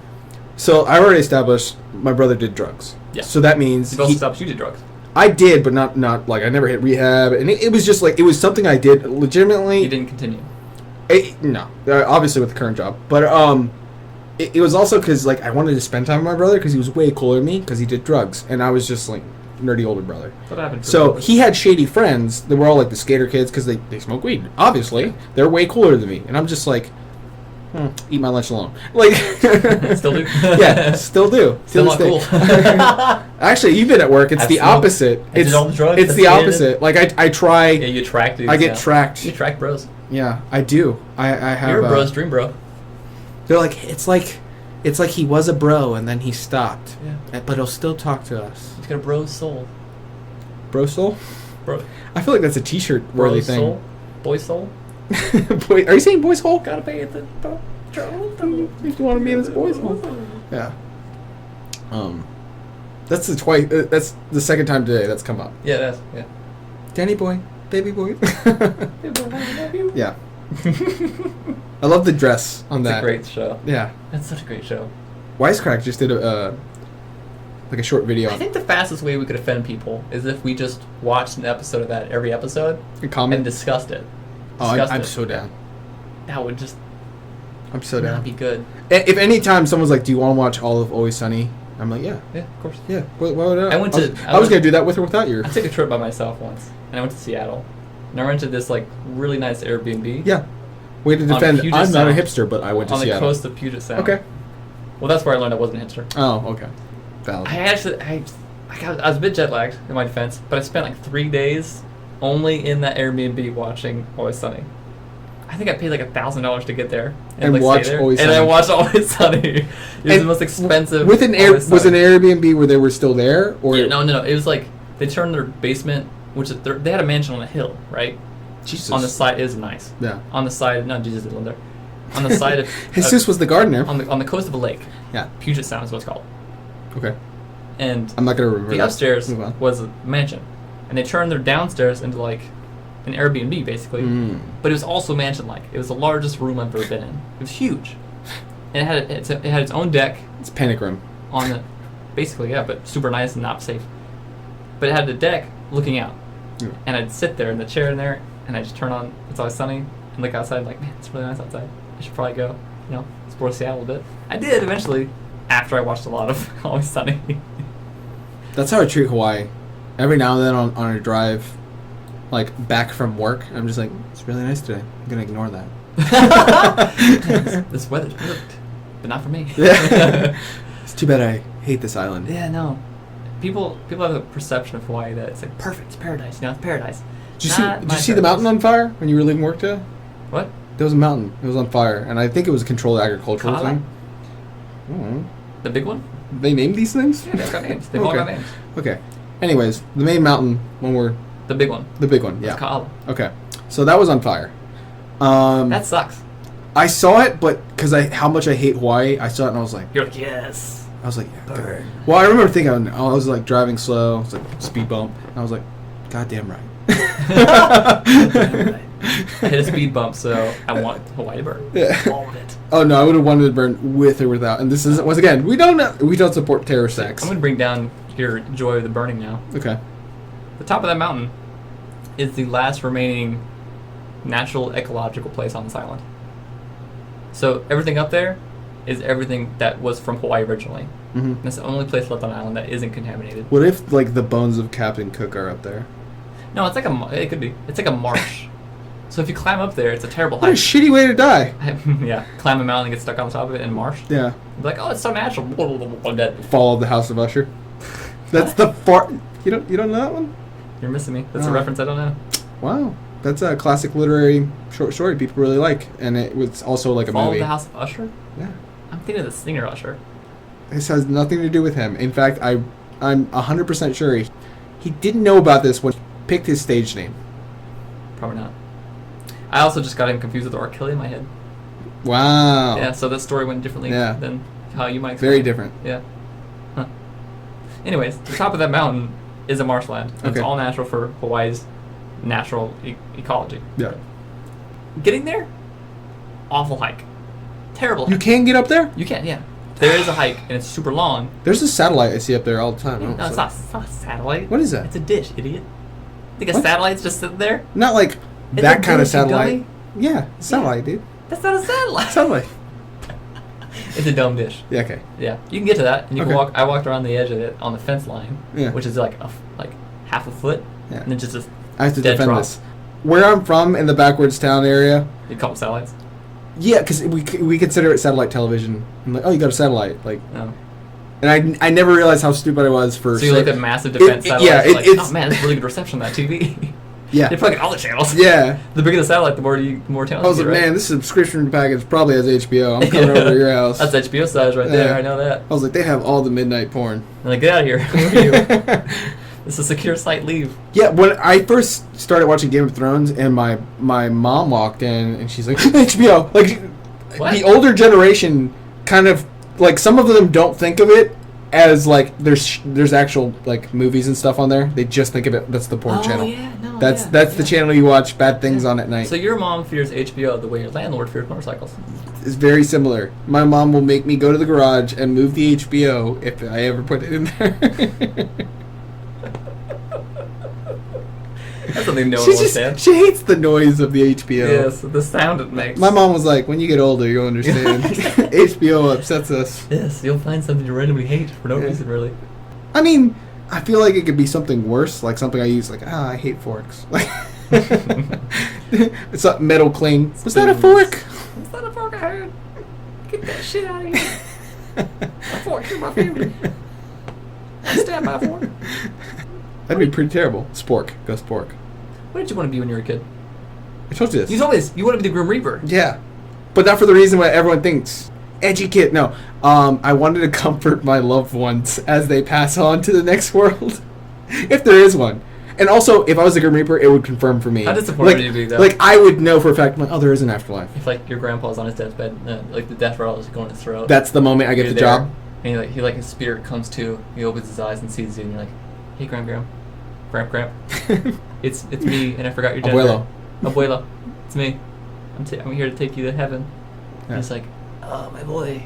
So I already established my brother did drugs. Yeah. So that means You've also stopped shooting drugs. I did, but not like I never hit rehab, and it was just like it was something I did legitimately. You didn't continue. No, obviously with the current job, but it was also because like I wanted to spend time with my brother because he was way cooler than me because he did drugs, and I was just like nerdy older brother. What happened? So he had shady friends that were all like the skater kids because they smoke weed. Obviously, they're way cooler than me, and I'm just like, eat my lunch alone. Like, Still do? yeah, still do. Still To not this cool. day. Actually, you've been at work. It's I've the smoked. opposite. I did all the drugs. It's I the skated. opposite. Like I try. Yeah, you track dudes. I get now. tracked. You track bros. Yeah, I do. I have. You're a bro's dream bro. They're like it's like he was a bro and then he stopped. Yeah. But he'll still talk to us. He's got a bro's soul. Bro soul? Bro. I feel like that's a T-shirt worthy Bro's thing. soul. Boy's soul. Boy, are you saying boys hole? Gotta pay at the If you want to be in this boys hole. Yeah. That's that's the second time today that's come up. Yeah, that's yeah. Danny boy, baby boy. Yeah. I love the dress on It's that. a great show. Yeah. That's such a great show. Wisecrack just did a short video I on think the fastest way we could offend people is if we just watched an episode of that every episode a comment. and discussed it. Oh, Discussed I'm it. so down. That would just I'm so not down. be good. If any time someone's like, "Do you want to watch all of Always Sunny?" I'm like, "Yeah, Yeah, of course. yeah." Why would I? I went to- I was gonna do that with or without you. I took a trip by myself once, and I went to Seattle, and I rented this like really nice Airbnb. Yeah. Way to On defend. Puget I'm not a Sound. hipster, but I went to on the Seattle. coast of Puget Sound. Okay. Well, that's where I learned I wasn't a hipster. Oh, okay. Valid. I was a bit jet lagged in my defense, but I spent like 3 days only in that Airbnb watching Always Sunny. I think I paid like $1,000 to get there And like, watch stay there. Always And I Sunny. watched Always Sunny. It was And the most expensive. With an Always was an Sunny. Airbnb where they were still there, or Yeah, no. It was like they turned their basement, which is they had a mansion on a hill, right? Jesus. On the side, it was nice. Yeah. On the side, no, Jesus didn't live there. On the side of Jesus was the gardener. on the coast of a lake. Yeah. Puget Sound is what it's called. Okay. And I'm not gonna remember. the that. upstairs Move on. was a mansion, and they turned their downstairs into like an Airbnb basically. Mm. But it was also mansion-like. It was the largest room I've ever been in. It was huge, and it had its own deck It's panic room. on the, basically yeah, but super nice and not safe. But it had the deck looking out, Yeah. and I'd sit there in the chair in there, and I'd just turn on It's Always Sunny and look outside like, man, it's really nice outside. I should probably go, explore Seattle a bit. I did eventually, after I watched a lot of Always Sunny. That's how I treat Hawaii. Every now and then on a drive, like back from work, I'm just like, it's really nice today. I'm gonna ignore that. This weather's perfect, but not for me. Yeah. It's too bad I hate this island. Yeah, no. People have a perception of Hawaii that it's like perfect, it's paradise. It's paradise. Did Not you my see the mountain on fire when you were leaving work today? What? There was a mountain. It was on fire, and I think it was a controlled agricultural Kala? thing. I don't know. The big one? They named these things? Yeah, they've got names. They've all got names. Okay. Anyways, the main mountain when we're The big one. the big one. It's Yeah. Kaala. Okay. So that was on fire. That sucks. I saw it, but because how much I hate Hawaii, I saw it and I was like, You're like, yes. yeah, God. Burn. Well, I remember thinking, I was like driving slow, I was like speed bump, and I was like, goddamn right. I hit a speed bump, so I want Hawaii to burn. Yeah. All of it. Oh no, I would have wanted to burn with or without. And this isn't, once again, we don't support terrorist acts. I'm going to bring down your joy of the burning now. Okay. The top of that mountain is the last remaining natural ecological place on this island. So everything up there is everything that was from Hawaii originally. Mm-hmm. And it's the only place left on the island that isn't contaminated. What if like the bones of Captain Cook are up there? No, it's like it could be. It's like a marsh. So if you climb up there, it's a terrible What a hike. shitty way to die. Yeah, climb a mountain and get stuck on top of it in marsh. Yeah. Be like, oh, it's so natural. Dead. Fall of the House of Usher. That's the far. You don't know that one? You're missing me. That's a Oh. reference I don't know. Wow. That's a classic literary short story people really like, and it was also like a Fall movie. of the House of Usher? Yeah. I'm thinking of the singer Usher. This has nothing to do with him. In fact, I'm 100% sure he didn't know about this when he picked his stage name. Probably not. I also just got him confused with R. Kelly in my head. Wow. Yeah, so that story went differently Yeah. than how you might explain Very it. different. Yeah. Huh. Anyways, the top of that mountain is a marshland. And It's Okay. all natural for Hawaii's natural ecology. Yeah. Getting there, awful hike. Terrible hike. You can get up there? You can, yeah. There is a hike, and it's super long. There's a satellite I see up there all the time. No, it's not a satellite. What is that? It's a dish, idiot. Think a What? satellite's just sitting there? Not like It's that a kind of dish, you satellite. dummy. Yeah, satellite, dude. That's not a satellite. Satellite. It's a dome dish. Yeah, okay. Yeah, you can get to that, and you Okay. can walk. I walked around the edge of it on the fence line, Yeah. which is like half a foot, Yeah. and then just a I have to dead defend drop. this. Where I'm from, in the backwards town area, You call them satellites? yeah, because we consider it satellite television. I'm like, oh, you got a satellite, like, No. and I never realized how stupid I was for. So you say- look at massive defense it- satellites. yeah, you're like, it's- oh man, there's really good reception on that TV. yeah, They probably get all the channels. yeah. The bigger the satellite, the more channels. I was you like, get, right? man, this subscription package probably has HBO. I'm coming over to your house. That's HBO size right there. Yeah. I know that. I was like, they have all the midnight porn. I'm like, get out of here. Who are you? This is a secure site. Leave. Yeah, when I first started watching Game of Thrones, and my mom walked in, and she's like, HBO. Like, What? the older generation kind of, like, some of them don't think of it as, like, there's actual, like, movies and stuff on there. They just think of it, that's the porn channel. Yeah, no, That's yeah, that's the yeah. channel you watch bad things on at night. So your mom fears HBO the way your landlord fears motorcycles. It's very similar. My mom will make me go to the garage and move the HBO if I ever put it in there. That's something no one she will just understand. she hates the noise of the HBO. Yes, the sound it makes. My mom was like, when you get older, you'll understand. HBO upsets us. Yes, you'll find something you randomly hate for no Yeah. reason, really. I mean, I feel like it could be something worse, like something I use, like, I hate forks. It's a metal cling. Was that a fork? It's not a fork I heard. Get that shit out of here. A fork in my family. I stand by a fork. That'd be pretty terrible. Spork. Go spork. What did you want to be when you were a kid? I told you this. You told me this. You want to be the Grim Reaper. Yeah, but not for the reason why everyone thinks. Edgy kid. No. I wanted to comfort my loved ones as they pass on to the next world, if there is one. And also, if I was the Grim Reaper, it would confirm for me. How disappointed would you be, though? Like, I would know for a fact, like, oh, there is an afterlife. If like your grandpa's on his deathbed, like the death rattle is going to his throat. That's the moment I get You're the there, job. And he like his spirit comes to. He opens his eyes and sees you, and you're like, "Hey, Gramp, it's me, and I forgot your gender. Abuelo, it's me. I'm here to take you to heaven." Yeah. And he's like, "Oh, my boy,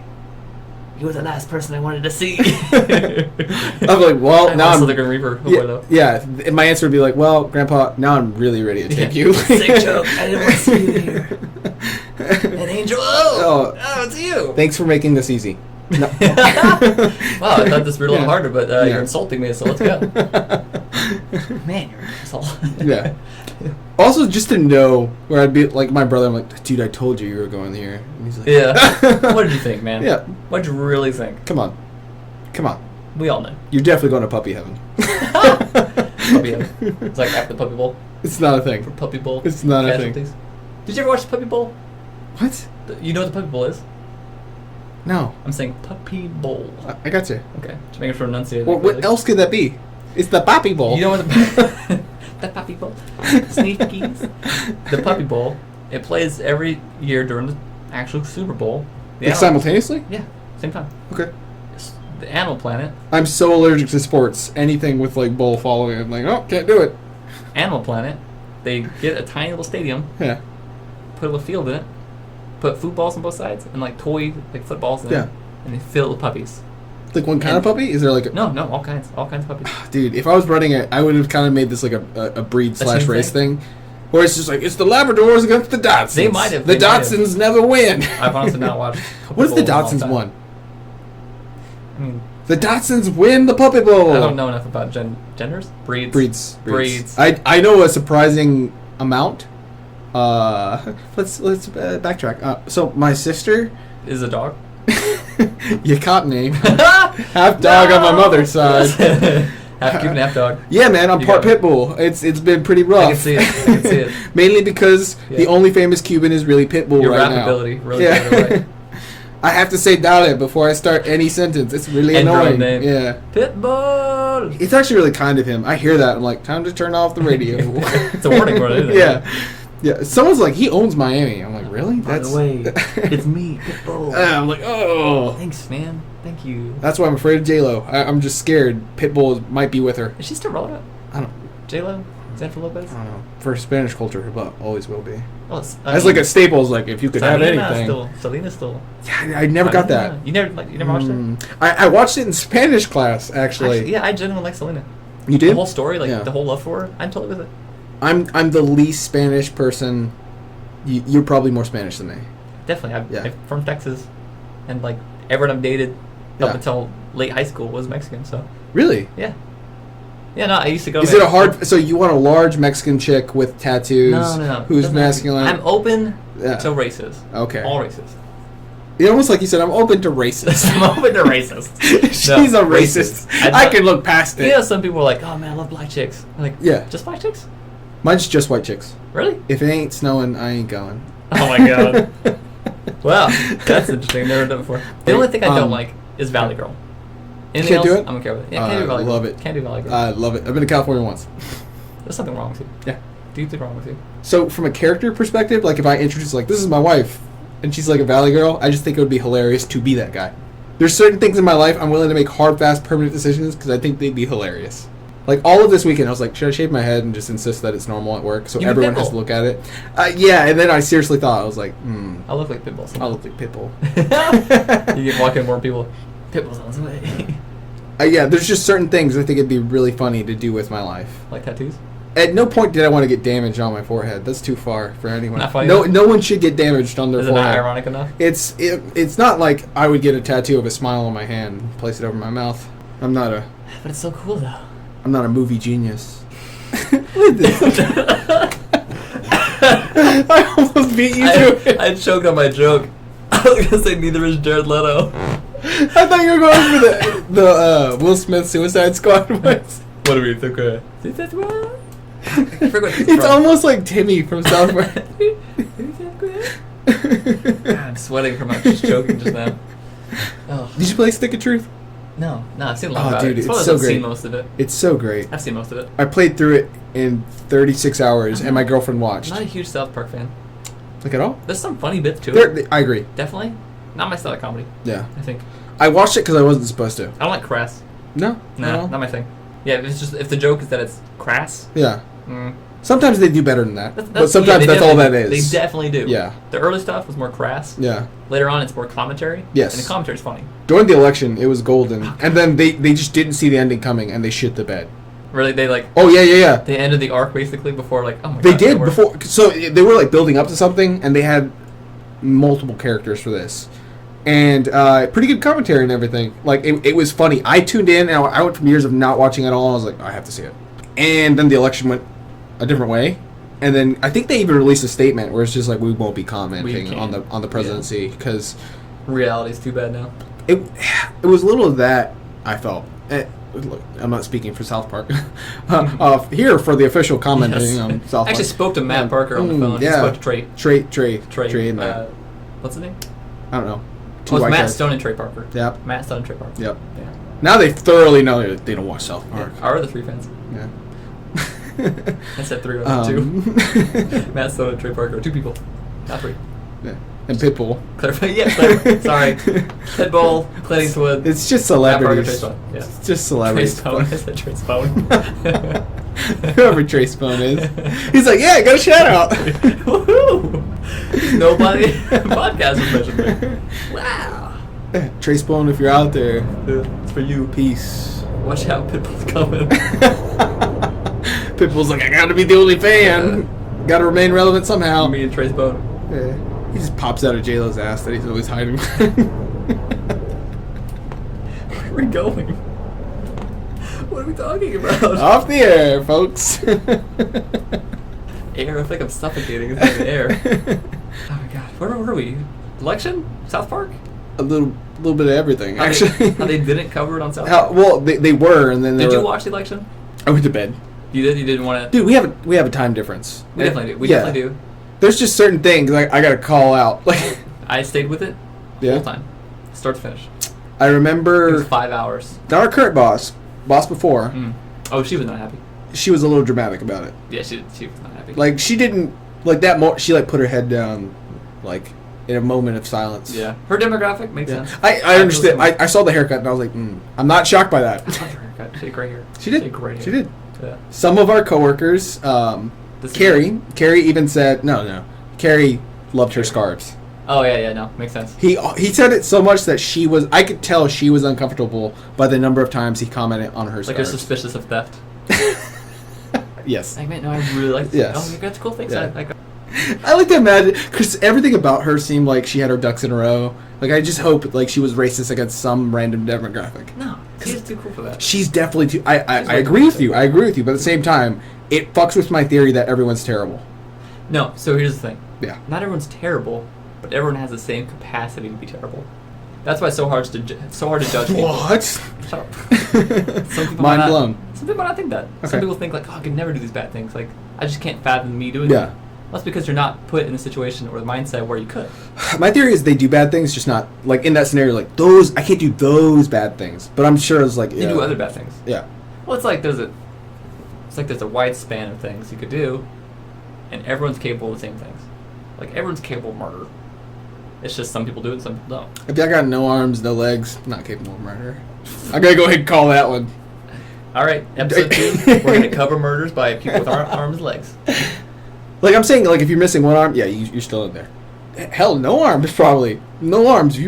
you were the last person I wanted to see." I'm like, well, I'm now also I'm the Grim Reaper. Abuelo. yeah. And my answer would be like, well, Grandpa, now I'm really ready to take you. Sick joke. I didn't want to see you here. An angel. Oh, it's you. Thanks for making this easy. No. Wow, I thought this would be a little Yeah. harder, but Yeah. you're insulting me, so let's go. Man, you're an asshole. Yeah. Also, just to know where I'd be like my brother, I'm like, dude, I told you were going here. And he's like, Yeah. What did you think, man? Yeah. What did you really think? Come on. We all know. You're definitely going to puppy heaven. Puppy heaven. It's like after the Puppy Bowl. It's not a For thing. Puppy Bowl. It's not a thing. casualties. Did you ever watch the Puppy Bowl? What? You know what the Puppy Bowl is? No. I'm saying Puppy Bowl. I got you. Okay. Just making sure to enunciate. Well, what else could that be? It's the Poppy Bowl. You know what the the Puppy Bowl? Sneakies. The Puppy Bowl. It plays every year during the actual Super Bowl. The Like simultaneously? Yeah, same time. Okay. It's the Animal Planet. I'm so allergic to sports. Anything with like bowl following, I'm like, oh, can't do it. Animal Planet. They get a tiny little stadium, Yeah. put a little field in it, put footballs on both sides, and like toy like footballs in Yeah. it, and they fill it with puppies. Like one kind of puppy? Is there like a... No, all kinds of puppies. Dude, if I was running it, I would have kind of made this like a breed A / team race thing. Where it's just like, it's the Labradors against the Dachshunds. They might have. The Dachshunds never win. I've honestly not watched. What if the Puppy Bowl in a long Dachshunds time. won? I mean, The Dachshunds win the Puppy Bowl. I don't know enough about genders, breeds. Breeds. I know a surprising amount. Let's backtrack. So my sister, Is a dog. you caught me. Half dog on my mother's side. Half Cuban, half dog. Yeah, man, I'm You part got it. pit bull. It's been pretty rough. I can see it. Mainly because Yeah. the only famous Cuban is really pit bull Your right rap now. ability really gave it away. I have to say dale before I start any sentence. It's really And your own annoying. name. Yeah. Pitbull. It's actually really kind of him. I hear that. I'm like, time to turn off the radio. It's a warning word, isn't it? Yeah. Yeah. Someone's like, he owns Miami. I'm like, really? By the way, it's me, Pitbull. I'm like, oh. Thanks, man. Thank you. That's why I'm afraid of J-Lo. I'm just scared Pitbull might be with her. Is she still relevant? I don't J-Lo? Jennifer Lopez? I don't know. For Spanish culture, but always will be. Oh, it's, That's like a staple. Is like, if you could have anything. Selena's still. Yeah, I never got that. You never watched it? I watched it in Spanish class, actually. Yeah, I genuinely like Selena. You did? The whole story, like Yeah. the whole love for her, I'm totally with it. I'm the least Spanish person. You're probably more Spanish than me. Definitely. Yeah. I'm from Texas, and like everyone I've dated Yeah. up until late high school was Mexican. So Really? yeah. Yeah, no, I used to go. Is it a hard? So you want a large Mexican chick with tattoos? No. Who's Doesn't- masculine? I'm open Yeah. to races. Okay. All races. It's almost like you said, I'm open to racist. I'm open to racist. She's No, a racist. racist. I can look past it. You know, some people are like, "Oh man, I love black chicks." I'm like, Yeah. just black chicks? Mine's just white chicks. Really? If it ain't snowing, I ain't going. Oh my god. Wow, that's interesting. Never done it before. The only thing I don't like is Valley Girl. Anything Can't do else, it? I'm okay with it. Yeah, can't do Valley Girl. love it. Can't do Valley Girl. I love it. I've been to California once. There's something wrong with you. Yeah. Deeply wrong with you. So from a character perspective, like if I introduce like, this is my wife, and she's like a Valley Girl, I just think it would be hilarious to be that guy. There's certain things in my life I'm willing to make hard, fast, permanent decisions because I think they'd be hilarious. Like all of this weekend, I was like, should I shave my head and just insist that it's normal at work so You everyone has Pitbull. to look at it? Yeah, and then I seriously thought, I was like, I look like Pitbull. I look like Pitbull. You can walk in more people. Pitbull's on his way. Yeah, there's just certain things I think it'd be really funny to do with my life. Like tattoos? At no point did I want to get damaged on my forehead. That's too far for anyone. Not funny No, enough? no one should get damaged on their Is it forehead. not ironic enough? It's not like I would get a tattoo of a smile on my hand and place it over my mouth. I'm not a But it's so cool though. movie genius. Look at this. I almost beat you to it. I choked on my joke. I was gonna say neither is Jared Leto. I thought you were going for the Will Smith Suicide Squad voice. What do we think? I forget what It's almost like Timmy from South Park. God, I'm sweating from just joking just now. Oh. Did you play Stick of Truth? No, I've seen a lot Oh, about dude, it. it's It's so I've great. seen most of it. It's so great. I've seen most of it. I played through it in 36 hours, and my girlfriend watched. I'm not a huge South Park fan. Like at all? There's some funny bits to it. I agree. Definitely. Not my style of comedy, Yeah. I think. I watched it because I wasn't supposed to. I don't like crass. No. No, not my thing. Yeah, if the joke is that it's crass. Yeah. Mm. Sometimes they do better than that. That's, But sometimes yeah, that's all that is. They definitely do. Yeah. The early stuff was more crass. Yeah. Later on, it's more commentary. Yes. And the commentary's funny. During the election, it was golden. And then they just didn't see the ending coming, and they shit the bed. Really, they like. Oh, yeah. They ended the arc basically before like, oh my god. They did that worked. before. So they were like building up to something, and they had multiple characters for this. And pretty good commentary and everything. Like, it was funny. I tuned in, and I went from years of not watching at all. I was like, I have to see it. And then the election went a different way. And then I think they even released a statement where it's just like, we won't be commenting on the presidency because reality's too bad now. it was a little of that I felt. Look, I'm not speaking for South Park. Here for the official commenting Yes. on South Park. I actually spoke to Matt Parker on the phone. Yeah. He spoke to Trey and Matt. What's his name? I don't know. Oh, it's white Matt guys. Stone and Trey Parker. Yep. Matt Stone and Trey Parker. Yep. Yeah. Now they thoroughly know they don't watch South Park. Are the three fans? Yeah. I said three, wasn't two. Matt Stone and Trey Parker. Two people. Not three. Yeah. And Pitbull. Clarify. Yeah, clarify. Sorry. Pitbull, Clint Eastwood. It's just Matt Parker, Trey celebrities. Stone. Yeah. It's just Trey celebrities. Stone. I said Trey Stone. Whoever Trace Bone is. He's like, yeah, go shout out. Woohoo! Nobody podcast was mentioned there. Wow. Trace Bone, if you're out there, It's for you. peace. Watch out, Pitbull's coming. Pitbull's like, I gotta be the only fan. Gotta remain relevant somehow. Me and Trace Bone. Yeah. He just pops out of J-Lo's ass that he's always hiding. Where are we going? What are we talking about? Off the air, folks. Air. I feel like I'm suffocating inside the air. Oh my god. Where are we? Election? South Park? A little bit of everything, How actually. How they didn't cover it on South Park? Well, they were, and then they Did were. you watch the election? I went to bed. You did? You didn't want to? Dude, we have a time difference. We definitely do. We Yeah. definitely do. There's just certain things like I gotta call out. Like, I stayed with it the yeah. whole time. Start to finish. I It remember was 5 hours. not our current boss before. Mm. Oh, she was not happy. She was a little dramatic about it. Yeah, she was not happy. Like she didn't like that. She like put her head down, like in a moment of silence. yeah. Her demographic makes Yeah. sense. I understand. I saw the haircut and I was like, I'm not shocked by that. I love her haircut. She had gray hair. She did. had gray hair. She did. Yeah. Some of our coworkers, This is- Carrie even said no. Carrie loved her scarves. Oh yeah, no, makes sense. He said it so much that I could tell she was uncomfortable by the number of times he commented on her Like you're scarves. suspicious of theft. Yes. Like, man, no, I really like this. Yes. Oh, you got cool things. Yeah. I I like to imagine because everything about her seemed like she had her ducks in a row. Like I just hope like she was racist against some random demographic. no, she's too cool for that. She's definitely too. I way agree too with you. I agree with you. But at the same time, it fucks with my theory that everyone's terrible. No, so here's the thing. Yeah. Not everyone's terrible, but everyone has the same capacity to be terrible. That's why it's so hard to judge people. What? Shut up. Some people might Mind not- blown. Some people might not think that. Okay. Some people think like, oh, I could never do these bad things. Like, I just can't fathom me doing Yeah. it. That's because you're not put in a situation or the mindset where you could. My theory is they do bad things, just not like in that scenario. Like those, I can't do those bad things. But I'm sure it's like You do other bad things. Yeah. Well, it's like there's a wide span of things you could do, and everyone's capable of the same things. Like everyone's capable of murder. It's just some people do it, and some people don't. If I got no arms, no legs, I'm not capable of murder. I gotta go ahead and call that one. All right, episode 2, we're gonna cover murders by people with arms and legs. Like I'm saying, like if you're missing one arm, yeah, you're still in there. Hell, no arms probably. No arms. If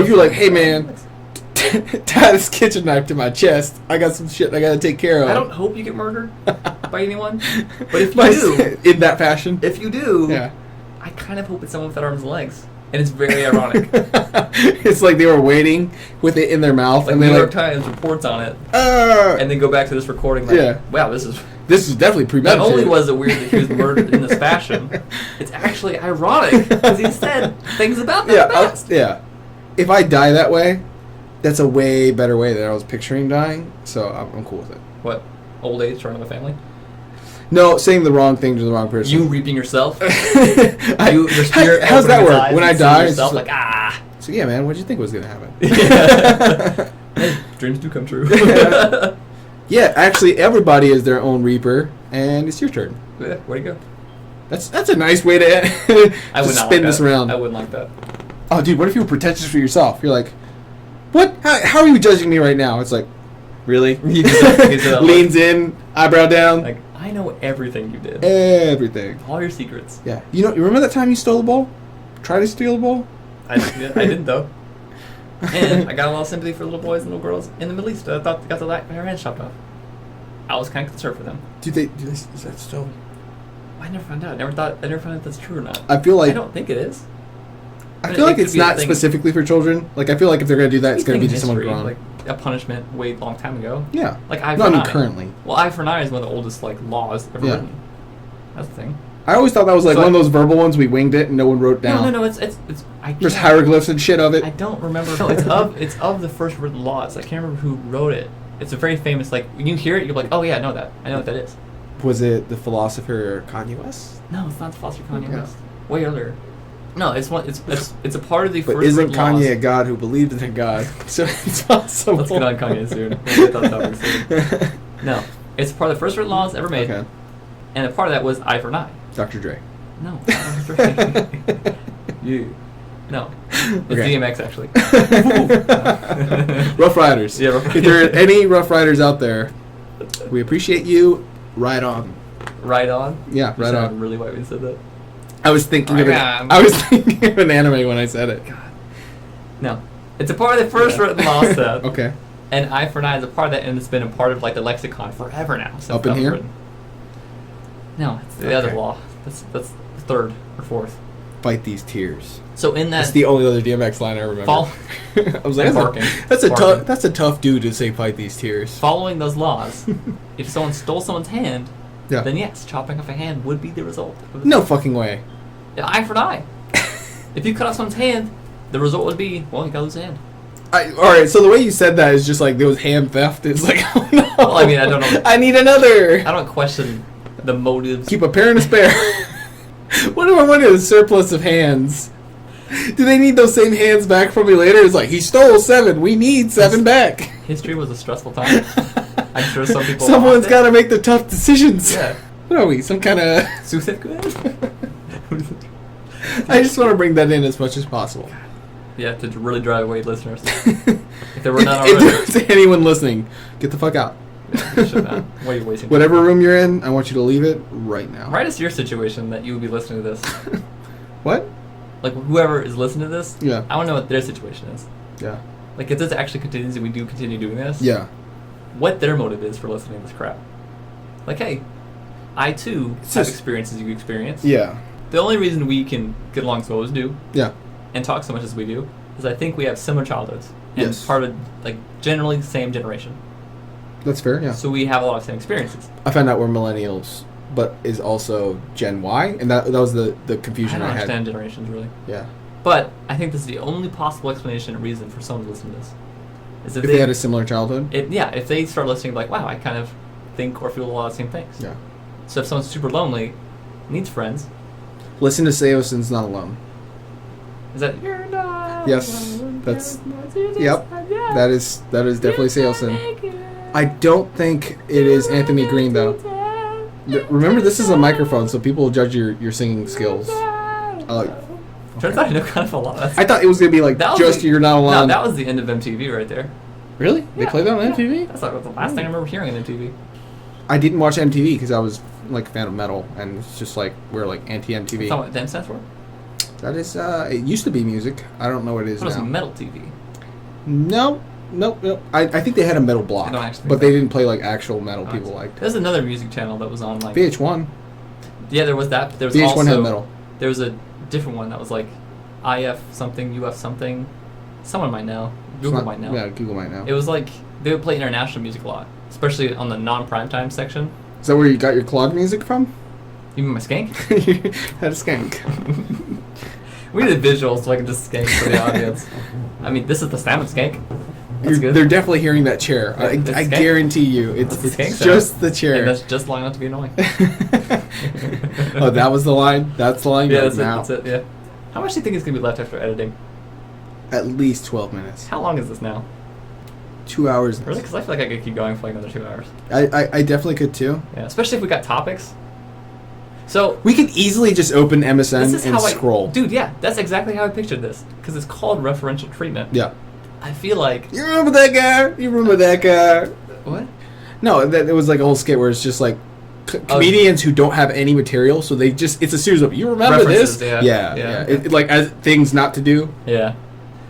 you're like, hey man, tie this kitchen knife to my chest. I got some shit I gotta take care of. I don't hope you get murdered by anyone, but if you do, in that fashion. if you do, Yeah. I kind of hope it's someone with arms and legs, and it's very ironic. It's like they were waiting with it in their mouth, Like and New they York like, Times reports on it, and and then go back to this recording. Like, Yeah. wow, this is. this is definitely Not premeditated. only was it weird that he was murdered in this fashion, it's actually ironic because he said things about that past. yeah. If I die that way, that's a way better way than I was picturing dying. So I'm cool with it. What? Old age, starting with a family? No, saying the wrong thing to the wrong person. You reaping yourself? Your How's that work? When I die, it's yourself just like ah. So yeah, man, what did you think was gonna happen? Hey, dreams do come true. Yeah, actually, everybody is their own reaper, and it's your turn. Yeah, where'd you go? That's a nice way to, I would to not spin like this that. around. I wouldn't like that. Oh, dude, what if you were pretentious for yourself? You're like, what? How are you judging me right now? It's like, really? He does that Leans in, eyebrow down, like I know everything you did. everything. All your secrets. Yeah. You remember that time you stole a ball? Try to steal a ball? I didn't though. And I got a lot of sympathy for little boys and little girls in the Middle East. I thought they got their hands chopped off. I was kind of concerned for them. Is that still? I never found out. I never found out if that's true or not. I feel like I don't think it is. I feel like could it's be a not thing. specifically for children. Like I feel like if they're gonna do that, it's gonna be to someone grown. Like a punishment way long time ago. Yeah. Like eye No, for I mean an eye. currently. Well, eye for an eye is one of the oldest like laws ever Yeah. written. That's the thing. I always thought that was like So one of those verbal ones we winged it and no one wrote down. No. It's. There's hieroglyphs and shit of it. I don't remember. No, it's of the first written laws. I can't remember who wrote it. It's a very famous. Like when you hear it, you're like, oh yeah, I know that. I know what that is. Was it the philosopher Kanye West? No, it's not the philosopher Kanye Okay. West. Way earlier. No, it's one. It's a part of the But first isn't written Kanye laws. a god who believed in a god? So it's possible. Let's get on Kanye soon. We'll get that topic soon. No, it's part of the first written laws ever made, Okay. and a part of that was eye for an eye. Dr. Dre. No, not Dre. You. No, it's Okay. DMX actually. Rough Riders. Yeah, Rough If there are any Rough Riders out there, we appreciate you. Right on. Right on. Yeah, You right sounded on. really white when you said that. I was thinking of Right an, on. I was thinking of an anime when I said it. No, it's a part of the first written law set. Okay. And eye for an eye is a part of that, and it's been a part of like the lexicon forever now. Since Up in that was here? written. No, it's the other Okay. law. That's third or fourth. Fight these tears. So in that, That's the only other DMX line I remember. Fol- I was like, And barking. that's a Barking. tough. That's a tough dude to say. Fight these tears. following those laws, if someone stole someone's hand, Yeah. then yes, chopping off a hand would be the result. No fucking way. Yeah, eye for an eye. If you cut off someone's hand, the result would be, well, you gotta lose a hand. All right. So the way you said that is just like there was hand theft. It's like, oh no. Well, I mean, I don't know. I need another. I don't question the motives. Keep a pair and a spare. What if I wanted a surplus of hands? Do they need those same hands back from me later? It's like, he stole 7. We need 7 back. History was a stressful time. I'm sure some people. Someone's lost got to make the tough decisions. Yeah. What are we? Some kind of... I just want to bring that in as much as possible. Yeah, to really drive away listeners. If there were none If already. there's anyone listening, get the fuck out. You should not. Why are you wasting Whatever room you're in, I want you to leave it right now. Write us your situation that you would be listening to this. What? Like, whoever is listening to this, Yeah. I want to know what their situation is. Yeah. Like, if this actually continues and we do continue doing this, Yeah. what their motive is for listening to this crap. Like, hey, I too It's have just- experiences you experience. Yeah. The only reason we can get along so as do Yeah. and talk so much as we do is I think we have similar childhoods and Yes. part of like generally the same generation. That's fair, yeah. So we have a lot of same experiences. I found out we're millennials, but is also Gen Y, and that was the I confusion don't I, had. understand generations really, Yeah. but I think this is the only possible explanation and reason for someone to listen to this. Is If they had a similar childhood. if they start listening, like, wow, I kind of think or feel a lot of the same things. Yeah. So if someone's super lonely, needs friends, Listen to Seosin's Not Alone. is that you're not Yes, alone, that's- you're not just Yep. alone. That is definitely You can Seosin. make it. I don't think it is Anthony Green though. Remember, this is a microphone, so people will judge your singing skills. Turns out I know kind of a lot. I thought it was gonna be like That was just the- You're Not No, Alone. that was the end of MTV right there. Really? They Yeah, played that on yeah. MTV? That's like the last thing I remember hearing on MTV. I didn't watch MTV because I was like a fan of metal, and it's just like we're like anti That's not MTV. what them stands for. That is, it used to be music. I don't know what it is It was now. metal TV. Nope. I think they had a metal block, I don't actually but think they so. didn't play like actual metal people liked. There's another music channel that was on like. VH1. Yeah, there was that. But there was VH1 also had metal. there was a different one that was like, IF something, UF something. Someone might know. It's Google not- might know. Yeah, Google might know. It was like they would play international music a lot, especially on the non-primetime section. Is that where you got your clog music from? You mean my skank? You had a skank. We need visuals so I can just skank for the audience. I mean, this is the sound of skank. That's good. They're definitely hearing that chair. Yeah, it's I skank. guarantee you, it's That's the skank just sound. the And chair. that's just long enough to be annoying. Oh, that was the line? That's the line? Yeah, Right that's now. it. That's it. Yeah. How much do you think is gonna be left after editing? At least 12 minutes. How long is this now? 2 hours. Really? Because I feel like I could keep going for like another 2 hours. I definitely could too. Yeah, especially if we got topics. So We could easily just open this MSN is and how scroll. dude. Yeah, that's exactly how I pictured this. Because it's called referential treatment. Yeah. I feel like You remember that guy? You remember that guy? what? No, it was like a whole skit where it's just like comedians who don't have any material, so they just, it's a series of, you remember References, this? yeah. Yeah. Yeah. Like as things not to do. Yeah.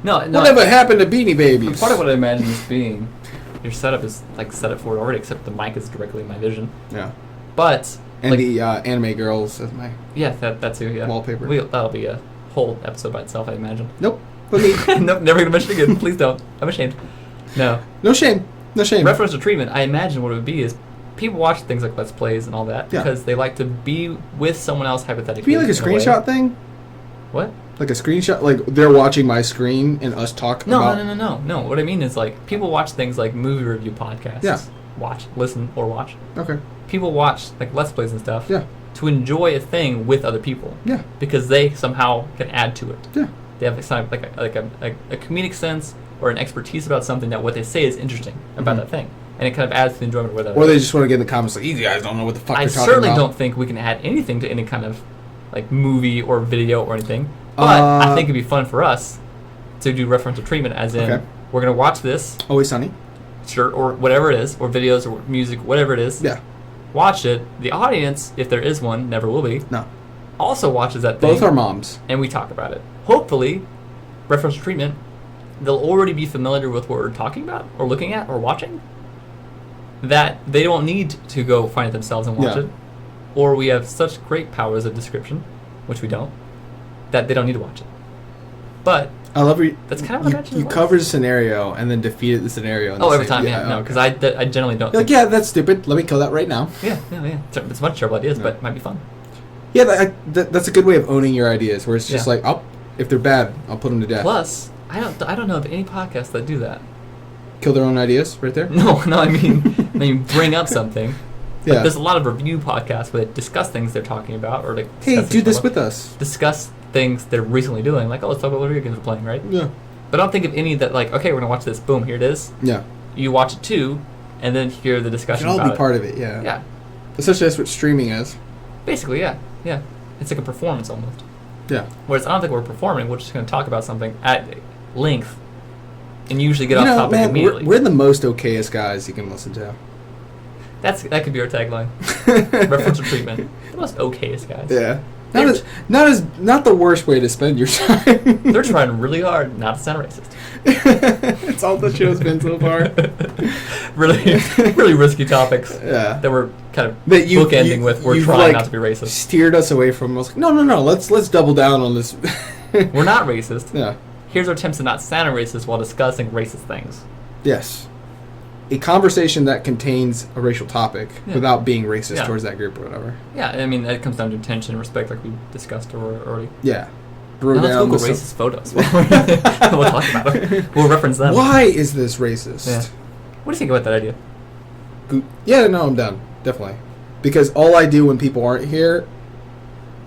No. Whatever happened to Beanie Babies? Part of what I imagine this being, your setup is like set up for it already, except the mic is directly in my vision. Yeah. But And like, the anime girls as my yeah, that too. Yeah. wallpaper. That'll be a whole episode by itself, I imagine. Nope. Put me. Nope, never gonna mention it again. Please don't. I'm ashamed. No. No shame. No shame. Referential treatment, I imagine what it would be is people watch things like Let's Plays and all that Yeah. because they like to be with someone else hypothetically. Be like a in way. screenshot thing? What? Like a screenshot? Like they're watching my screen and us talk No, about... no. What I mean is like people watch things like movie review podcasts. Yeah. Watch, listen, or watch. Okay. People watch like Let's Plays and stuff. Yeah. To enjoy a thing with other people. Yeah. Because they somehow can add to it. Yeah. They have like a comedic sense or an expertise about something that what they say is interesting about Mhm. that thing, and it kind of adds to the enjoyment with it. Or they just want to get in the comments like, you guys don't know what the fuck I you're talking certainly about. don't think we can add anything to any kind of like movie or video or anything. But I think it'd be fun for us to do referential treatment, as in Okay. we're gonna watch this, Always Sunny? sure, or whatever it is, or videos or music, whatever it is. Yeah. Watch it. The audience, if there is one, never will be, No. also watches that thing. Both are moms. And we talk about it. Hopefully, referential treatment, they'll already be familiar with what we're talking about or looking at or watching, that they don't need to go find it themselves and watch Yeah. it. Or we have such great powers of description, which we don't, that they don't need to watch it. But I love you. That's kind of what I imagine You it was. cover the scenario and then defeated the scenario. in the every same- time, yeah, no, because I generally don't. You're like, yeah, that's stupid. Let me kill that right now. Yeah. It's a bunch of terrible ideas, Yeah. but it might be fun. Yeah, that's a good way of owning your ideas, where it's just Yeah. like, if they're bad, I'll put them to death. Plus, I don't know of any podcasts that do that. Kill their own ideas right there? No, I mean bring up something. Yeah. There's a lot of review podcasts where they discuss things they're talking about, or like Hey, discuss do things this about- with us. discuss things they're recently doing, like, oh, let's talk about what video games we're playing, right? Yeah. But I don't think of any that like, okay, we're gonna watch this, boom, here it is. Yeah. You watch it too, and then hear the We discussion can all about be it. part of it, yeah. Yeah, Essentially, that's what streaming is. basically, yeah. It's like a performance almost. Yeah. Whereas I don't think we're performing; we're just gonna talk about something at length, and usually get off You know, topic man, immediately. we're the most okayest guys you can listen to. That could be our tagline. Referential treatment. The most okayest guys. Yeah. They're- Not the worst way to spend your time. They're trying really hard not to sound racist. It's all the show's been so far. really risky topics Yeah. that we're kind of That you- bookending you- with. We're you've, trying like, not to be racist. Steered us away from. I was like, no. Let's double down on this. We're not racist. Yeah. Here's our attempts to not sound racist while discussing racist things. Yes. A conversation that contains a racial topic Yeah. without being racist Yeah. towards that group or whatever. Yeah, I mean, it comes down to intention and respect, like we discussed already. Yeah. Now let's Google racist photos. We'll talk about them. We'll reference them. Why is this racist? Yeah. What do you think about that idea? Yeah, no, I'm done. Definitely. Because all I do when people aren't here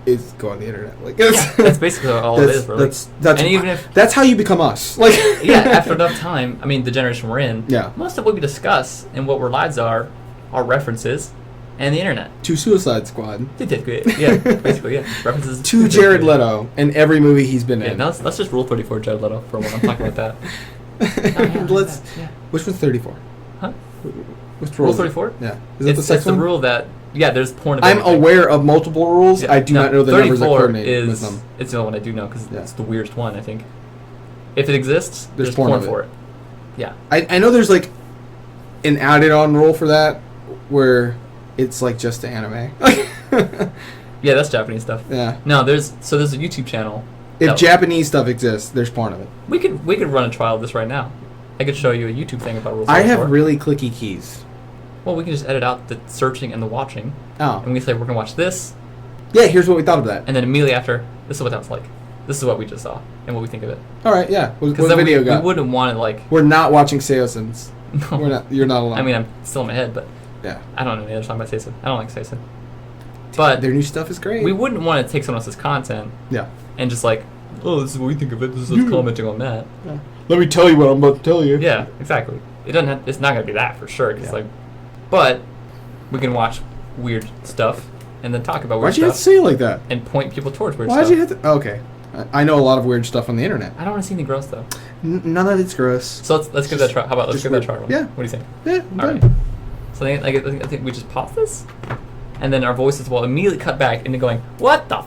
is go on the internet. Like That's basically all it is, really. That's and even if that's how you become us. Like yeah, after enough time, I mean, the generation we're in, Yeah. most of what we discuss and what our lives are references and the internet. to Suicide Squad, They did good. Yeah, basically, yeah. References to Jared Leto in every movie he's been Yeah, in. now let's just rule 34 Jared Leto for a while. I'm talking about that. Let's. Yeah. Which one's 34? Huh? Which Rule 34? Yeah. Is that the It's sex the one? rule that, yeah, there's porn of I'm everything. aware of multiple rules. Yeah, I do not know the numbers that 34 coordinate with them. It's the only one I do know because Yeah. it's the weirdest one, I think. If it exists, There's there's porn porn of for it. it. Yeah. I know there's like an added on rule for that where it's like just anime. Yeah, that's Japanese stuff. Yeah. No, there's a YouTube channel. If that- Japanese stuff exists, there's porn of it. We could run a trial of this right now. I could show you a YouTube thing about rules. I 34. have really clicky keys. Well, we can just edit out the searching and the watching, Oh. and we say we're gonna watch this, Yeah, here's what we thought of that. and then immediately after, this is what that was like. this is what we just saw and what we think of it. All right, yeah. What Because then video we got? wouldn't want to like. We're not watching Seosins. No. We're not. You're not alone. I mean, I'm still in my head, but yeah. I don't know any other song by Seisun. I don't like Seisun. But Their new stuff is great. we wouldn't want to take someone else's content Yeah. and just like, oh, this is what we think of it. This is us commenting on that. Yeah. Let me tell you what I'm about to tell you. Yeah, exactly. It doesn't. It's not gonna be that for sure. 'Cause Yeah. like, but we can watch weird stuff and then talk about weird Why'd you have to stuff say it like that? and point people towards weird Why'd stuff. you have to? Oh, okay. I know a lot of weird stuff on the internet. I don't want to see any gross though. None of it's gross. So let's give that a try. How about let's Just give that a weird. try? Ron? Yeah. What do you think? Yeah. I'm All done. right. So I think we just pause this, and then our voices will immediately cut back into going, "What the?"